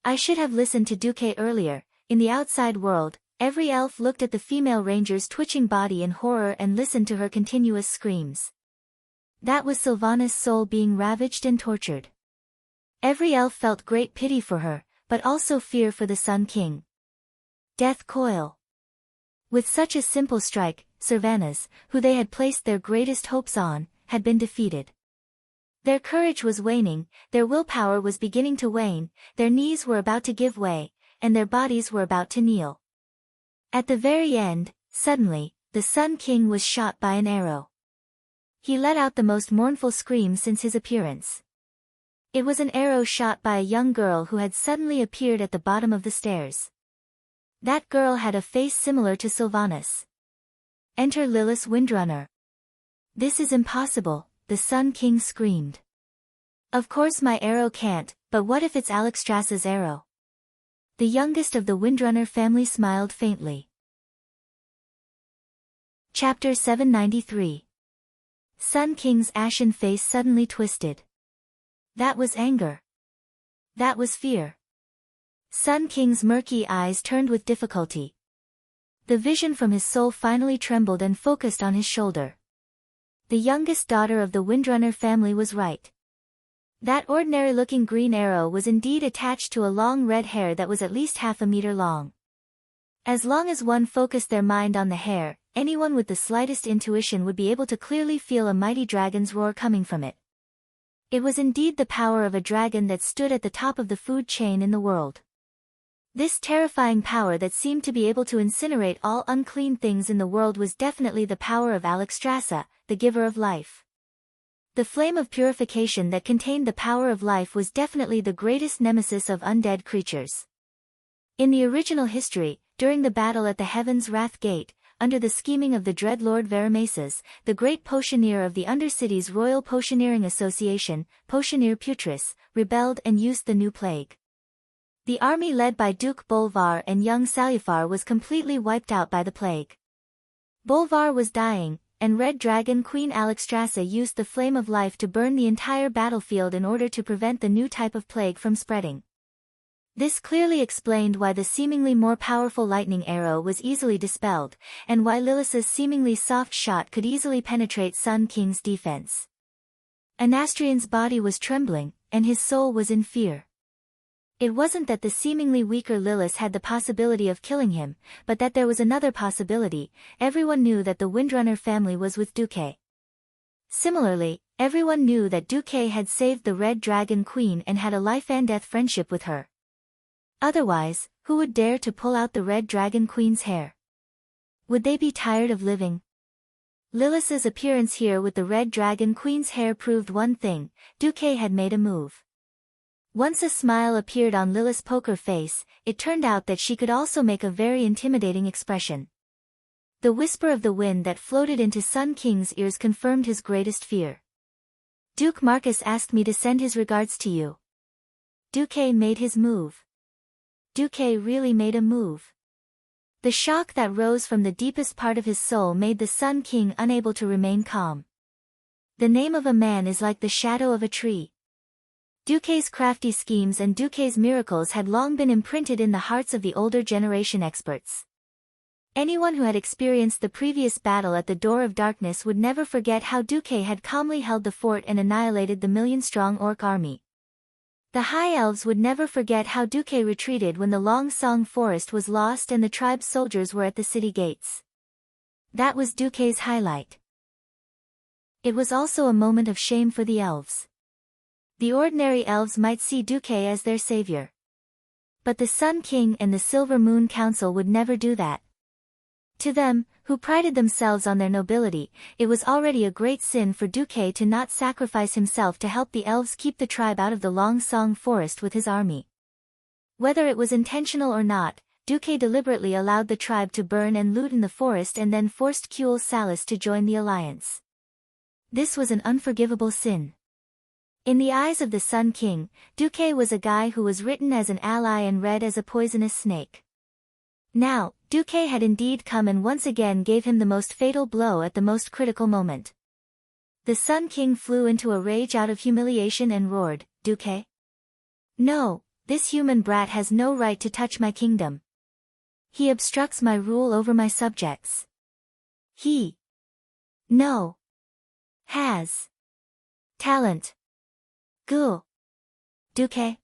I should have listened to Duque earlier. In the outside world, every elf looked at the female ranger's twitching body in horror and listened to her continuous screams. That was Sylvanas' soul being ravaged and tortured. Every elf felt great pity for her, but also fear for the Sun King. Death coil. With such a simple strike, Sylvanas, who they had placed their greatest hopes on, had been defeated. Their courage was waning, their willpower was beginning to wane, their knees were about to give way, and their bodies were about to kneel. At the very end, suddenly, the Sun King was shot by an arrow. He let out the most mournful scream since his appearance. It was an arrow shot by a young girl who had suddenly appeared at the bottom of the stairs. That girl had a face similar to Sylvanas. Enter Lilith's Windrunner. This is impossible, the Sun King screamed. Of course my arrow can't, but what if it's Alexstrasza's arrow? The youngest of the Windrunner family smiled faintly. Chapter 793. Sun King's ashen face suddenly twisted. That was anger. That was fear. Sun King's murky eyes turned with difficulty. The vision from his soul finally trembled and focused on his shoulder. The youngest daughter of the Windrunner family was right. That ordinary-looking green arrow was indeed attached to a long red hair that was at least half a meter long. As long as one focused their mind on the hair, anyone with the slightest intuition would be able to clearly feel a mighty dragon's roar coming from it. It was indeed the power of a dragon that stood at the top of the food chain in the world. This terrifying power that seemed to be able to incinerate all unclean things in the world was definitely the power of Alexstrasza, the giver of life. The flame of purification that contained the power of life was definitely the greatest nemesis of undead creatures. In the original history, during the battle at the Heaven's Wrath Gate, under the scheming of the dread Lord Veramesas, the great potioneer of the Undercity's Royal Potioneering Association, Potioneer Putris, rebelled and used the new plague. The army led by Duke Bolvar and young Salufar was completely wiped out by the plague. Bolvar was dying, and Red Dragon Queen Alexstrasza used the flame of life to burn the entire battlefield in order to prevent the new type of plague from spreading. This clearly explained why the seemingly more powerful lightning arrow was easily dispelled, and why Lilith's seemingly soft shot could easily penetrate Sun King's defense. Anastrian's body was trembling, and his soul was in fear. It wasn't that the seemingly weaker Lilith had the possibility of killing him, but that there was another possibility. Everyone knew that the Windrunner family was with Duque. Similarly, everyone knew that Duque had saved the Red Dragon Queen and had a life-and-death friendship with her. Otherwise, who would dare to pull out the Red Dragon Queen's hair? Would they be tired of living? Lilith's appearance here with the Red Dragon Queen's hair proved one thing: Duque had made a move. Once a smile appeared on Lilith's poker face, it turned out that she could also make a very intimidating expression. The whisper of the wind that floated into Sun King's ears confirmed his greatest fear. Duke Marcus asked me to send his regards to you. Duque made his move. Duque really made a move. The shock that rose from the deepest part of his soul made the Sun King unable to remain calm. The name of a man is like the shadow of a tree. Duque's crafty schemes and Duque's miracles had long been imprinted in the hearts of the older generation experts. Anyone who had experienced the previous battle at the Door of Darkness would never forget how Duque had calmly held the fort and annihilated the million-strong orc army. The High Elves would never forget how Duque retreated when the Long Song Forest was lost and the tribe's soldiers were at the city gates. That was Duque's highlight. It was also a moment of shame for the elves. The ordinary elves might see Duque as their savior. But the Sun King and the Silver Moon Council would never do that. To them, who prided themselves on their nobility. It was already a great sin for Duque to not sacrifice himself to help the elves keep the tribe out of the Long Song forest with his army. Whether it was intentional or not, Duque deliberately allowed the tribe to burn and loot in the forest and then forced Kuel Salis to join the alliance. This was an unforgivable sin. In the eyes of the Sun King, Duque was a guy who was written as an ally and read as a poisonous snake. Now, Duque had indeed come and once again gave him the most fatal blow at the most critical moment. The Sun King flew into a rage out of humiliation and roared, "Duque? No, this human brat has no right to touch my kingdom. He obstructs my rule over my subjects. He has talent. Ghoul. Duque."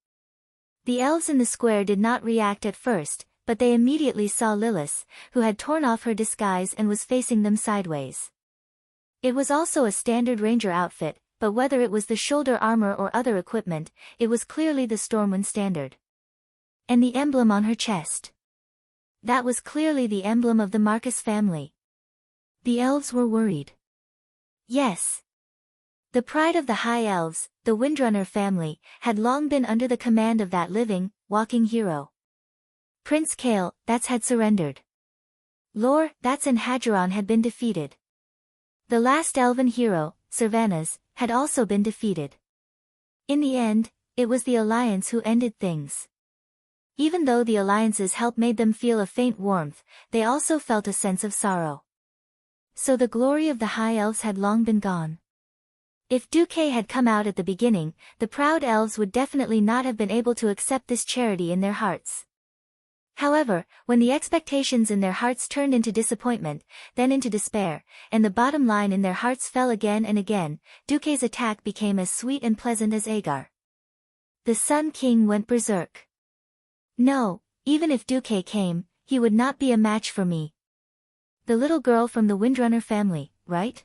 The elves in the square did not react at first, but they immediately saw Lilith, who had torn off her disguise and was facing them sideways. It was also a standard ranger outfit, but whether it was the shoulder armor or other equipment, it was clearly the Stormwind standard. And the emblem on her chest. That was clearly the emblem of the Marcus family. The elves were worried. Yes. The pride of the High Elves, the Windrunner family, had long been under the command of that living, walking hero. Prince Kale, that's had surrendered. Lor, that's and Hadgeron had been defeated. The last elven hero, Servanas, had also been defeated. In the end, it was the Alliance who ended things. Even though the Alliance's help made them feel a faint warmth, they also felt a sense of sorrow. So the glory of the High Elves had long been gone. If Duque had come out at the beginning, the proud elves would definitely not have been able to accept this charity in their hearts. However, when the expectations in their hearts turned into disappointment, then into despair, and the bottom line in their hearts fell again and again, Duque's attack became as sweet and pleasant as agar. The Sun King went berserk. No, even if Duque came, he would not be a match for me. The little girl from the Windrunner family, right?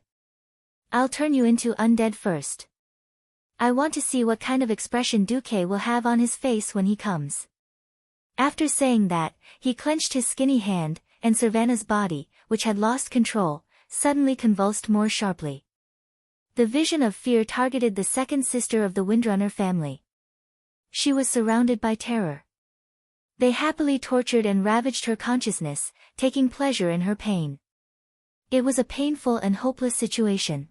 I'll turn you into undead first. I want to see what kind of expression Duque will have on his face when he comes. After saying that, he clenched his skinny hand, and Servana's body, which had lost control, suddenly convulsed more sharply. The vision of fear targeted the second sister of the Windrunner family. She was surrounded by terror. They happily tortured and ravaged her consciousness, taking pleasure in her pain. It was a painful and hopeless situation.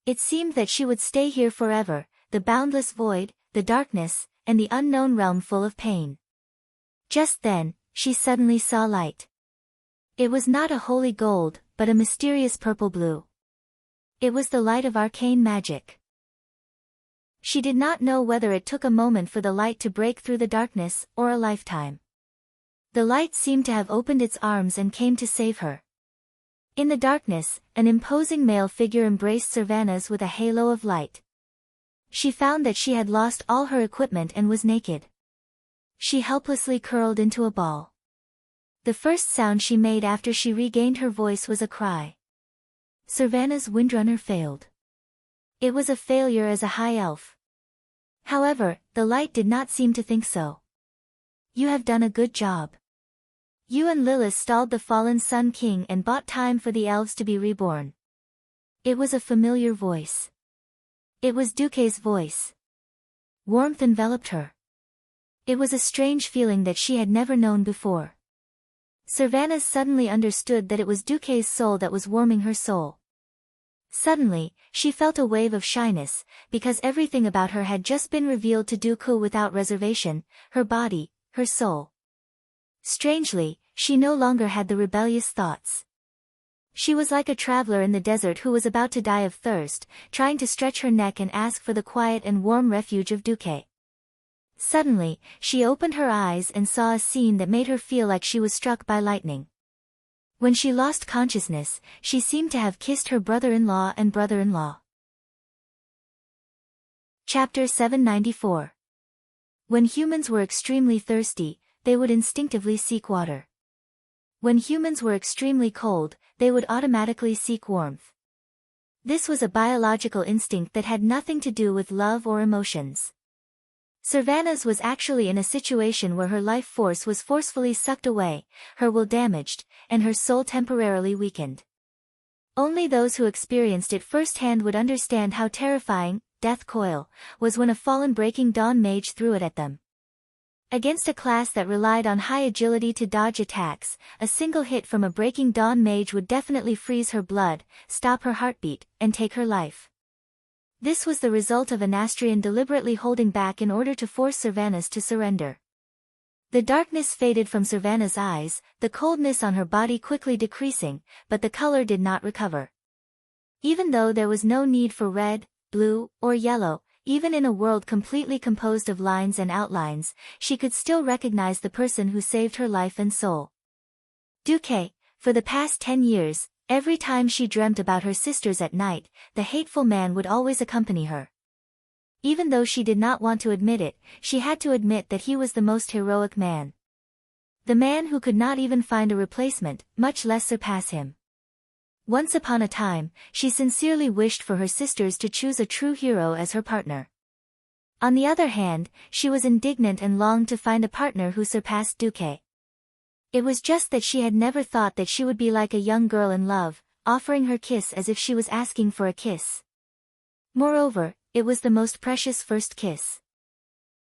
It seemed that she would stay here forever, the boundless void, the darkness, and the unknown realm full of pain. Just then, she suddenly saw light. It was not a holy gold, but a mysterious purple blue. It was the light of arcane magic. She did not know whether it took a moment for the light to break through the darkness, or a lifetime. The light seemed to have opened its arms and came to save her. In the darkness, an imposing male figure embraced Servanas with a halo of light. She found that she had lost all her equipment and was naked. She helplessly curled into a ball. The first sound she made after she regained her voice was a cry. Servana's Windrunner failed. It was a failure as a high elf. However, the light did not seem to think so. You have done a good job. You and Lilith stalled the fallen Sun King and bought time for the elves to be reborn. It was a familiar voice. It was Duque's voice. Warmth enveloped her. It was a strange feeling that she had never known before. Servanas suddenly understood that it was Duque's soul that was warming her soul. Suddenly, she felt a wave of shyness, because everything about her had just been revealed to Duque without reservation, her body, her soul. Strangely, she no longer had the rebellious thoughts. She was like a traveler in the desert who was about to die of thirst, trying to stretch her neck and ask for the quiet and warm refuge of Duque. Suddenly, she opened her eyes and saw a scene that made her feel like she was struck by lightning. When she lost consciousness, she seemed to have kissed her brother-in-law and brother-in-law. Chapter 794. When humans were extremely thirsty, they would instinctively seek water. When humans were extremely cold, they would automatically seek warmth. This was a biological instinct that had nothing to do with love or emotions. Servanas was actually in a situation where her life force was forcefully sucked away, her will damaged, and her soul temporarily weakened. Only those who experienced it firsthand would understand how terrifying Death Coil was when a fallen Breaking Dawn mage threw it at them. Against a class that relied on high agility to dodge attacks, a single hit from a Breaking Dawn mage would definitely freeze her blood, stop her heartbeat, and take her life. This was the result of Anastrian deliberately holding back in order to force Servanas to surrender. The darkness faded from Servanas' eyes, the coldness on her body quickly decreasing, but the color did not recover. Even though there was no need for red, blue, or yellow, even in a world completely composed of lines and outlines, she could still recognize the person who saved her life and soul. Duque, for the past 10 years, every time she dreamt about her sisters at night, the hateful man would always accompany her. Even though she did not want to admit it, she had to admit that he was the most heroic man. The man who could not even find a replacement, much less surpass him. Once upon a time, she sincerely wished for her sisters to choose a true hero as her partner. On the other hand, she was indignant and longed to find a partner who surpassed Duque. It was just that she had never thought that she would be like a young girl in love, offering her kiss as if she was asking for a kiss. Moreover, it was the most precious first kiss.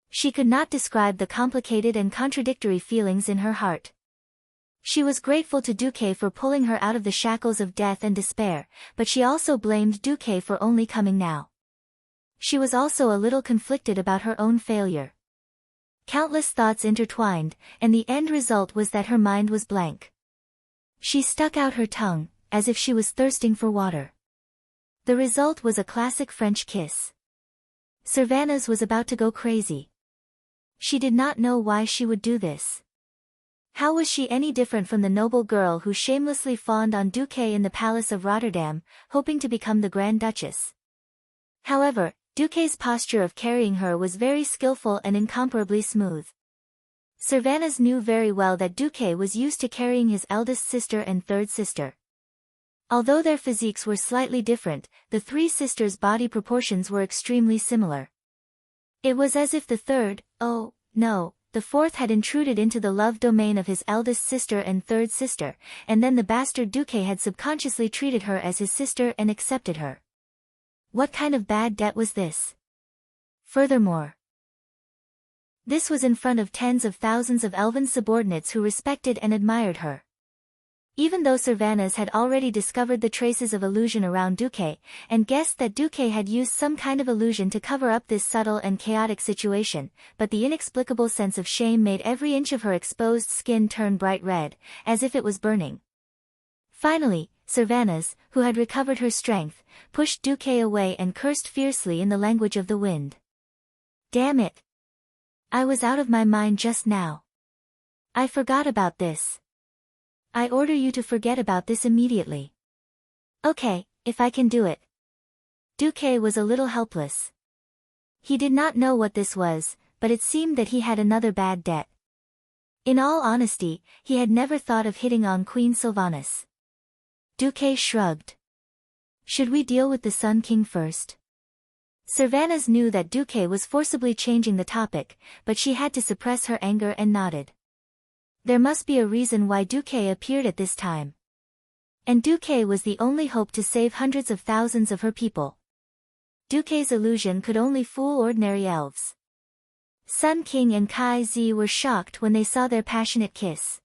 She could not describe the complicated and contradictory feelings in her heart. She was grateful to Duque for pulling her out of the shackles of death and despair, but she also blamed Duque for only coming now. She was also a little conflicted about her own failure. Countless thoughts intertwined, and the end result was that her mind was blank. She stuck out her tongue, as if she was thirsting for water. The result was a classic French kiss. Servanas was about to go crazy. She did not know why she would do this. How was she any different from the noble girl who shamelessly fawned on Duque in the Palace of Rotterdam, hoping to become the Grand Duchess? However, Duque's posture of carrying her was very skillful and incomparably smooth. Servanas knew very well that Duque was used to carrying his eldest sister and third sister. Although their physiques were slightly different, the three sisters' body proportions were extremely similar. It was as if the fourth had intruded into the love domain of his eldest sister and third sister, and then the bastard Duque had subconsciously treated her as his sister and accepted her. What kind of bad debt was this? Furthermore, this was in front of tens of thousands of elven subordinates who respected and admired her. Even though Servanas had already discovered the traces of illusion around Duque, and guessed that Duque had used some kind of illusion to cover up this subtle and chaotic situation, but the inexplicable sense of shame made every inch of her exposed skin turn bright red, as if it was burning. Finally, Servanas, who had recovered her strength, pushed Duque away and cursed fiercely in the language of the wind. Damn it! I was out of my mind just now. I forgot about this. I order you to forget about this immediately. Okay, if I can do it. Duque was a little helpless. He did not know what this was, but it seemed that he had another bad debt. In all honesty, he had never thought of hitting on Queen Sylvanas. Duque shrugged. Should we deal with the Sun King first? Servanas knew that Duque was forcibly changing the topic, but she had to suppress her anger and nodded. There must be a reason why Duque appeared at this time. And Duque was the only hope to save hundreds of thousands of her people. Duque's illusion could only fool ordinary elves. Sun King and Kai Zi were shocked when they saw their passionate kiss.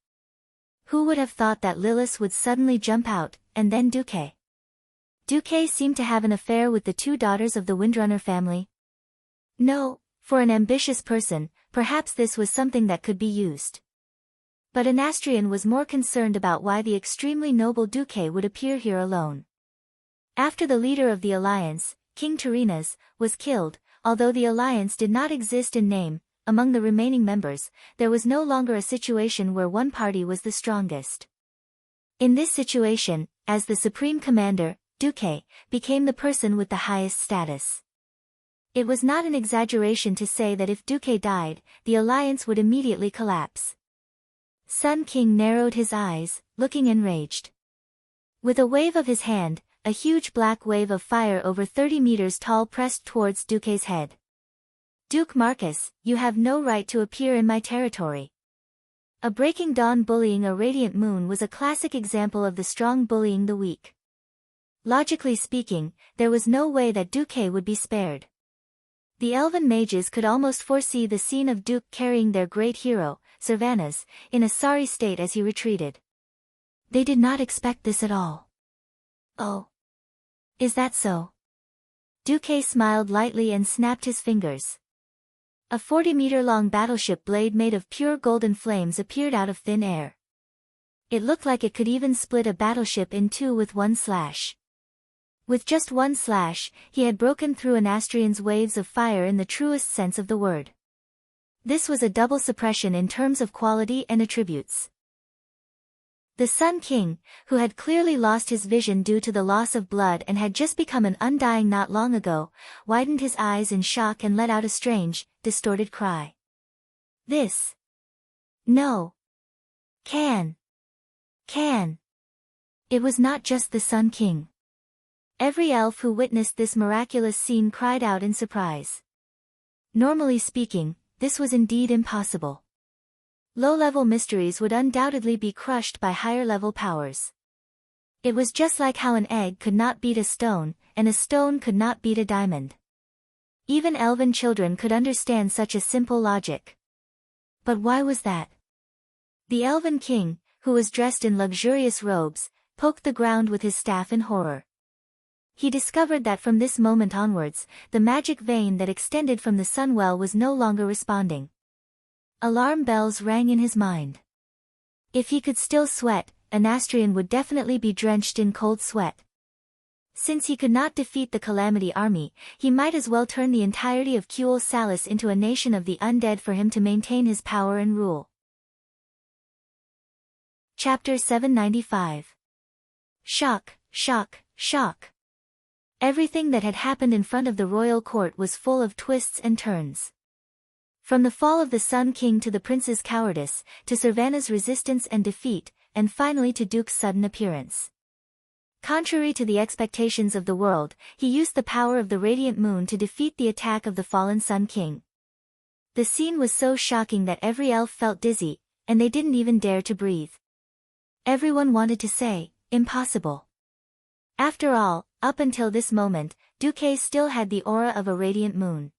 Who would have thought that Lilith would suddenly jump out, and then Duque? Duque seemed to have an affair with the two daughters of the Windrunner family. No, for an ambitious person, perhaps this was something that could be used. But Anastrian was more concerned about why the extremely noble Duque would appear here alone. After the leader of the alliance, King Turinas, was killed, although the alliance did not exist in name, among the remaining members, there was no longer a situation where one party was the strongest. In this situation, as the supreme commander, Duque became the person with the highest status. It was not an exaggeration to say that if Duque died, the alliance would immediately collapse. Sun King narrowed his eyes, looking enraged. With a wave of his hand, a huge black wave of fire over 30 meters tall pressed towards Duque's head. Duke Marcus, you have no right to appear in my territory. A breaking dawn bullying a radiant moon was a classic example of the strong bullying the weak. Logically speaking, there was no way that Duke would be spared. The elven mages could almost foresee the scene of Duke carrying their great hero, Servanas, in a sorry state as he retreated. They did not expect this at all. Oh. Is that so? Duque smiled lightly and snapped his fingers. A 40-meter-long battleship blade made of pure golden flames appeared out of thin air. It looked like it could even split a battleship in two with one slash. With just one slash, he had broken through Anastrian's waves of fire in the truest sense of the word. This was a double suppression in terms of quality and attributes. The Sun King, who had clearly lost his vision due to the loss of blood and had just become an undying not long ago, widened his eyes in shock and let out a strange, distorted cry. This. No. Can. It was not just the Sun King. Every elf who witnessed this miraculous scene cried out in surprise. Normally speaking, this was indeed impossible. Low-level mysteries would undoubtedly be crushed by higher-level powers. It was just like how an egg could not beat a stone, and a stone could not beat a diamond. Even elven children could understand such a simple logic. But why was that? The Elven King, who was dressed in luxurious robes, poked the ground with his staff in horror. He discovered that from this moment onwards, the magic vein that extended from the sunwell was no longer responding. Alarm bells rang in his mind. If he could still sweat, Anastrian would definitely be drenched in cold sweat. Since he could not defeat the Calamity Army, he might as well turn the entirety of Kuel Salis into a nation of the undead for him to maintain his power and rule. Chapter 795. Shock. Everything that had happened in front of the royal court was full of twists and turns. From the fall of the Sun King to the prince's cowardice, to Servana's resistance and defeat, and finally to Duke's sudden appearance. Contrary to the expectations of the world, he used the power of the radiant moon to defeat the attack of the fallen Sun King. The scene was so shocking that every elf felt dizzy, and they didn't even dare to breathe. Everyone wanted to say, impossible. After all, up until this moment, Duque still had the aura of a radiant moon.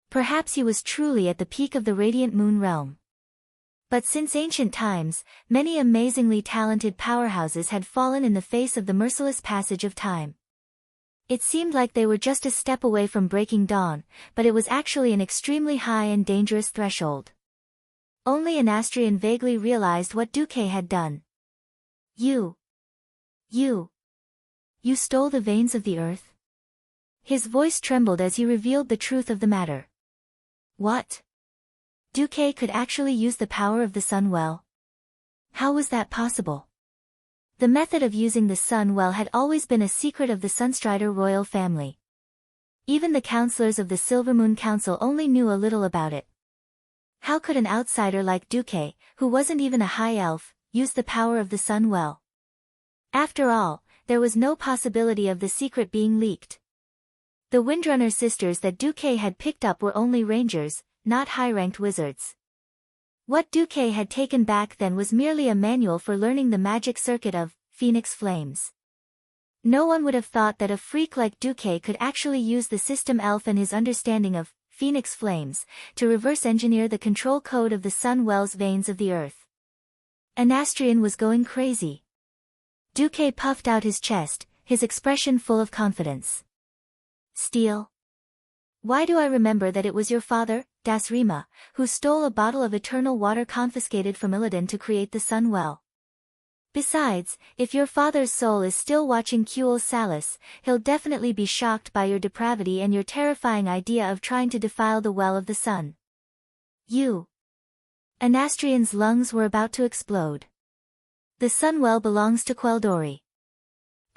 Perhaps he was truly at the peak of the radiant moon realm. But since ancient times, many amazingly talented powerhouses had fallen in the face of the merciless passage of time. It seemed like they were just a step away from breaking dawn, but it was actually an extremely high and dangerous threshold. Only Anastrian vaguely realized what Duque had done. You stole the veins of the earth? His voice trembled as he revealed the truth of the matter. What? Duque could actually use the power of the sun well? How was that possible? The method of using the sun well had always been a secret of the Sunstrider royal family. Even the counselors of the Silvermoon Council only knew a little about it. How could an outsider like Duque, who wasn't even a high elf, use the power of the sun well? After all, there was no possibility of the secret being leaked. The Windrunner sisters that Duque had picked up were only rangers, not high-ranked wizards. What Duque had taken back then was merely a manual for learning the magic circuit of Phoenix Flames. No one would have thought that a freak like Duque could actually use the system elf and his understanding of Phoenix Flames to reverse-engineer the control code of the sun well's veins of the earth. Anastrian was going crazy. Duque puffed out his chest, his expression full of confidence. Steal? Why do I remember that it was your father, Das Rima, who stole a bottle of eternal water confiscated from Illidan to create the sun well? Besides, if your father's soul is still watching Kuel Salis, he'll definitely be shocked by your depravity and your terrifying idea of trying to defile the well of the sun. Anastrian's lungs were about to explode. The Sunwell belongs to Queldori.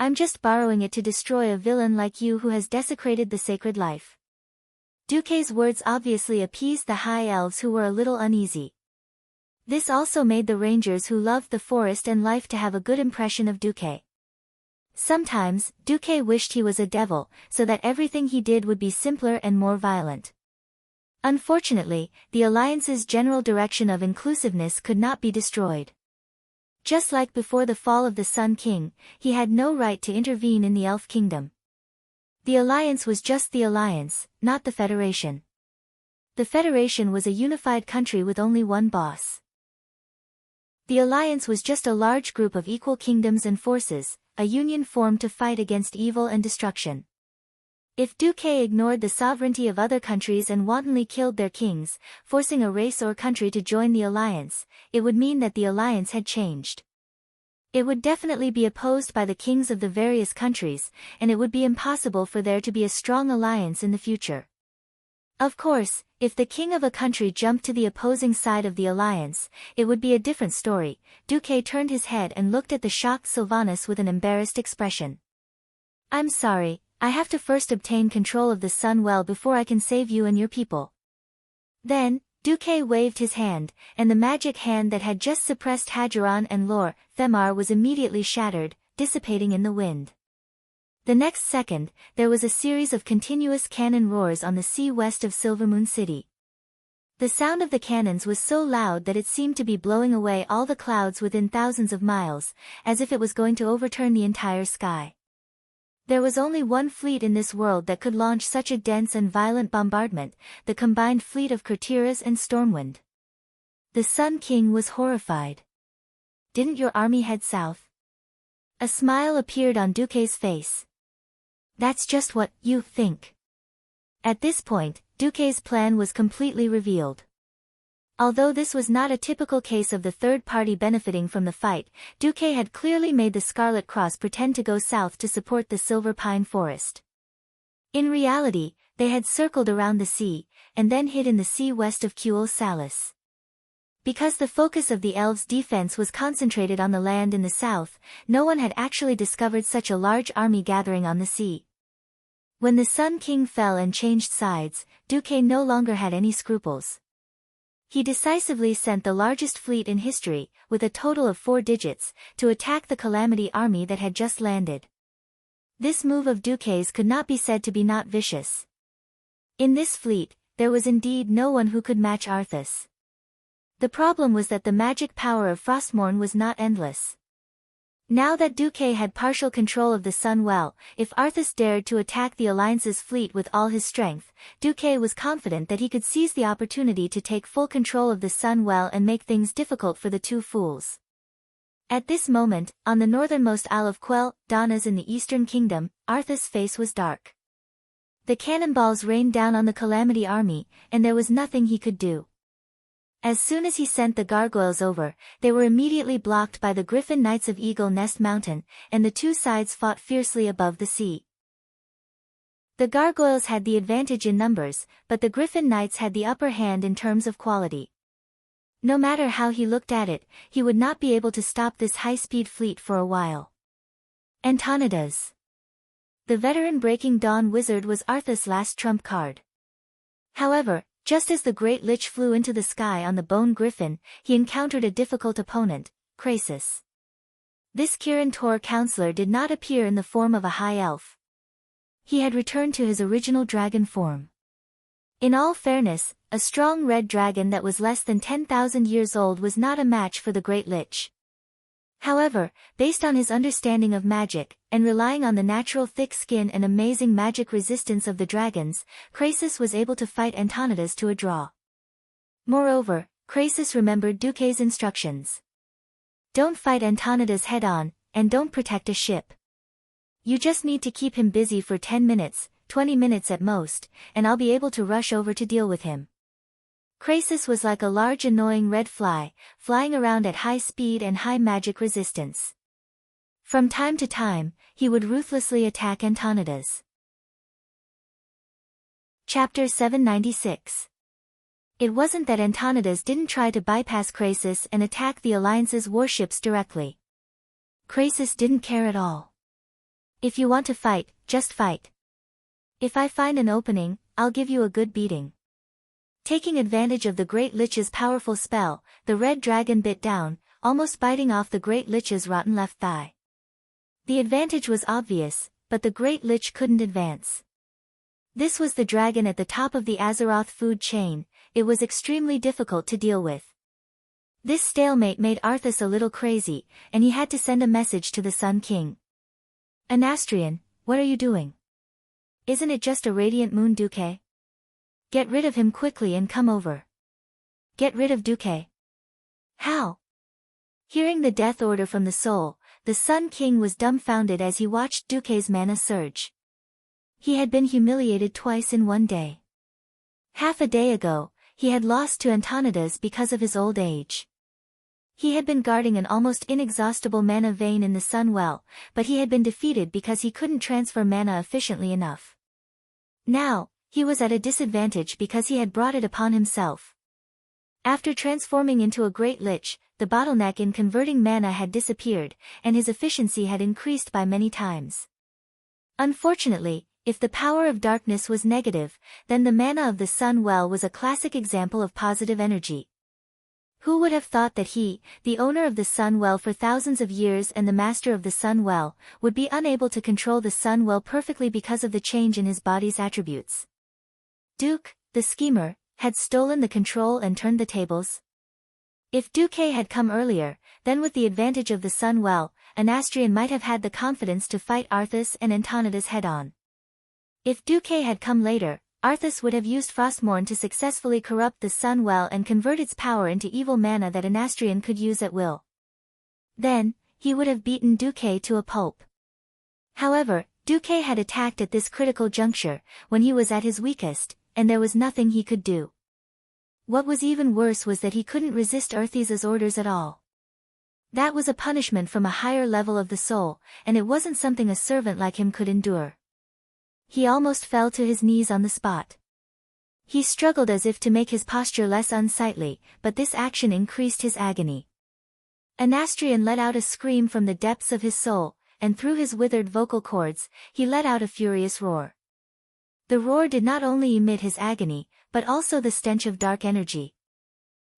I'm just borrowing it to destroy a villain like you who has desecrated the sacred life. Duque's words obviously appeased the high elves who were a little uneasy. This also made the rangers who loved the forest and life to have a good impression of Duque. Sometimes, Duque wished he was a devil, so that everything he did would be simpler and more violent. Unfortunately, the alliance's general direction of inclusiveness could not be destroyed. Just like before the fall of the Sun King, he had no right to intervene in the Elf Kingdom. The alliance was just the alliance, not the Federation. The Federation was a unified country with only one boss. The alliance was just a large group of equal kingdoms and forces, a union formed to fight against evil and destruction. If Duque ignored the sovereignty of other countries and wantonly killed their kings, forcing a race or country to join the alliance, it would mean that the alliance had changed. It would definitely be opposed by the kings of the various countries, and it would be impossible for there to be a strong alliance in the future. Of course, if the king of a country jumped to the opposing side of the alliance, it would be a different story. Duque turned his head and looked at the shocked Sylvanas with an embarrassed expression. "I'm sorry, I have to first obtain control of the Sun Well before I can save you and your people." Then, Duque waved his hand, and the magic hand that had just suppressed Hadgeron and Lor Themar was immediately shattered, dissipating in the wind. The next second, there was a series of continuous cannon roars on the sea west of Silvermoon City. The sound of the cannons was so loud that it seemed to be blowing away all the clouds within thousands of miles, as if it was going to overturn the entire sky. There was only one fleet in this world that could launch such a dense and violent bombardment, the combined fleet of Kurtiras and Stormwind. The Sun King was horrified. "Didn't your army head south?" A smile appeared on Duque's face. "That's just what you think." At this point, Duque's plan was completely revealed. Although this was not a typical case of the third party benefiting from the fight, Duque had clearly made the Scarlet Cross pretend to go south to support the Silver Pine Forest. In reality, they had circled around the sea, and then hid in the sea west of Cuel Salis. Because the focus of the elves' defense was concentrated on the land in the south, no one had actually discovered such a large army gathering on the sea. When the Sun King fell and changed sides, Duque no longer had any scruples. He decisively sent the largest fleet in history, with a total of 4 digits, to attack the Calamity army that had just landed. This move of Duque's could not be said to be not vicious. In this fleet, there was indeed no one who could match Arthas. The problem was that the magic power of Frostmourne was not endless. Now that Duque had partial control of the Sun Well, if Arthas dared to attack the Alliance's fleet with all his strength, Duque was confident that he could seize the opportunity to take full control of the Sun Well and make things difficult for the two fools. At this moment, on the northernmost Isle of Quell, Donna's in the Eastern Kingdom, Arthas' face was dark. The cannonballs rained down on the Calamity army, and there was nothing he could do. As soon as he sent the gargoyles over, they were immediately blocked by the Griffin Knights of Eagle Nest Mountain, and the two sides fought fiercely above the sea. The gargoyles had the advantage in numbers, but the Griffin Knights had the upper hand in terms of quality. No matter how he looked at it, he would not be able to stop this high-speed fleet for a while. Antonidas. The veteran Breaking Dawn wizard was Arthas' last trump card. However, just as the Great Lich flew into the sky on the Bone Griffin, he encountered a difficult opponent, Krasis. This Kirin Tor counselor did not appear in the form of a high elf. He had returned to his original dragon form. In all fairness, a strong red dragon that was less than 10,000 years old was not a match for the Great Lich. However, based on his understanding of magic, and relying on the natural thick skin and amazing magic resistance of the dragons, Krasis was able to fight Antonidas to a draw. Moreover, Krasis remembered Duque's instructions. Don't fight Antonidas head-on, and don't protect a ship. You just need to keep him busy for 10 minutes, 20 minutes at most, and I'll be able to rush over to deal with him. Krasis was like a large annoying red fly, flying around at high speed and high magic resistance. From time to time, he would ruthlessly attack Antonidas. Chapter 796. It wasn't that Antonidas didn't try to bypass Krasis and attack the Alliance's warships directly. Krasis didn't care at all. If you want to fight, just fight. If I find an opening, I'll give you a good beating. Taking advantage of the Great Lich's powerful spell, the red dragon bit down, almost biting off the Great Lich's rotten left thigh. The advantage was obvious, but the Great Lich couldn't advance. This was the dragon at the top of the Azeroth food chain. It was extremely difficult to deal with. This stalemate made Arthas a little crazy, and he had to send a message to the Sun King. Anastrian, what are you doing? Isn't it just a radiant moon, Duque? Get rid of him quickly and come over. Get rid of Duque. How? Hearing the death order from the soul, the Sun King was dumbfounded as he watched Duque's mana surge. He had been humiliated twice in one day. Half a day ago, he had lost to Antonidas because of his old age. He had been guarding an almost inexhaustible mana vein in the Sun Well, but he had been defeated because he couldn't transfer mana efficiently enough. Now, he was at a disadvantage because he had brought it upon himself. After transforming into a great lich, the bottleneck in converting mana had disappeared, and his efficiency had increased by many times. Unfortunately, if the power of darkness was negative, then the mana of the Sun Well was a classic example of positive energy. Who would have thought that he, the owner of the Sun Well for thousands of years and the master of the Sun Well, would be unable to control the Sun Well perfectly because of the change in his body's attributes? Duke, the schemer, had stolen the control and turned the tables? If Duque had come earlier, then with the advantage of the Sun Well, Anastrian might have had the confidence to fight Arthas and Antonidas head-on. If Duque had come later, Arthas would have used Frostmourne to successfully corrupt the Sun Well and convert its power into evil mana that Anastrian could use at will. Then, he would have beaten Duque to a pulp. However, Duque had attacked at this critical juncture, when he was at his weakest, and there was nothing he could do. What was even worse was that he couldn't resist Arthas' orders at all. That was a punishment from a higher level of the soul, and it wasn't something a servant like him could endure. He almost fell to his knees on the spot. He struggled as if to make his posture less unsightly, but this action increased his agony. Anastrian let out a scream from the depths of his soul, and through his withered vocal cords, he let out a furious roar. The roar did not only emit his agony, but also the stench of dark energy.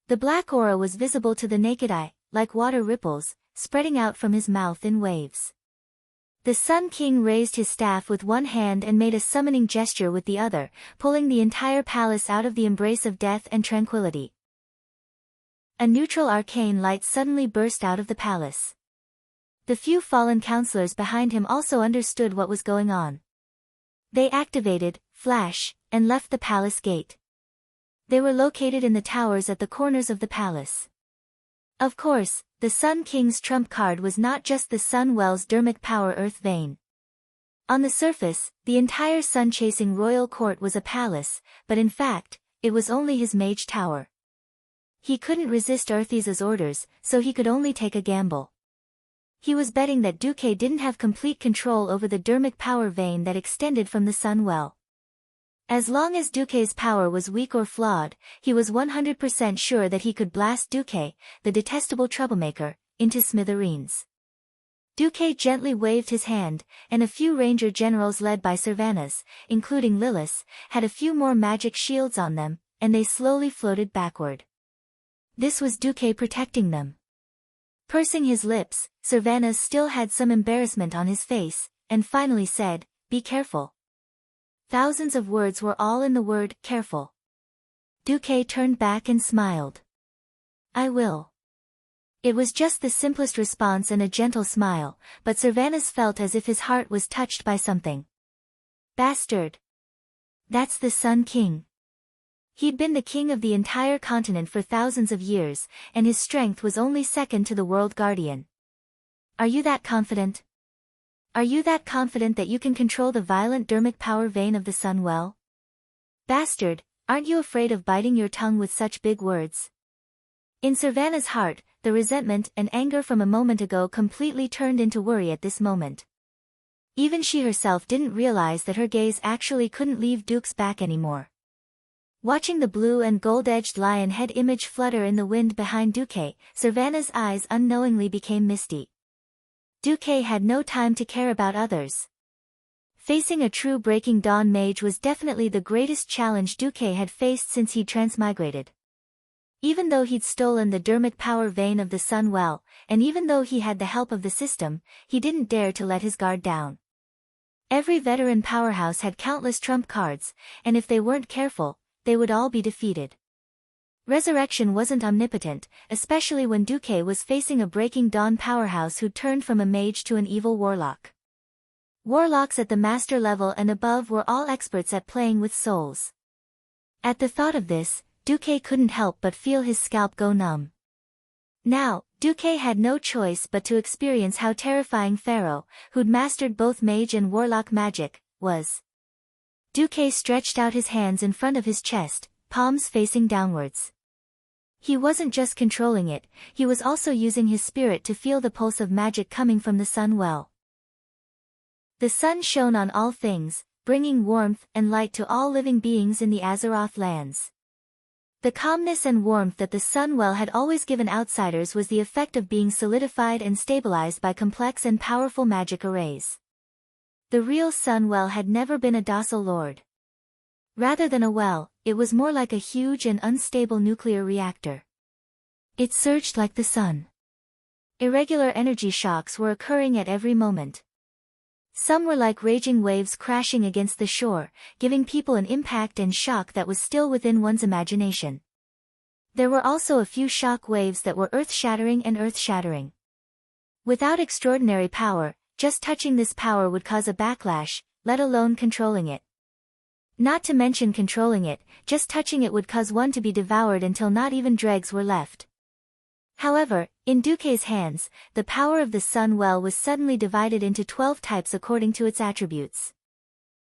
The black aura was visible to the naked eye, like water ripples, spreading out from his mouth in waves. The Sun King raised his staff with one hand and made a summoning gesture with the other, pulling the entire palace out of the embrace of death and tranquility. A neutral arcane light suddenly burst out of the palace. The few fallen counselors behind him also understood what was going on. They activated, flash, and left the palace gate. They were located in the towers at the corners of the palace. Of course, the Sun King's trump card was not just the Sun Well's dermic power earth vein. On the surface, the entire sun-chasing royal court was a palace, but in fact, it was only his mage tower. He couldn't resist Arthas' orders, so he could only take a gamble. He was betting that Duque didn't have complete control over the dermic power vein that extended from the Sun Well. As long as Duque's power was weak or flawed, he was 100% sure that he could blast Duque, the detestable troublemaker, into smithereens. Duque gently waved his hand, and a few ranger generals led by Servanas, including Lilith, had a few more magic shields on them, and they slowly floated backward. This was Duque protecting them. Pursing his lips, Servanas still had some embarrassment on his face, and finally said, "Be careful." Thousands of words were all in the word, careful. Duque turned back and smiled. "I will." It was just the simplest response and a gentle smile, but Servanas felt as if his heart was touched by something. Bastard! That's the Sun King. He'd been the king of the entire continent for thousands of years, and his strength was only second to the World Guardian. Are you that confident? Are you that confident that you can control the violent dermic power vein of the Sun Well? Bastard, aren't you afraid of biting your tongue with such big words? In Servanas' heart, the resentment and anger from a moment ago completely turned into worry at this moment. Even she herself didn't realize that her gaze actually couldn't leave Duke's back anymore. Watching the blue and gold-edged lion head image flutter in the wind behind Duque, Servanas' eyes unknowingly became misty. Duque had no time to care about others. Facing a true Breaking Dawn mage was definitely the greatest challenge Duque had faced since he'd transmigrated. Even though he'd stolen the dermic power vein of the Sun Well, and even though he had the help of the system, he didn't dare to let his guard down. Every veteran powerhouse had countless trump cards, and if they weren't careful, they would all be defeated. Resurrection wasn't omnipotent, especially when Duque was facing a Breaking Dawn powerhouse who turned from a mage to an evil warlock. Warlocks at the master level and above were all experts at playing with souls. At the thought of this, Duque couldn't help but feel his scalp go numb. Now, Duque had no choice but to experience how terrifying Pharaoh, who'd mastered both mage and warlock magic, was. Duque stretched out his hands in front of his chest, palms facing downwards. He wasn't just controlling it, he was also using his spirit to feel the pulse of magic coming from the sun well. The sun shone on all things, bringing warmth and light to all living beings in the Azeroth lands. The calmness and warmth that the sun well had always given outsiders was the effect of being solidified and stabilized by complex and powerful magic arrays. The real sun well had never been a docile lord. Rather than a well, it was more like a huge and unstable nuclear reactor. It surged like the sun. Irregular energy shocks were occurring at every moment. Some were like raging waves crashing against the shore, giving people an impact and shock that was still within one's imagination. There were also a few shock waves that were earth-shattering and earth-shattering. Without extraordinary power, just touching this power would cause a backlash, let alone controlling it. Not to mention controlling it, just touching it would cause one to be devoured until not even dregs were left. However, in Duque's hands, the power of the sun well was suddenly divided into 12 types according to its attributes.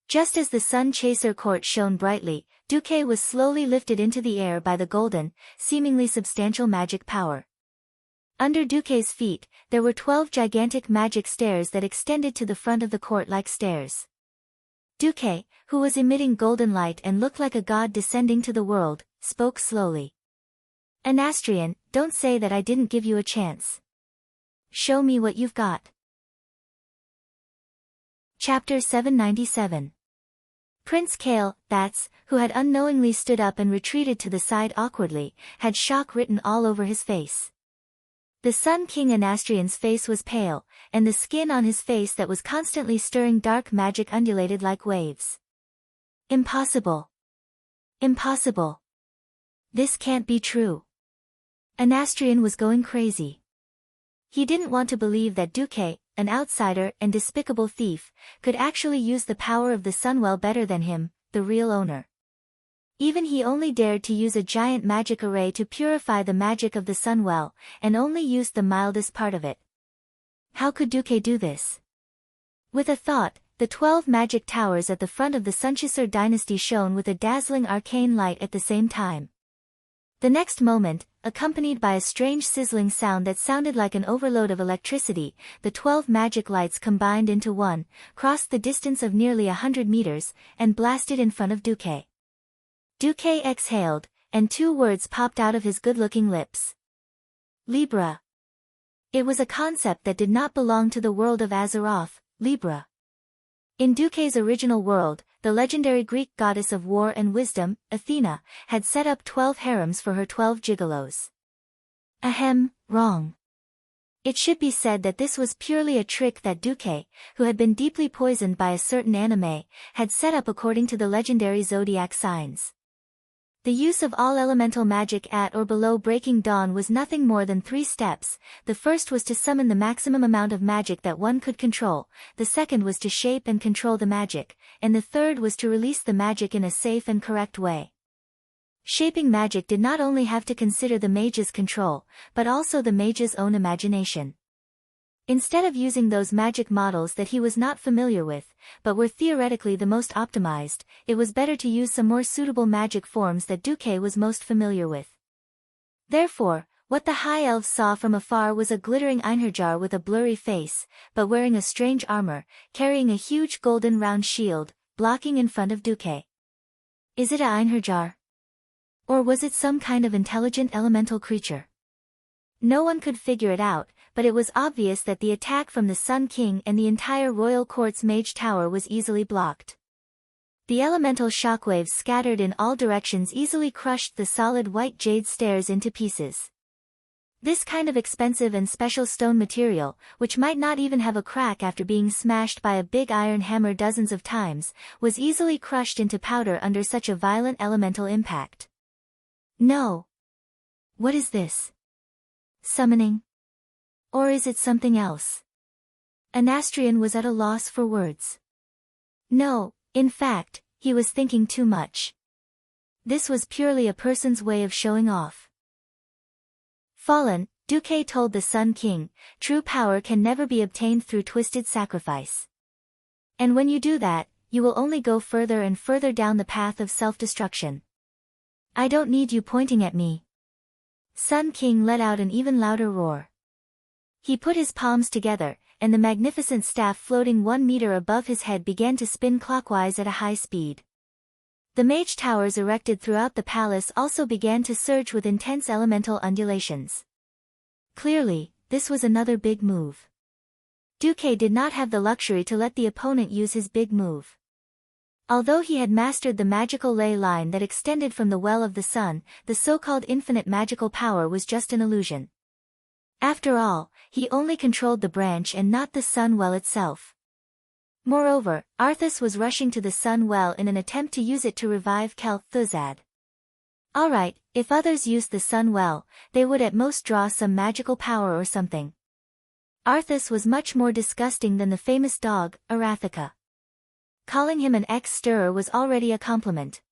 Just as the sun chaser court shone brightly, Duque was slowly lifted into the air by the golden, seemingly substantial magic power. Under Duque's feet, there were 12 gigantic magic stairs that extended to the front of the court like stairs. Duque, who was emitting golden light and looked like a god descending to the world, spoke slowly. Anastrian, don't say that I didn't give you a chance. Show me what you've got. Chapter 797. Prince Kale, Bats, who had unknowingly stood up and retreated to the side awkwardly, had shock written all over his face. The Sun King Anastrian's face was pale, and the skin on his face that was constantly stirring dark magic undulated like waves. Impossible. Impossible. This can't be true. Anastrian was going crazy. He didn't want to believe that Duque, an outsider and despicable thief, could actually use the power of the Sunwell better than him, the real owner. Even he only dared to use a giant magic array to purify the magic of the Sunwell, and only used the mildest part of it. How could Duque do this? With a thought, the 12 magic towers at the front of the Sunchaser dynasty shone with a dazzling arcane light at the same time. The next moment, accompanied by a strange sizzling sound that sounded like an overload of electricity, the 12 magic lights combined into one, crossed the distance of nearly 100 meters, and blasted in front of Duque. Duque exhaled, and 2 words popped out of his good-looking lips. Libra. It was a concept that did not belong to the world of Azeroth, Libra. In Duque's original world, the legendary Greek goddess of war and wisdom, Athena, had set up 12 harems for her 12 gigolos. Ahem, wrong. It should be said that this was purely a trick that Duque, who had been deeply poisoned by a certain anime, had set up according to the legendary zodiac signs. The use of all elemental magic at or below breaking dawn was nothing more than 3 steps. The first was to summon the maximum amount of magic that one could control, the second was to shape and control the magic, and the third was to release the magic in a safe and correct way. Shaping magic did not only have to consider the mage's control, but also the mage's own imagination. Instead of using those magic models that he was not familiar with, but were theoretically the most optimized, it was better to use some more suitable magic forms that Duque was most familiar with. Therefore, what the High Elves saw from afar was a glittering Einherjar with a blurry face, but wearing a strange armor, carrying a huge golden round shield, blocking in front of Duque. Is it a Einherjar? Or was it some kind of intelligent elemental creature? No one could figure it out, but it was obvious that the attack from the Sun King and the entire Royal Court's Mage Tower was easily blocked. The elemental shockwaves scattered in all directions easily crushed the solid white jade stairs into pieces. This kind of expensive and special stone material, which might not even have a crack after being smashed by a big iron hammer dozens of times, was easily crushed into powder under such a violent elemental impact. No. What is this? Summoning? Or is it something else? Anastrian was at a loss for words. No, in fact, he was thinking too much. This was purely a person's way of showing off. Fallen, Duque told the Sun King, true power can never be obtained through twisted sacrifice. And when you do that, you will only go further and further down the path of self-destruction. I don't need you pointing at me. Sun King let out an even louder roar. He put his palms together, and the magnificent staff floating 1 meter above his head began to spin clockwise at a high speed. The mage towers erected throughout the palace also began to surge with intense elemental undulations. Clearly, this was another big move. Duque did not have the luxury to let the opponent use his big move. Although he had mastered the magical ley line that extended from the Well of the Sun, the so-called infinite magical power was just an illusion. After all, he only controlled the branch and not the Sun Well itself. Moreover, Arthas was rushing to the Sun Well in an attempt to use it to revive Kel-Thuzad. Alright, if others used the Sun Well, they would at most draw some magical power or something. Arthas was much more disgusting than the famous dog, Arathika. Calling him an ex-stirrer was already a compliment.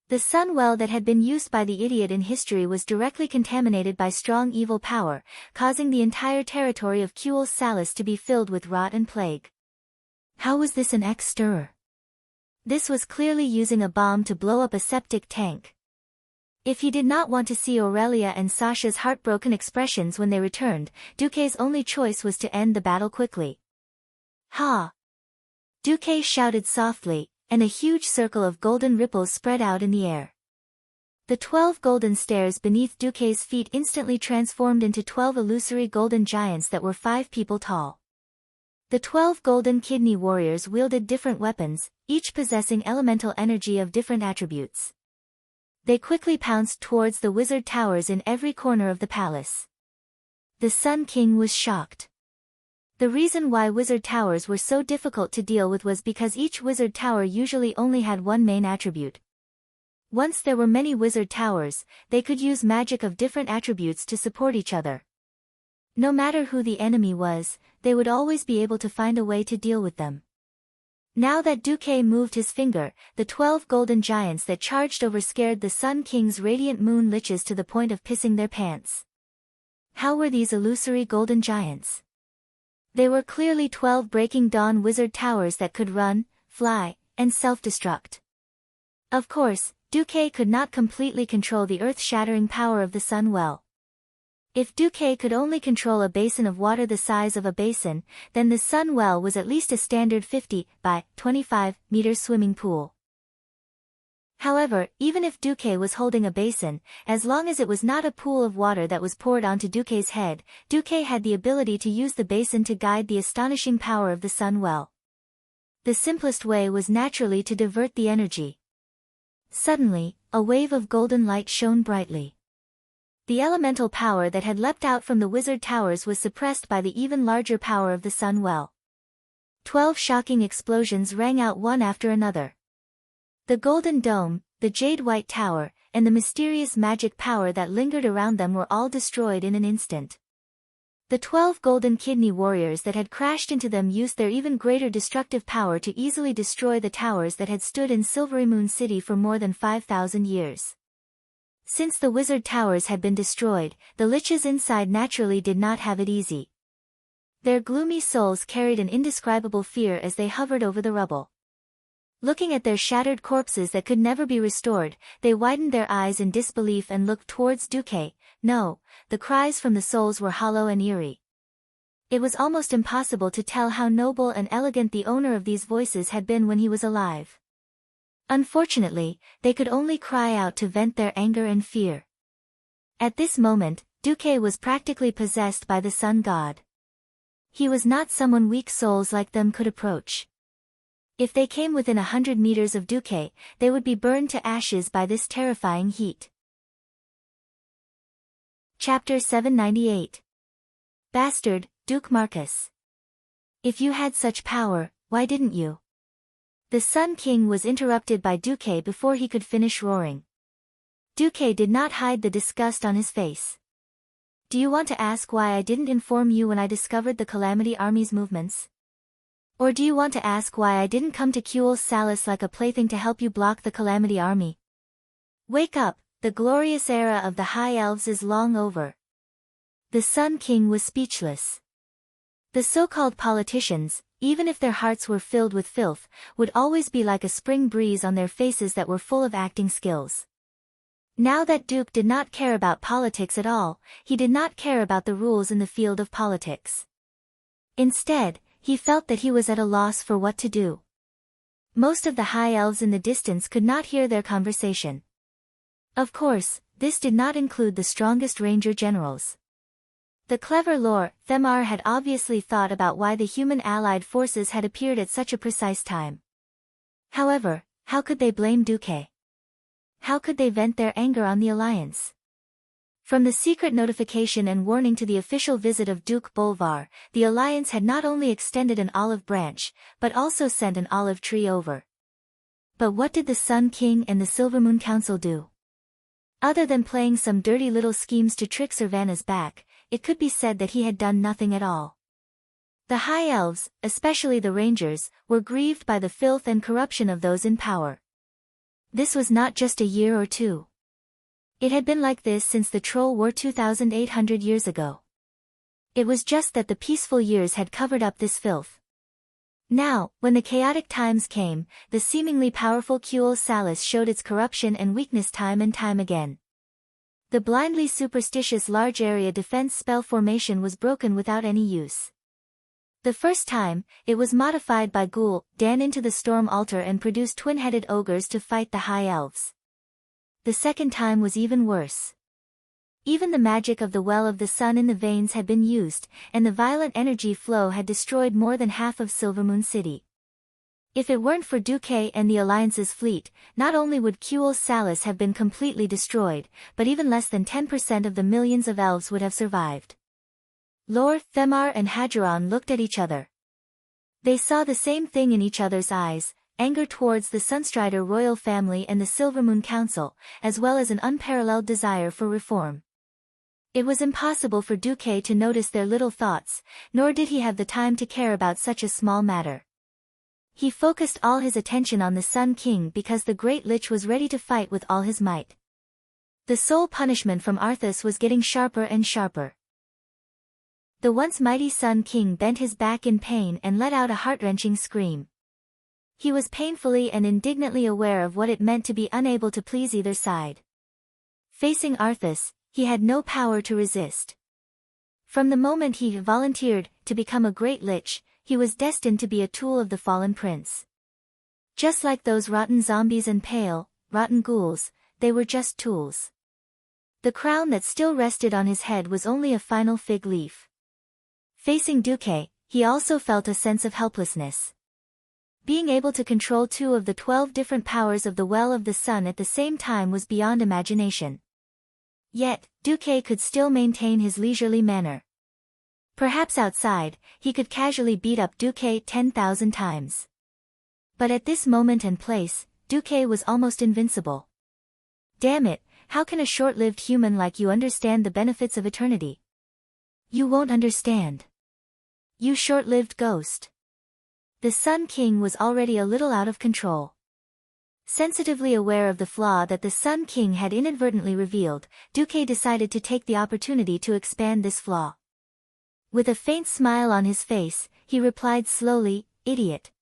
The Sun Well that had been used by the idiot in history was directly contaminated by strong evil power, causing the entire territory of Kuel Salis to be filled with rot and plague. How was this an ex-stirrer? This was clearly using a bomb to blow up a septic tank. If he did not want to see Aurelia and Sasha's heartbroken expressions when they returned, Duque's only choice was to end the battle quickly. Ha! Duque shouted softly, and a huge circle of golden ripples spread out in the air. The 12 golden stairs beneath Duque's feet instantly transformed into 12 illusory golden giants that were 5 people tall. The 12 golden kidney warriors wielded different weapons, each possessing elemental energy of different attributes. They quickly pounced towards the wizard towers in every corner of the palace. The Sun King was shocked. The reason why wizard towers were so difficult to deal with was because each wizard tower usually only had one main attribute. Once there were many wizard towers, they could use magic of different attributes to support each other. No matter who the enemy was, they would always be able to find a way to deal with them. Now that Duque moved his finger, the 12 golden giants that charged over scared the Sun King's radiant moon liches to the point of pissing their pants. How were these illusory golden giants? They were clearly 12 Breaking Dawn wizard towers that could run, fly, and self-destruct. Of course, Duque could not completely control the earth-shattering power of the Sun Well. If Duque could only control a basin of water the size of a basin, then the Sun Well was at least a standard 50 by 25 meter swimming pool. However, even if Duque was holding a basin, as long as it was not a pool of water that was poured onto Duque's head, Duque had the ability to use the basin to guide the astonishing power of the Sun Well. The simplest way was naturally to divert the energy. Suddenly, a wave of golden light shone brightly. The elemental power that had leapt out from the wizard towers was suppressed by the even larger power of the Sun Well. 12 shocking explosions rang out one after another. The golden dome, the jade-white tower, and the mysterious magic power that lingered around them were all destroyed in an instant. The 12 golden kidney warriors that had crashed into them used their even greater destructive power to easily destroy the towers that had stood in Silvery Moon City for more than 5,000 years. Since the wizard towers had been destroyed, the liches inside naturally did not have it easy. Their gloomy souls carried an indescribable fear as they hovered over the rubble. Looking at their shattered corpses that could never be restored, they widened their eyes in disbelief and looked towards Duque. No, the cries from the souls were hollow and eerie. It was almost impossible to tell how noble and elegant the owner of these voices had been when he was alive. Unfortunately, they could only cry out to vent their anger and fear. At this moment, Duque was practically possessed by the sun god. He was not someone weak souls like them could approach. If they came within 100 meters of Duque, they would be burned to ashes by this terrifying heat. Chapter 798. Bastard, Duke Marcus. If you had such power, why didn't you? The Sun King was interrupted by Duque before he could finish roaring. Duque did not hide the disgust on his face. Do you want to ask why I didn't inform you when I discovered the Calamity Army's movements? Or do you want to ask why I didn't come to Kuel Salus like a plaything to help you block the Calamity Army? Wake up, the glorious era of the High Elves is long over. The Sun King was speechless. The so-called politicians, even if their hearts were filled with filth, would always be like a spring breeze on their faces that were full of acting skills. Now that Duke did not care about politics at all, he did not care about the rules in the field of politics. Instead, he felt that he was at a loss for what to do. Most of the High Elves in the distance could not hear their conversation. Of course, this did not include the strongest ranger generals. The clever Lord Themar had obviously thought about why the human allied forces had appeared at such a precise time. However, how could they blame Duque? How could they vent their anger on the alliance? From the secret notification and warning to the official visit of Duke Bolvar, the alliance had not only extended an olive branch, but also sent an olive tree over. But what did the Sun King and the Silvermoon Council do? Other than playing some dirty little schemes to trick Servana's back, it could be said that he had done nothing at all. The High Elves, especially the Rangers, were grieved by the filth and corruption of those in power. This was not just a year or two. It had been like this since the Troll War 2,800 years ago. It was just that the peaceful years had covered up this filth. Now, when the chaotic times came, the seemingly powerful Kuel Salus showed its corruption and weakness time and time again. The blindly superstitious large area defense spell formation was broken without any use. The first time, it was modified by Ghoul Dan into the Storm Altar and produced twin-headed ogres to fight the High Elves. The second time was even worse. Even the magic of the Well of the Sun in the veins had been used, and the violent energy flow had destroyed more than half of Silvermoon City. If it weren't for Duque and the Alliance's fleet, not only would Kuel Salus have been completely destroyed, but even less than 10% of the millions of elves would have survived. Lord Themar and Hadron looked at each other. They saw the same thing in each other's eyes, anger towards the Sunstrider royal family and the Silvermoon Council, as well as an unparalleled desire for reform. It was impossible for Duque to notice their little thoughts, nor did he have the time to care about such a small matter. He focused all his attention on the Sun King because the Great Lich was ready to fight with all his might. The soul punishment from Arthas was getting sharper and sharper. The once mighty Sun King bent his back in pain and let out a heart-wrenching scream. He was painfully and indignantly aware of what it meant to be unable to please either side. Facing Arthas, he had no power to resist. From the moment he volunteered to become a Great Lich, he was destined to be a tool of the fallen prince. Just like those rotten zombies and pale, rotten ghouls, they were just tools. The crown that still rested on his head was only a final fig leaf. Facing Duque, he also felt a sense of helplessness. Being able to control 2 of the 12 different powers of the Well of the Sun at the same time was beyond imagination. Yet, Duque could still maintain his leisurely manner. Perhaps outside, he could casually beat up Duque 10,000 times. But at this moment and place, Duque was almost invincible. Damn it, how can a short-lived human like you understand the benefits of eternity? You won't understand. You short-lived ghost. The Sun King was already a little out of control. Sensitively aware of the flaw that the Sun King had inadvertently revealed, Duque decided to take the opportunity to expand this flaw. With a faint smile on his face, he replied slowly, "Idiot.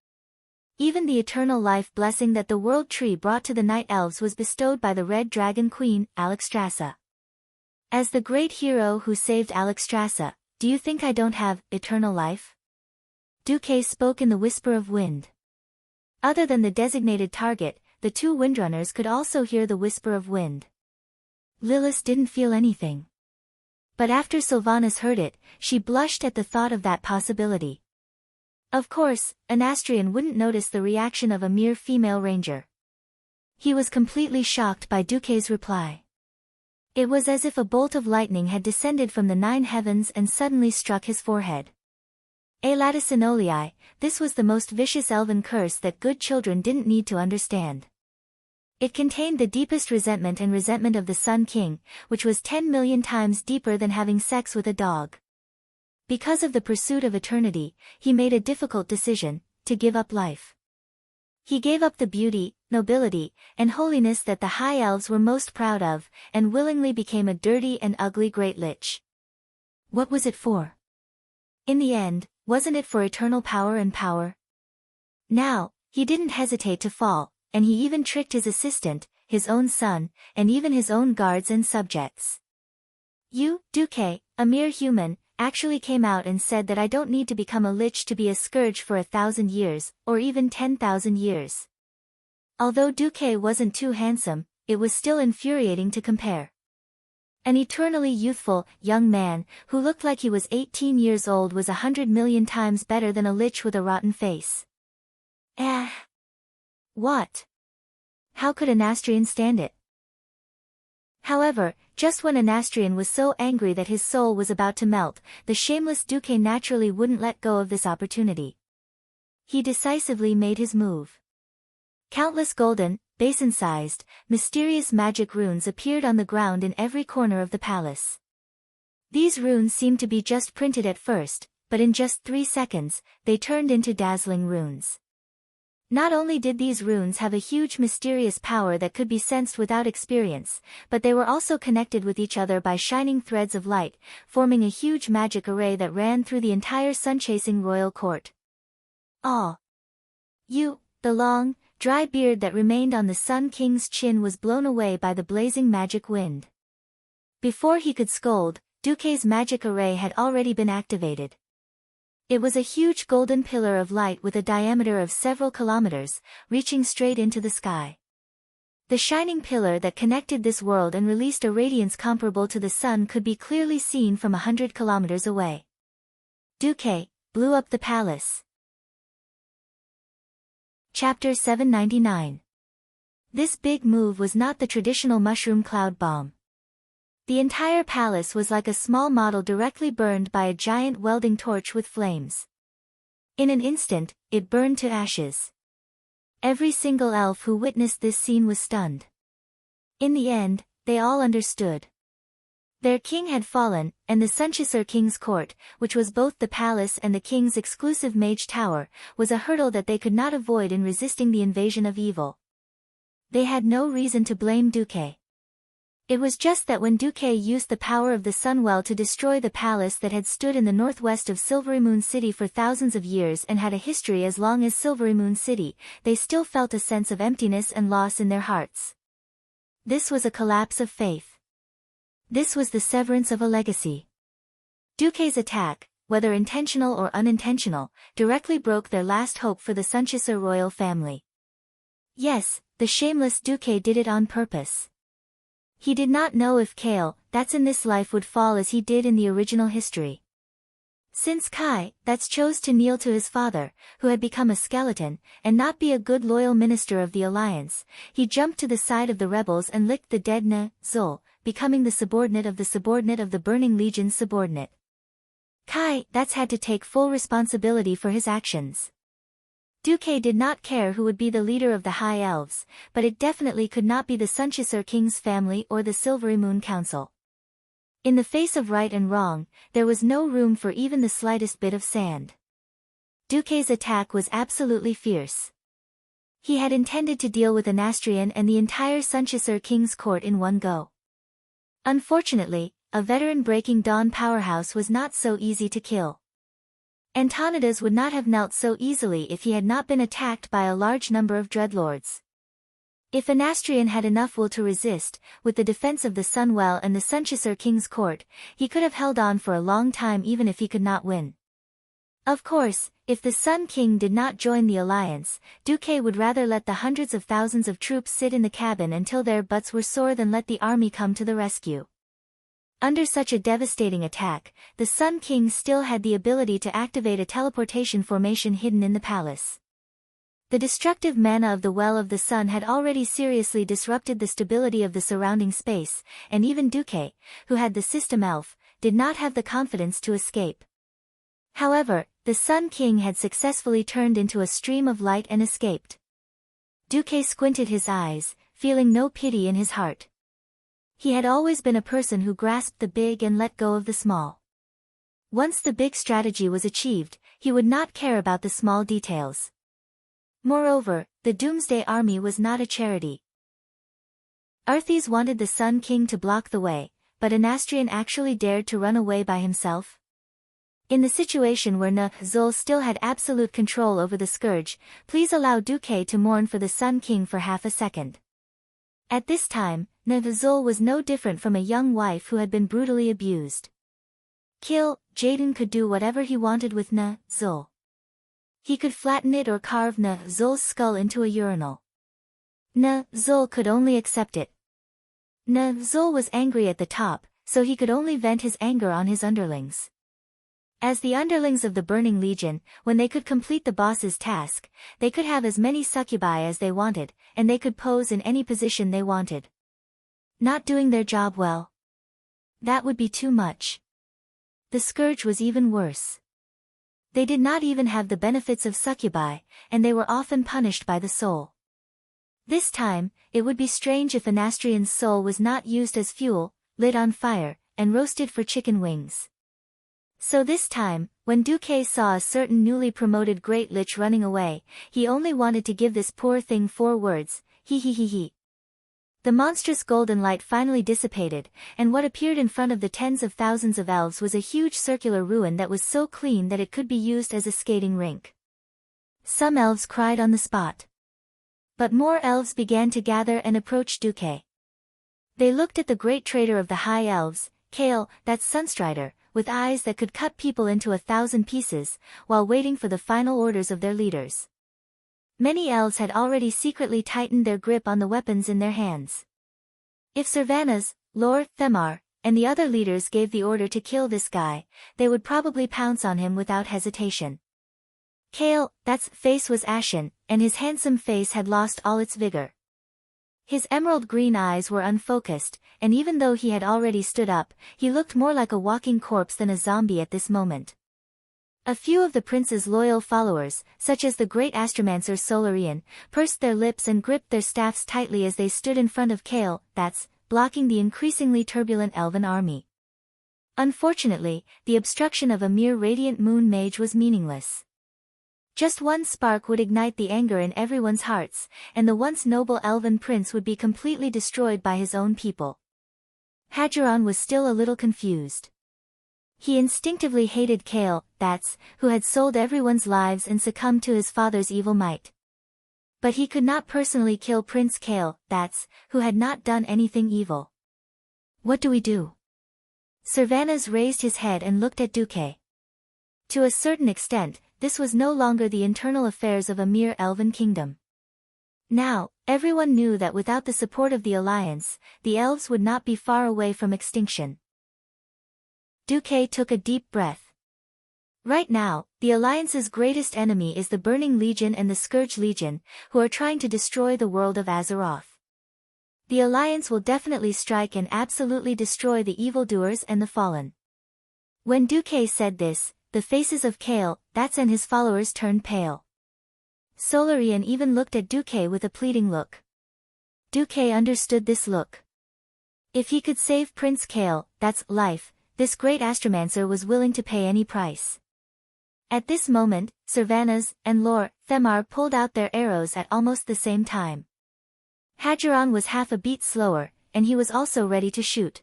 Even the eternal life blessing that the World Tree brought to the Night Elves was bestowed by the Red Dragon Queen, Alexstrasza. As the great hero who saved Alexstrasza, do you think I don't have eternal life?" Duque spoke in the whisper of wind. Other than the designated target, the 2 windrunners could also hear the whisper of wind. Lilith didn't feel anything. But after Sylvanas heard it, she blushed at the thought of that possibility. Of course, an Astrian wouldn't notice the reaction of a mere female ranger. He was completely shocked by Duque's reply. It was as if a bolt of lightning had descended from the 9 heavens and suddenly struck his forehead. Elatisynoliae, this was the most vicious elven curse that good children didn't need to understand. It contained the deepest resentment and resentment of the Sun King, which was 10 million times deeper than having sex with a dog. Because of the pursuit of eternity, he made a difficult decision, to give up life. He gave up the beauty, nobility, and holiness that the High Elves were most proud of, and willingly became a dirty and ugly Great Lich. What was it for? In the end, wasn't it for eternal power and power? Now, he didn't hesitate to fall, and he even tricked his assistant, his own son, and even his own guards and subjects. You, Duque, a mere human, actually came out and said that I don't need to become a lich to be a scourge for 1,000 years, or even 10,000 years. Although Duque wasn't too handsome, it was still infuriating to compare. An eternally youthful, young man, who looked like he was 18 years old was 100 million times better than a lich with a rotten face. What? How could Anastrian stand it? However, just when Anastrian was so angry that his soul was about to melt, the shameless Duque naturally wouldn't let go of this opportunity. He decisively made his move. Countless golden, basin-sized, mysterious magic runes appeared on the ground in every corner of the palace. These runes seemed to be just printed at first, but in just 3 seconds, they turned into dazzling runes. Not only did these runes have a huge mysterious power that could be sensed without experience, but they were also connected with each other by shining threads of light, forming a huge magic array that ran through the entire sun-chasing royal court. The long, dry beard that remained on the Sun King's chin was blown away by the blazing magic wind. Before he could scold, Duque's magic array had already been activated. It was a huge golden pillar of light with a diameter of several kilometers, reaching straight into the sky. The shining pillar that connected this world and released a radiance comparable to the sun could be clearly seen from 100 kilometers away. Duque blew up the palace. Chapter 799. This big move was not the traditional mushroom cloud bomb. The entire palace was like a small model directly burned by a giant welding torch with flames. In an instant, it burned to ashes. Every single elf who witnessed this scene was stunned. In the end, they all understood. Their king had fallen, and the Sunchaser King's court, which was both the palace and the king's exclusive mage tower, was a hurdle that they could not avoid in resisting the invasion of evil. They had no reason to blame Duque. It was just that when Duque used the power of the Sunwell to destroy the palace that had stood in the northwest of Silverymoon City for thousands of years and had a history as long as Silverymoon City, they still felt a sense of emptiness and loss in their hearts. This was a collapse of faith. This was the severance of a legacy. Duque's attack, whether intentional or unintentional, directly broke their last hope for the Sunchaser royal family. Yes, the shameless Duque did it on purpose. He did not know if Kale, that's in this life would fall as he did in the original history. Since Kai, that's chose to kneel to his father, who had become a skeleton, and not be a good loyal minister of the Alliance, he jumped to the side of the rebels and licked the dead Zul, becoming the subordinate of the Burning Legion's subordinate. Kai, that's had to take full responsibility for his actions. Duque did not care who would be the leader of the High Elves, but it definitely could not be the Sunchaser King's family or the Silverymoon Council. In the face of right and wrong, there was no room for even the slightest bit of sand. Duque's attack was absolutely fierce. He had intended to deal with Anastrian and the entire Sunchaser King's court in one go. Unfortunately, a veteran Breaking Dawn powerhouse was not so easy to kill. Antonidas would not have knelt so easily if he had not been attacked by a large number of dreadlords. If Anastrian had enough will to resist, with the defense of the Sunwell and the Sunchaser King's court, he could have held on for a long time even if he could not win. Of course, if the Sun King did not join the alliance, Duque would rather let the hundreds of thousands of troops sit in the cabin until their butts were sore than let the army come to the rescue. Under such a devastating attack, the Sun King still had the ability to activate a teleportation formation hidden in the palace. The destructive mana of the Well of the Sun had already seriously disrupted the stability of the surrounding space, and even Duque, who had the system elf, did not have the confidence to escape. However, the Sun King had successfully turned into a stream of light and escaped. Duque squinted his eyes, feeling no pity in his heart. He had always been a person who grasped the big and let go of the small. Once the big strategy was achieved, he would not care about the small details. Moreover, the Doomsday Army was not a charity. Arthes wanted the Sun King to block the way, but Anastrian actually dared to run away by himself? In the situation where Zul still had absolute control over the Scourge, please allow Duque to mourn for the Sun King for half a second. At this time, Zul was no different from a young wife who had been brutally abused. Jaden could do whatever he wanted with Zul. He could flatten it or carve Zul's skull into a urinal. Zul could only accept it. Zul was angry at the top, so he could only vent his anger on his underlings. As the underlings of the Burning Legion, when they could complete the boss's task, they could have as many succubi as they wanted, and they could pose in any position they wanted. Not doing their job well? That would be too much. The Scourge was even worse. They did not even have the benefits of succubi, and they were often punished by the soul. This time, it would be strange if Anastrian's soul was not used as fuel, lit on fire, and roasted for chicken wings. So this time, when Duque saw a certain newly promoted Great Lich running away, he only wanted to give this poor thing 4 words, he. The monstrous golden light finally dissipated, and what appeared in front of the tens of thousands of elves was a huge circular ruin that was so clean that it could be used as a skating rink. Some elves cried on the spot. But more elves began to gather and approach Duque. They looked at the great traitor of the High Elves, Kale, that Sunstrider, with eyes that could cut people into 1,000 pieces, while waiting for the final orders of their leaders. Many elves had already secretly tightened their grip on the weapons in their hands. If Servanas, Lor, Themar, and the other leaders gave the order to kill this guy, they would probably pounce on him without hesitation. Kale, that's face was ashen, and his handsome face had lost all its vigor. His emerald green eyes were unfocused, and even though he had already stood up, he looked more like a walking corpse than a zombie at this moment. A few of the prince's loyal followers, such as the great astromancer Solarian, pursed their lips and gripped their staffs tightly as they stood in front of Kale, blocking the increasingly turbulent elven army. Unfortunately, the obstruction of a mere radiant moon mage was meaningless. Just one spark would ignite the anger in everyone's hearts, and the once noble elven prince would be completely destroyed by his own people. Hadgeron was still a little confused. He instinctively hated Kale, who had sold everyone's lives and succumbed to his father's evil might. But he could not personally kill Prince Kale, who had not done anything evil. What do we do? Servanas raised his head and looked at Duque. To a certain extent, this was no longer the internal affairs of a mere elven kingdom. Now, everyone knew that without the support of the Alliance, the elves would not be far away from extinction. Duque took a deep breath. Right now, the Alliance's greatest enemy is the Burning Legion and the Scourge Legion, who are trying to destroy the world of Azeroth. The Alliance will definitely strike and absolutely destroy the evildoers and the fallen. When Duque said this, the faces of Kale, and his followers turned pale. Solarian even looked at Duque with a pleading look. Duque understood this look. If he could save Prince Kale, life, this great astromancer was willing to pay any price. At this moment, Servanas and Lor, Themar pulled out their arrows at almost the same time. Hadgeron was half a beat slower, and he was also ready to shoot.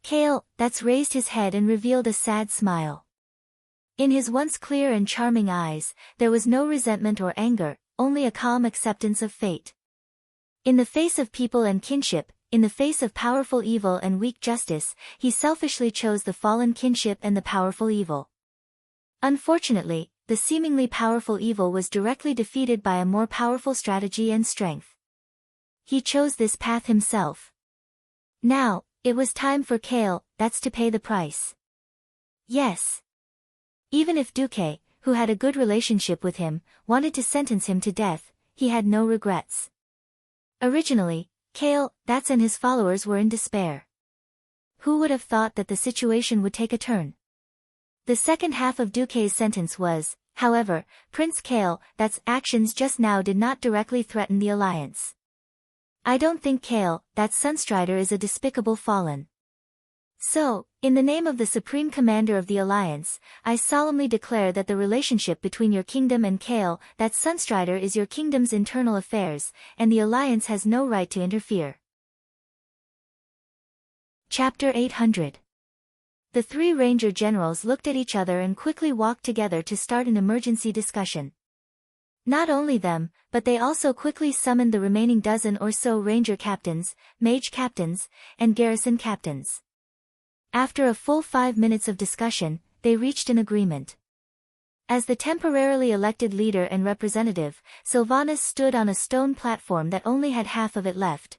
Kale, raised his head and revealed a sad smile. In his once clear and charming eyes, there was no resentment or anger, only a calm acceptance of fate. In the face of people and kinship, in the face of powerful evil and weak justice, he selfishly chose the fallen kinship and the powerful evil. Unfortunately, the seemingly powerful evil was directly defeated by a more powerful strategy and strength. He chose this path himself. Now, it was time for Kale, to pay the price. Yes. Even if Duque, who had a good relationship with him, wanted to sentence him to death. He had no regrets. Originally, Kale, that's and his followers were in despair. Who would have thought that the situation would take a turn? The second half of Duque's sentence was, however, Prince Kale, that's actions just now did not directly threaten the alliance. I don't think Kale, that Sunstrider is a despicable fallen. So, in the name of the Supreme Commander of the Alliance, I solemnly declare that the relationship between your kingdom and Kale, that Sunstrider is your kingdom's internal affairs, and the Alliance has no right to interfere. Chapter 800. The three ranger generals looked at each other and quickly walked together to start an emergency discussion. Not only them, but they also quickly summoned the remaining dozen or so ranger captains, mage captains, and garrison captains. After a full 5 minutes of discussion, they reached an agreement. As the temporarily elected leader and representative, Sylvanas stood on a stone platform that only had half of it left.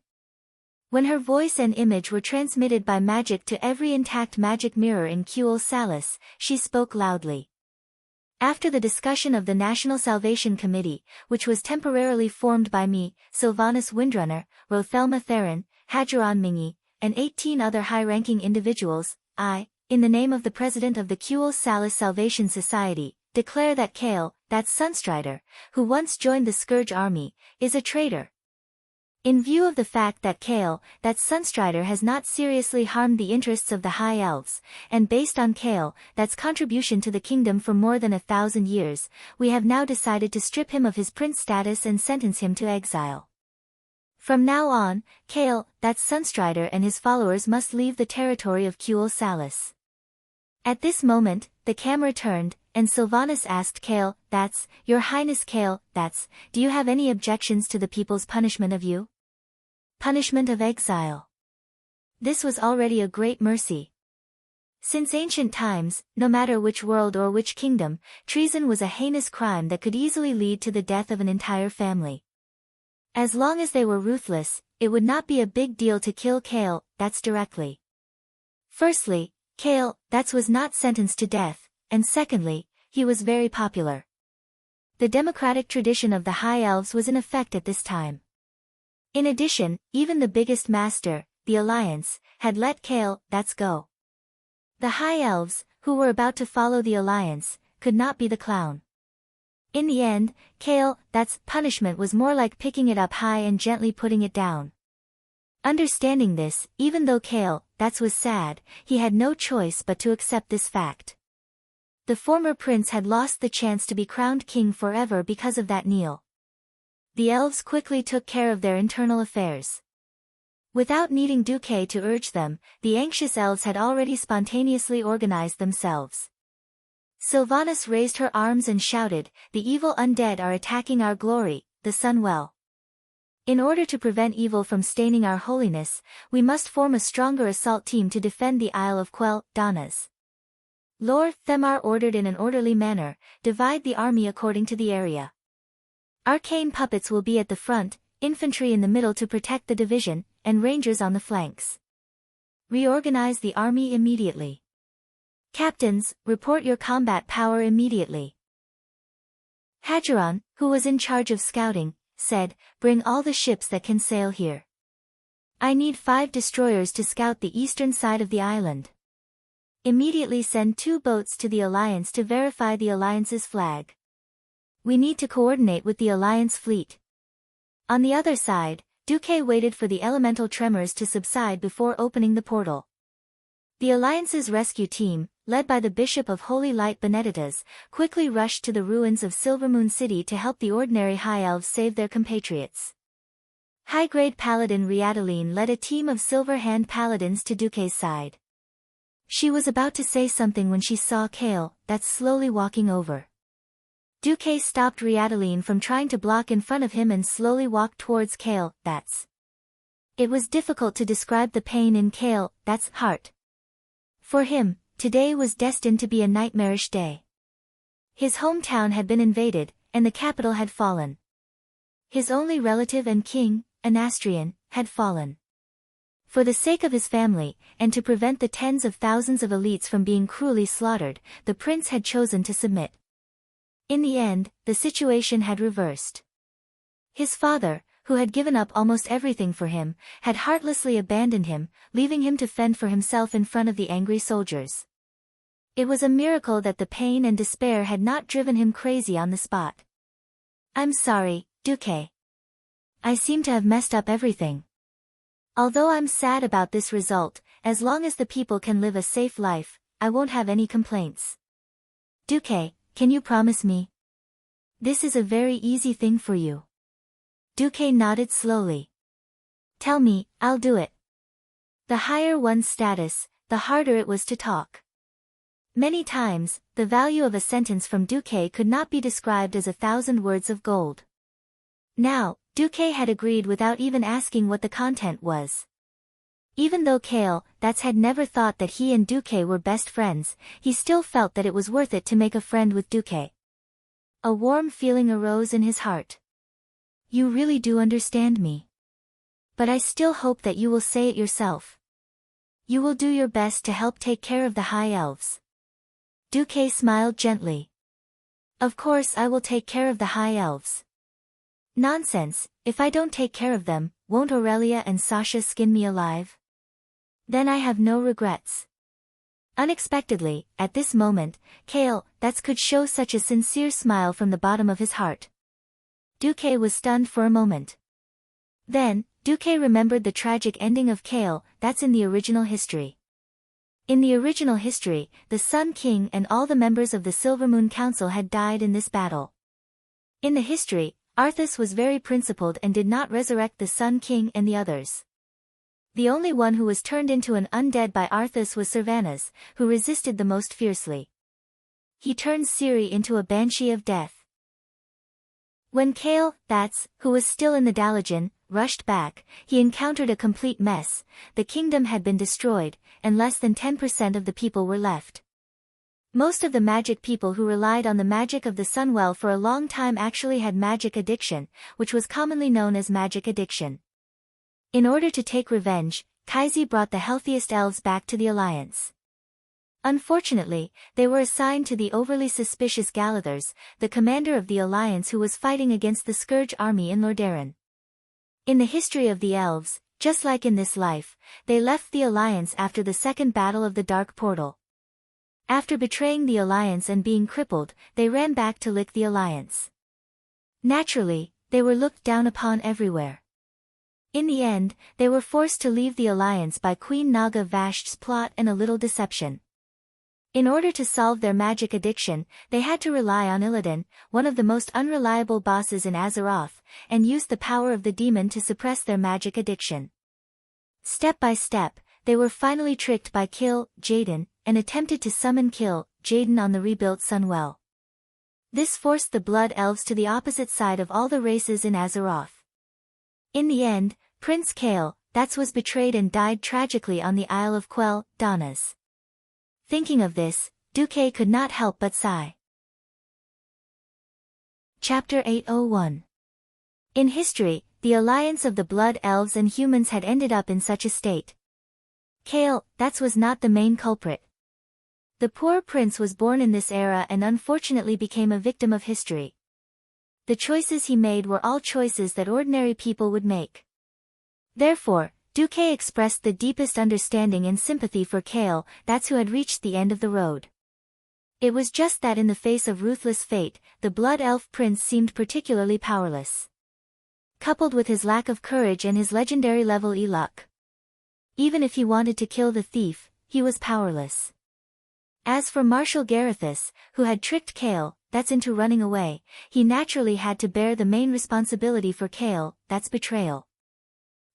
When her voice and image were transmitted by magic to every intact magic mirror in Kuel Salis, she spoke loudly. After the discussion of the National Salvation Committee, which was temporarily formed by me, Sylvanas Windrunner, Rothelma Theron, Hadgeron Mingy, and 18 other high-ranking individuals, I, in the name of the President of the Kuel Salis Salvation Society, declare that Kale, that Sunstrider, who once joined the Scourge Army, is a traitor. In view of the fact that Kale, that Sunstrider has not seriously harmed the interests of the High Elves, and based on Kale, that's contribution to the kingdom for more than 1,000 years, we have now decided to strip him of his prince status and sentence him to exile. From now on, Kale, that Sunstrider and his followers must leave the territory of Kuel Salis. At this moment, the camera turned, and Sylvanas asked Kale, that's, Your Highness Kale, that's, do you have any objections to the people's punishment of you? Punishment of exile. This was already a great mercy. Since ancient times, no matter which world or which kingdom, treason was a heinous crime that could easily lead to the death of an entire family. As long as they were ruthless, it would not be a big deal to kill Kale, that's directly. Firstly, Kale, that's was not sentenced to death, and secondly, he was very popular. The democratic tradition of the High Elves was in effect at this time. In addition, even the biggest master, the Alliance, had let Kale, that's go. The High Elves, who were about to follow the Alliance, could not be the clown. In the end, Kale, that's punishment was more like picking it up high and gently putting it down. Understanding this, even though Kale, that's was sad, he had no choice but to accept this fact. The former prince had lost the chance to be crowned king forever because of that kneel. The elves quickly took care of their internal affairs. Without needing Duque to urge them, the anxious elves had already spontaneously organized themselves. Sylvanas raised her arms and shouted, The evil undead are attacking our glory, the sun well. In order to prevent evil from staining our holiness, we must form a stronger assault team to defend the Isle of Quell, Donnas. Lord Themar ordered in an orderly manner, divide the army according to the area. Arcane puppets will be at the front, infantry in the middle to protect the division, and rangers on the flanks. Reorganize the army immediately. Captains, report your combat power immediately. Hadgeron, who was in charge of scouting, said, Bring all the ships that can sail here. I need 5 destroyers to scout the eastern side of the island. Immediately send 2 boats to the Alliance to verify the Alliance's flag. We need to coordinate with the Alliance fleet. On the other side, Duque waited for the elemental tremors to subside before opening the portal. The Alliance's rescue team, led by the Bishop of Holy Light Benedictus, quickly rushed to the ruins of Silvermoon City to help the ordinary High Elves save their compatriots. High-grade Paladin Riadaline led a team of Silver Hand Paladins to Duque's side. She was about to say something when she saw Kale, that's slowly walking over. Duque stopped Riadaline from trying to block in front of him and slowly walked towards Kale, that's. It was difficult to describe the pain in Kale, that's heart. For him, today was destined to be a nightmarish day. His hometown had been invaded, and the capital had fallen. His only relative and king, Anastrian, had fallen. For the sake of his family, and to prevent the tens of thousands of elites from being cruelly slaughtered, the prince had chosen to submit. In the end, the situation had reversed. His father, who had given up almost everything for him, had heartlessly abandoned him, leaving him to fend for himself in front of the angry soldiers. It was a miracle that the pain and despair had not driven him crazy on the spot. "I'm sorry, Duque. I seem to have messed up everything. Although I'm sad about this result, as long as the people can live a safe life, I won't have any complaints. Duque, can you promise me? This is a very easy thing for you." Duque nodded slowly. "Tell me, I'll do it." The higher one's status, the harder it was to talk. Many times, the value of a sentence from Duque could not be described as 1,000 words of gold. Now, Duque had agreed without even asking what the content was. Even though Kale, had never thought that he and Duque were best friends, he still felt that it was worth it to make a friend with Duque. A warm feeling arose in his heart. "You really do understand me. But I still hope that you will say it yourself. You will do your best to help take care of the High Elves." Duque smiled gently. "Of course I will take care of the High Elves." "Nonsense, if I don't take care of them, won't Aurelia and Sasha skin me alive? Then I have no regrets." Unexpectedly, at this moment, Kale, could show such a sincere smile from the bottom of his heart. Duque was stunned for a moment. Then, Duque remembered the tragic ending of Kale, in the original history. In the original history, the Sun King and all the members of the Silvermoon Council had died in this battle. In the history, Arthas was very principled and did not resurrect the Sun King and the others. The only one who was turned into an undead by Arthas was Servanas, who resisted the most fiercely. He turned Ciri into a banshee of death. When Kale, who was still in the Dalajan, rushed back, he encountered a complete mess. The kingdom had been destroyed, and less than 10% of the people were left. Most of the magic people who relied on the magic of the Sunwell for a long time actually had magic addiction, which was commonly known as magic addiction. In order to take revenge, Kaisi brought the healthiest elves back to the Alliance. Unfortunately, they were assigned to the overly suspicious Galathers, the commander of the Alliance who was fighting against the Scourge army in Lordaeron. In the history of the elves, just like in this life, they left the Alliance after the Second Battle of the Dark Portal. After betraying the Alliance and being crippled, they ran back to lick the Alliance. Naturally, they were looked down upon everywhere. In the end, they were forced to leave the Alliance by Queen Naga Vasht's plot and a little deception. In order to solve their magic addiction, they had to rely on Illidan, one of the most unreliable bosses in Azeroth, and use the power of the demon to suppress their magic addiction. Step by step, they were finally tricked by Kill, Jaden, and attempted to summon Kill, Jaden on the rebuilt Sunwell. This forced the Blood Elves to the opposite side of all the races in Azeroth. In the end, Prince Kale, was betrayed and died tragically on the Isle of Quell, Donnas. Thinking of this, Duque could not help but sigh. Chapter 801. In history, the alliance of the Blood Elves and humans had ended up in such a state. Kale, was not the main culprit. The poor prince was born in this era and unfortunately became a victim of history. The choices he made were all choices that ordinary people would make. Therefore, Duque expressed the deepest understanding and sympathy for Kale, who had reached the end of the road. It was just that in the face of ruthless fate, the Blood Elf Prince seemed particularly powerless. Coupled with his lack of courage and his legendary level E luck. Even if he wanted to kill the thief, he was powerless. As for Marshal Garithus, who had tricked Kale, into running away, he naturally had to bear the main responsibility for Kale, betrayal.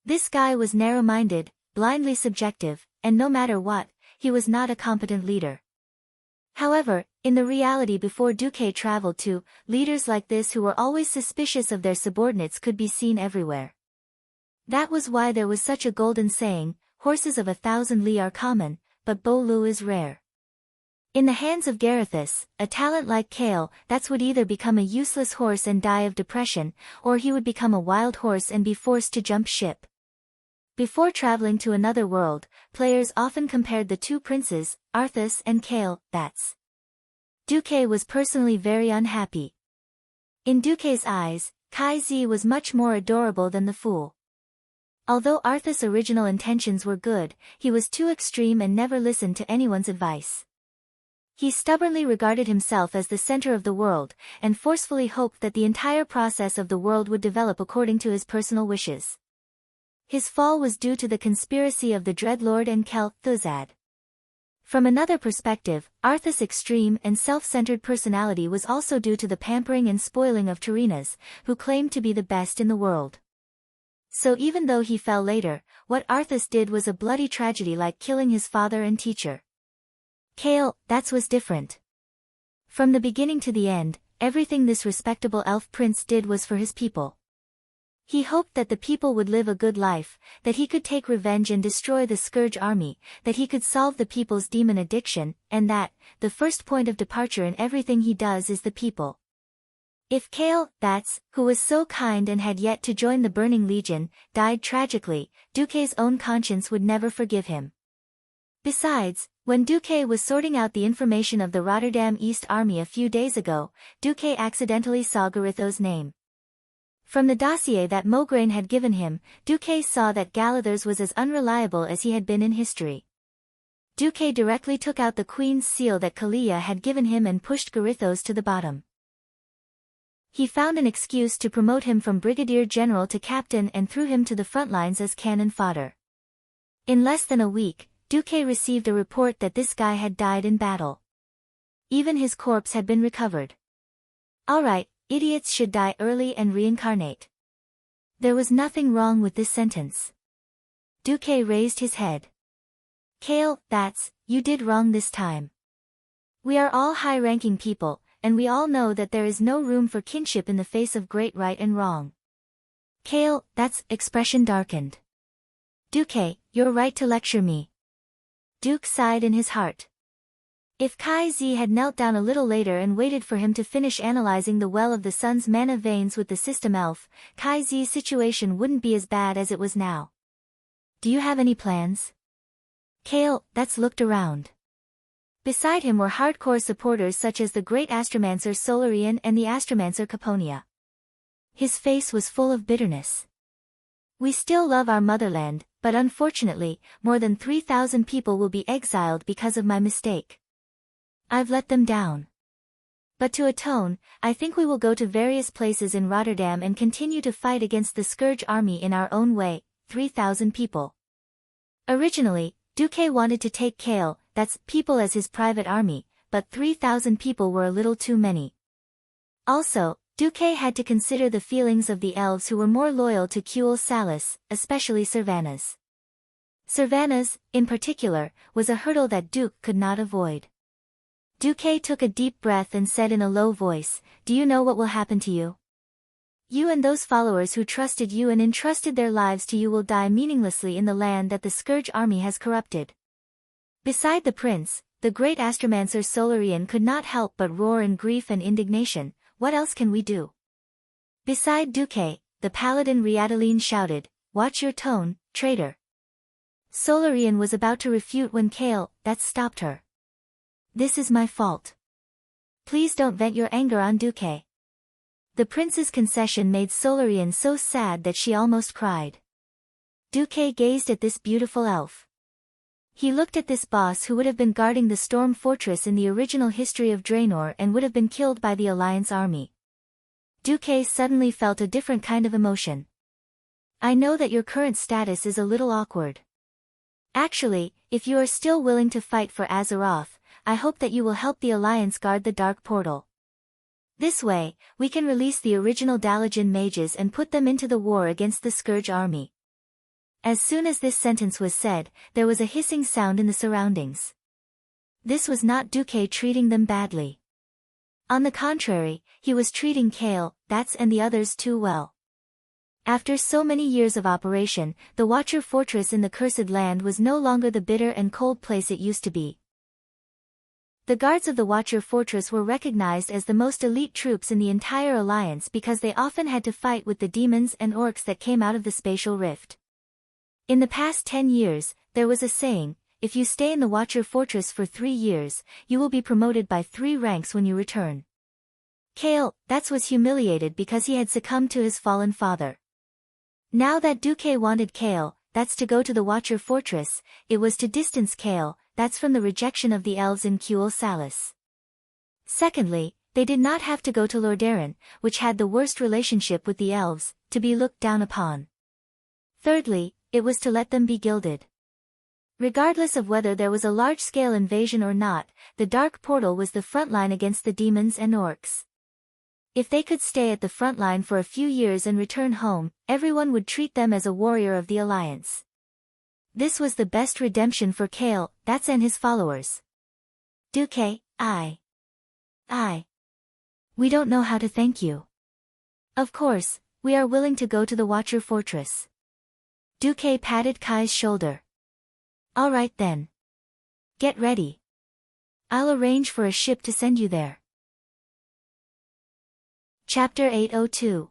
This guy was narrow-minded, blindly subjective, and no matter what, he was not a competent leader. However, in the reality before Duque traveled to, leaders like this who were always suspicious of their subordinates could be seen everywhere. That was why there was such a golden saying, horses of 1,000 li are common, but Bolu is rare. In the hands of Garithus, a talent like Kale, would either become a useless horse and die of depression, or he would become a wild horse and be forced to jump ship. Before traveling to another world, players often compared the two princes, Arthas and Kale, Duque was personally very unhappy. In Duque's eyes, Kai Zi was much more adorable than the fool. Although Arthas' original intentions were good, he was too extreme and never listened to anyone's advice. He stubbornly regarded himself as the center of the world, and forcefully hoped that the entire process of the world would develop according to his personal wishes. His fall was due to the conspiracy of the Dreadlord and Kel Thuzad. From another perspective, Arthas' extreme and self-centered personality was also due to the pampering and spoiling of Tirinas, who claimed to be the best in the world. So even though he fell later, what Arthas did was a bloody tragedy like killing his father and teacher. Kale, that was different. From the beginning to the end, everything this respectable elf prince did was for his people. He hoped that the people would live a good life, that he could take revenge and destroy the Scourge army, that he could solve the people's demon addiction, and that, the first point of departure in everything he does is the people. If Kale, who was so kind and had yet to join the Burning Legion, died tragically, Duque's own conscience would never forgive him. Besides, when Duque was sorting out the information of the Rotterdam East Army a few days ago, Duque accidentally saw Garithos' name. From the dossier that Mograine had given him, Duque saw that Galadhers was as unreliable as he had been in history. Duque directly took out the Queen's seal that Kalia had given him and pushed Garithos to the bottom. He found an excuse to promote him from Brigadier General to Captain and threw him to the front lines as cannon fodder. In less than a week, Duque received a report that this guy had died in battle. Even his corpse had been recovered. Alright, idiots should die early and reincarnate. There was nothing wrong with this sentence. Duque raised his head. Kale, you did wrong this time. We are all high-ranking people, and we all know that there is no room for kinship in the face of great right and wrong. Kale, expression darkened. Duque, you're right to lecture me. Duke sighed in his heart. If Kai Zi had knelt down a little later and waited for him to finish analyzing the Well of the Sun's mana veins with the system elf, Kai Zi's situation wouldn't be as bad as it was now. Do you have any plans? Kale, looked around. Beside him were hardcore supporters such as the great astromancer Solarian and the astromancer Caponia. His face was full of bitterness. We still love our motherland, but unfortunately, more than 3,000 people will be exiled because of my mistake. I've let them down. But to atone, I think we will go to various places in Rotterdam and continue to fight against the Scourge army in our own way, 3,000 people. Originally, Duque wanted to take Kale, people as his private army, but 3,000 people were a little too many. Also, Duque had to consider the feelings of the elves who were more loyal to Kuel Salis, especially Servanas. Servanas, in particular, was a hurdle that Duke could not avoid. Duque took a deep breath and said in a low voice, "Do you know what will happen to you? You and those followers who trusted you and entrusted their lives to you will die meaninglessly in the land that the Scourge army has corrupted." Beside the prince, the great astromancer Solarian could not help but roar in grief and indignation. What else can we do? Beside Duque, the paladin Riadaline shouted, "Watch your tone, traitor." Solarian was about to refute when Kale, stopped her. "This is my fault. Please don't vent your anger on Duque." The prince's concession made Solarian so sad that she almost cried. Duque gazed at this beautiful elf. He looked at this boss who would have been guarding the Storm Fortress in the original history of Draenor and would have been killed by the Alliance army. Duque suddenly felt a different kind of emotion. "I know that your current status is a little awkward. Actually, if you are still willing to fight for Azeroth, I hope that you will help the Alliance guard the Dark Portal. This way, we can release the original Dalajan mages and put them into the war against the Scourge army." As soon as this sentence was said, there was a hissing sound in the surroundings. This was not Duque treating them badly. On the contrary, he was treating Kale, and the others too well. After so many years of operation, the Watcher Fortress in the Cursed Land was no longer the bitter and cold place it used to be. The guards of the Watcher Fortress were recognized as the most elite troops in the entire Alliance because they often had to fight with the demons and orcs that came out of the spatial rift. In the past 10 years, there was a saying, if you stay in the Watcher Fortress for 3 years, you will be promoted by 3 ranks when you return. Kale, that was humiliated because he had succumbed to his fallen father. Now that Duque wanted Kale, that's to go to the Watcher Fortress, it was to distance Kale, that's from the rejection of the elves in Kuel Salis. Secondly, they did not have to go to Lordaeron, which had the worst relationship with the elves, to be looked down upon. Thirdly, it was to let them be gilded. Regardless of whether there was a large-scale invasion or not, the Dark Portal was the front line against the demons and orcs. If they could stay at the front line for a few years and return home, everyone would treat them as a warrior of the Alliance. This was the best redemption for Kale, that's and his followers. Duque, we don't know how to thank you. Of course, we are willing to go to the Watcher Fortress. Duque patted Kai's shoulder. All right then. Get ready. I'll arrange for a ship to send you there. Chapter 802.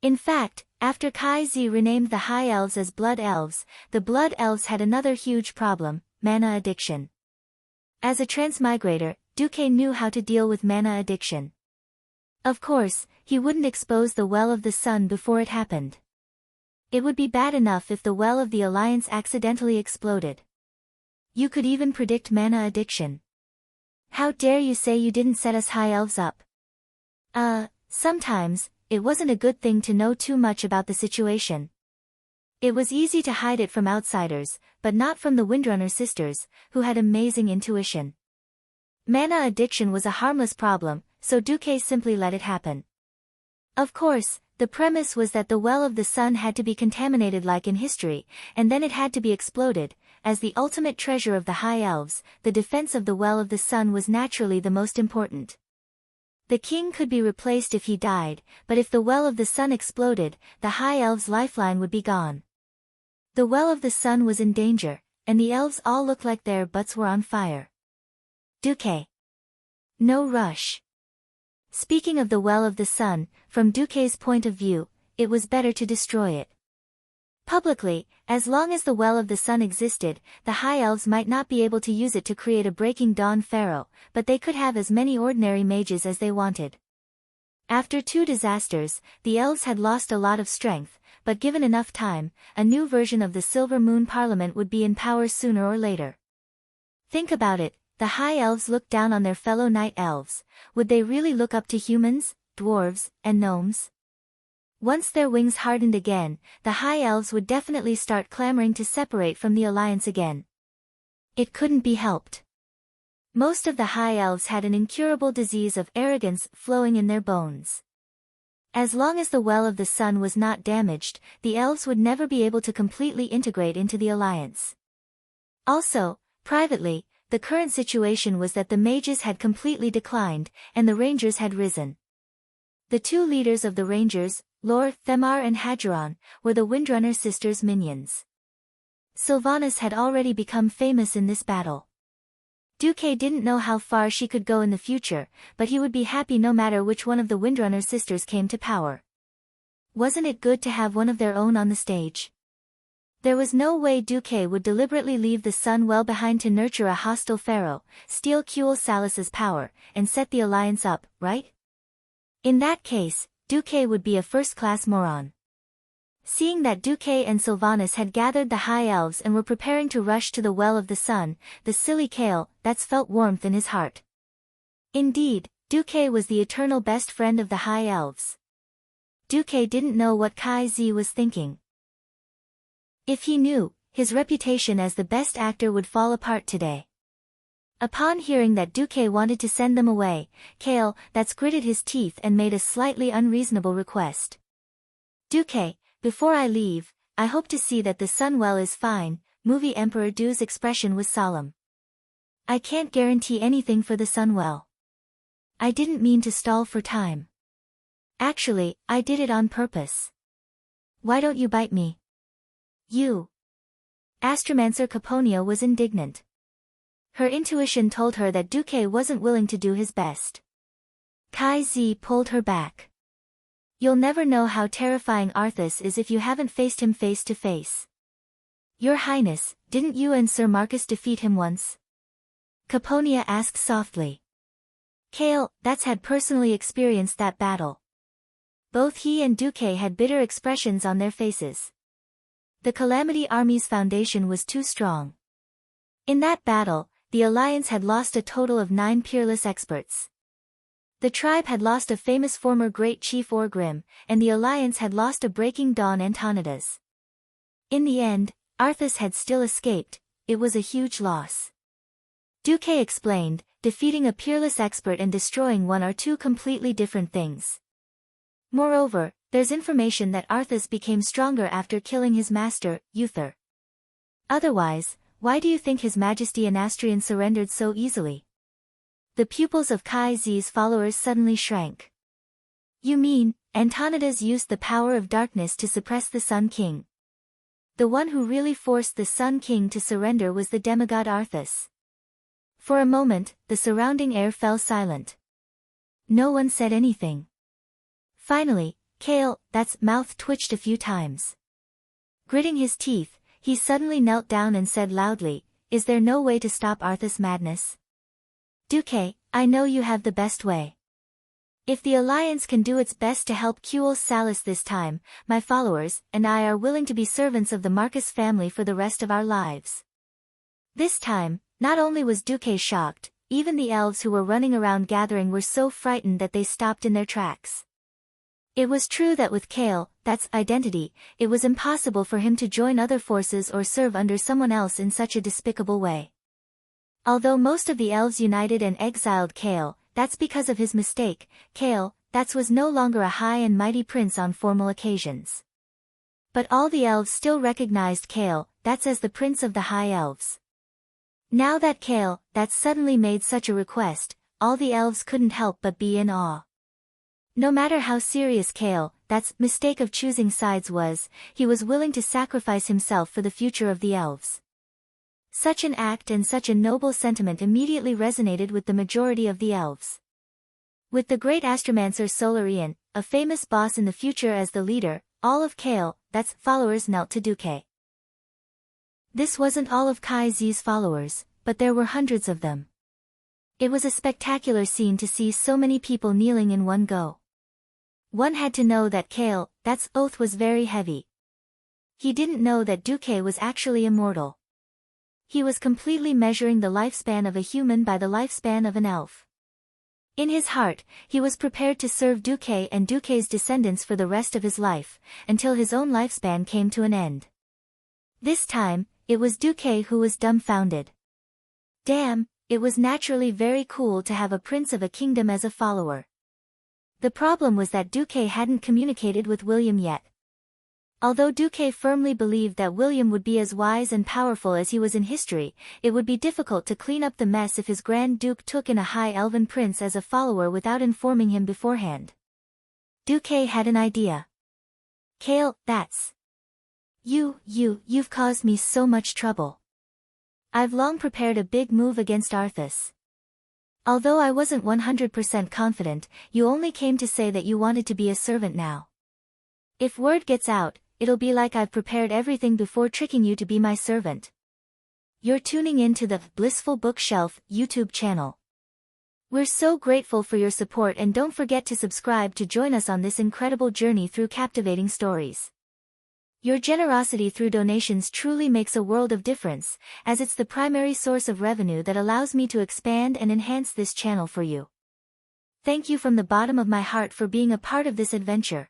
In fact, after Kai Z renamed the High Elves as Blood Elves, the Blood Elves had another huge problem, mana addiction. As a transmigrator, Duque knew how to deal with mana addiction. Of course, he wouldn't expose the Well of the Sun before it happened. It would be bad enough if the Well of the Alliance accidentally exploded. You could even predict mana addiction. How dare you say you didn't set us High Elves up? Sometimes, it wasn't a good thing to know too much about the situation. It was easy to hide it from outsiders, but not from the Windrunner sisters, who had amazing intuition. Mana addiction was a harmless problem, so Duque simply let it happen. Of course, the premise was that the Well of the Sun had to be contaminated like in history, and then it had to be exploded. As the ultimate treasure of the High Elves, the defense of the Well of the Sun was naturally the most important. The king could be replaced if he died, but if the Well of the Sun exploded, the High Elves' lifeline would be gone. The Well of the Sun was in danger, and the elves all looked like their butts were on fire. Duque. No rush. Speaking of the Well of the Sun, from Duque's point of view, it was better to destroy it. Publicly, as long as the Well of the Sun existed, the High Elves might not be able to use it to create a Breaking Dawn Pharaoh, but they could have as many ordinary mages as they wanted. After 2 disasters, the elves had lost a lot of strength, but given enough time, a new version of the Silver Moon Parliament would be in power sooner or later. Think about it, the High Elves look down on their fellow Night Elves. Would they really look up to humans, dwarves, and gnomes? Once their wings hardened again, the High Elves would definitely start clamoring to separate from the Alliance again. It couldn't be helped. Most of the High Elves had an incurable disease of arrogance flowing in their bones. As long as the Well of the Sun was not damaged, the elves would never be able to completely integrate into the Alliance. Also, privately, the current situation was that the mages had completely declined, and the rangers had risen. The 2 leaders of the rangers, Lor, Themar and Hadgeron, were the Windrunner sisters' minions. Sylvanas had already become famous in this battle. Duque didn't know how far she could go in the future, but he would be happy no matter which one of the Windrunner sisters came to power. Wasn't it good to have one of their own on the stage? There was no way Duque would deliberately leave the Sun Well behind to nurture a hostile pharaoh, steal Kuel Salis's power, and set the Alliance up, right? In that case, Duque would be a first-class moron. Seeing that Duque and Sylvanas had gathered the High Elves and were preparing to rush to the Well of the Sun, the silly Kale, that's felt warmth in his heart. Indeed, Duque was the eternal best friend of the High Elves. Duque didn't know what Kai Z was thinking. If he knew, his reputation as the best actor would fall apart today. Upon hearing that Duque wanted to send them away, Kale, that's gritted his teeth and made a slightly unreasonable request. Duque, before I leave, I hope to see that the Sunwell is fine. Movie Emperor Du's expression was solemn. I can't guarantee anything for the Sunwell. I didn't mean to stall for time. Actually, I did it on purpose. Why don't you bite me? You. Astromancer Caponia was indignant. Her intuition told her that Duque wasn't willing to do his best. Kai Z pulled her back. You'll never know how terrifying Arthas is if you haven't faced him face to face. Your Highness, didn't you and Sir Marcus defeat him once? Caponia asked softly. Cale, that's had personally experienced that battle. Both he and Duque had bitter expressions on their faces. The Calamity Army's foundation was too strong. In that battle, the Alliance had lost a total of 9 peerless experts. The tribe had lost a famous former Great Chief Orgrim, and the Alliance had lost a Breaking Dawn Antonidas. In the end, Arthas had still escaped. It was a huge loss. Duque explained, defeating a peerless expert and destroying one are two completely different things. Moreover, there's information that Arthas became stronger after killing his master, Uther. Otherwise, why do you think His Majesty Anastrian surrendered so easily? The pupils of Kai Z's followers suddenly shrank. You mean, Antonidas used the power of darkness to suppress the Sun King? The one who really forced the Sun King to surrender was the demigod Arthas. For a moment, the surrounding air fell silent. No one said anything. Finally, Cale's mouth twitched a few times. Gritting his teeth, he suddenly knelt down and said loudly, "Is there no way to stop Arthas' madness? Duque, I know you have the best way. If the Alliance can do its best to help Quel Salus this time, my followers and I are willing to be servants of the Marcus family for the rest of our lives." This time, not only was Duque shocked, even the elves who were running around gathering were so frightened that they stopped in their tracks. It was true that with Cale's identity, it was impossible for him to join other forces or serve under someone else in such a despicable way. Although most of the elves united and exiled Cale, that's because of his mistake. Cale was no longer a high and mighty prince on formal occasions. But all the elves still recognized Cale as the prince of the high elves. Now that Cale suddenly made such a request, all the elves couldn't help but be in awe. No matter how serious Cale's mistake of choosing sides was, he was willing to sacrifice himself for the future of the elves. Such an act and such a noble sentiment immediately resonated with the majority of the elves. With the great astromancer Solarian, a famous boss in the future as the leader, all of Cale's followers knelt to Duque. This wasn't all of Kai Z's followers, but there were hundreds of them. It was a spectacular scene to see so many people kneeling in one go. One had to know that Cale's oath was very heavy. He didn't know that Duque was actually immortal. He was completely measuring the lifespan of a human by the lifespan of an elf. In his heart, he was prepared to serve Duque and Duque's descendants for the rest of his life, until his own lifespan came to an end. This time, it was Duque who was dumbfounded. Damn, it was naturally very cool to have a prince of a kingdom as a follower. The problem was that Duque hadn't communicated with William yet. Although Duque firmly believed that William would be as wise and powerful as he was in history, it would be difficult to clean up the mess if his Grand Duke took in a high elven prince as a follower without informing him beforehand. Duque had an idea. Cale, you've caused me so much trouble. I've long prepared a big move against Arthas. Although I wasn't 100% confident, you only came to say that you wanted to be a servant now. If word gets out, it'll be like I've prepared everything before tricking you to be my servant. You're tuning in to the Blissful Bookshelf YouTube channel. We're so grateful for your support, and don't forget to subscribe to join us on this incredible journey through captivating stories. Your generosity through donations truly makes a world of difference, as it's the primary source of revenue that allows me to expand and enhance this channel for you. Thank you from the bottom of my heart for being a part of this adventure.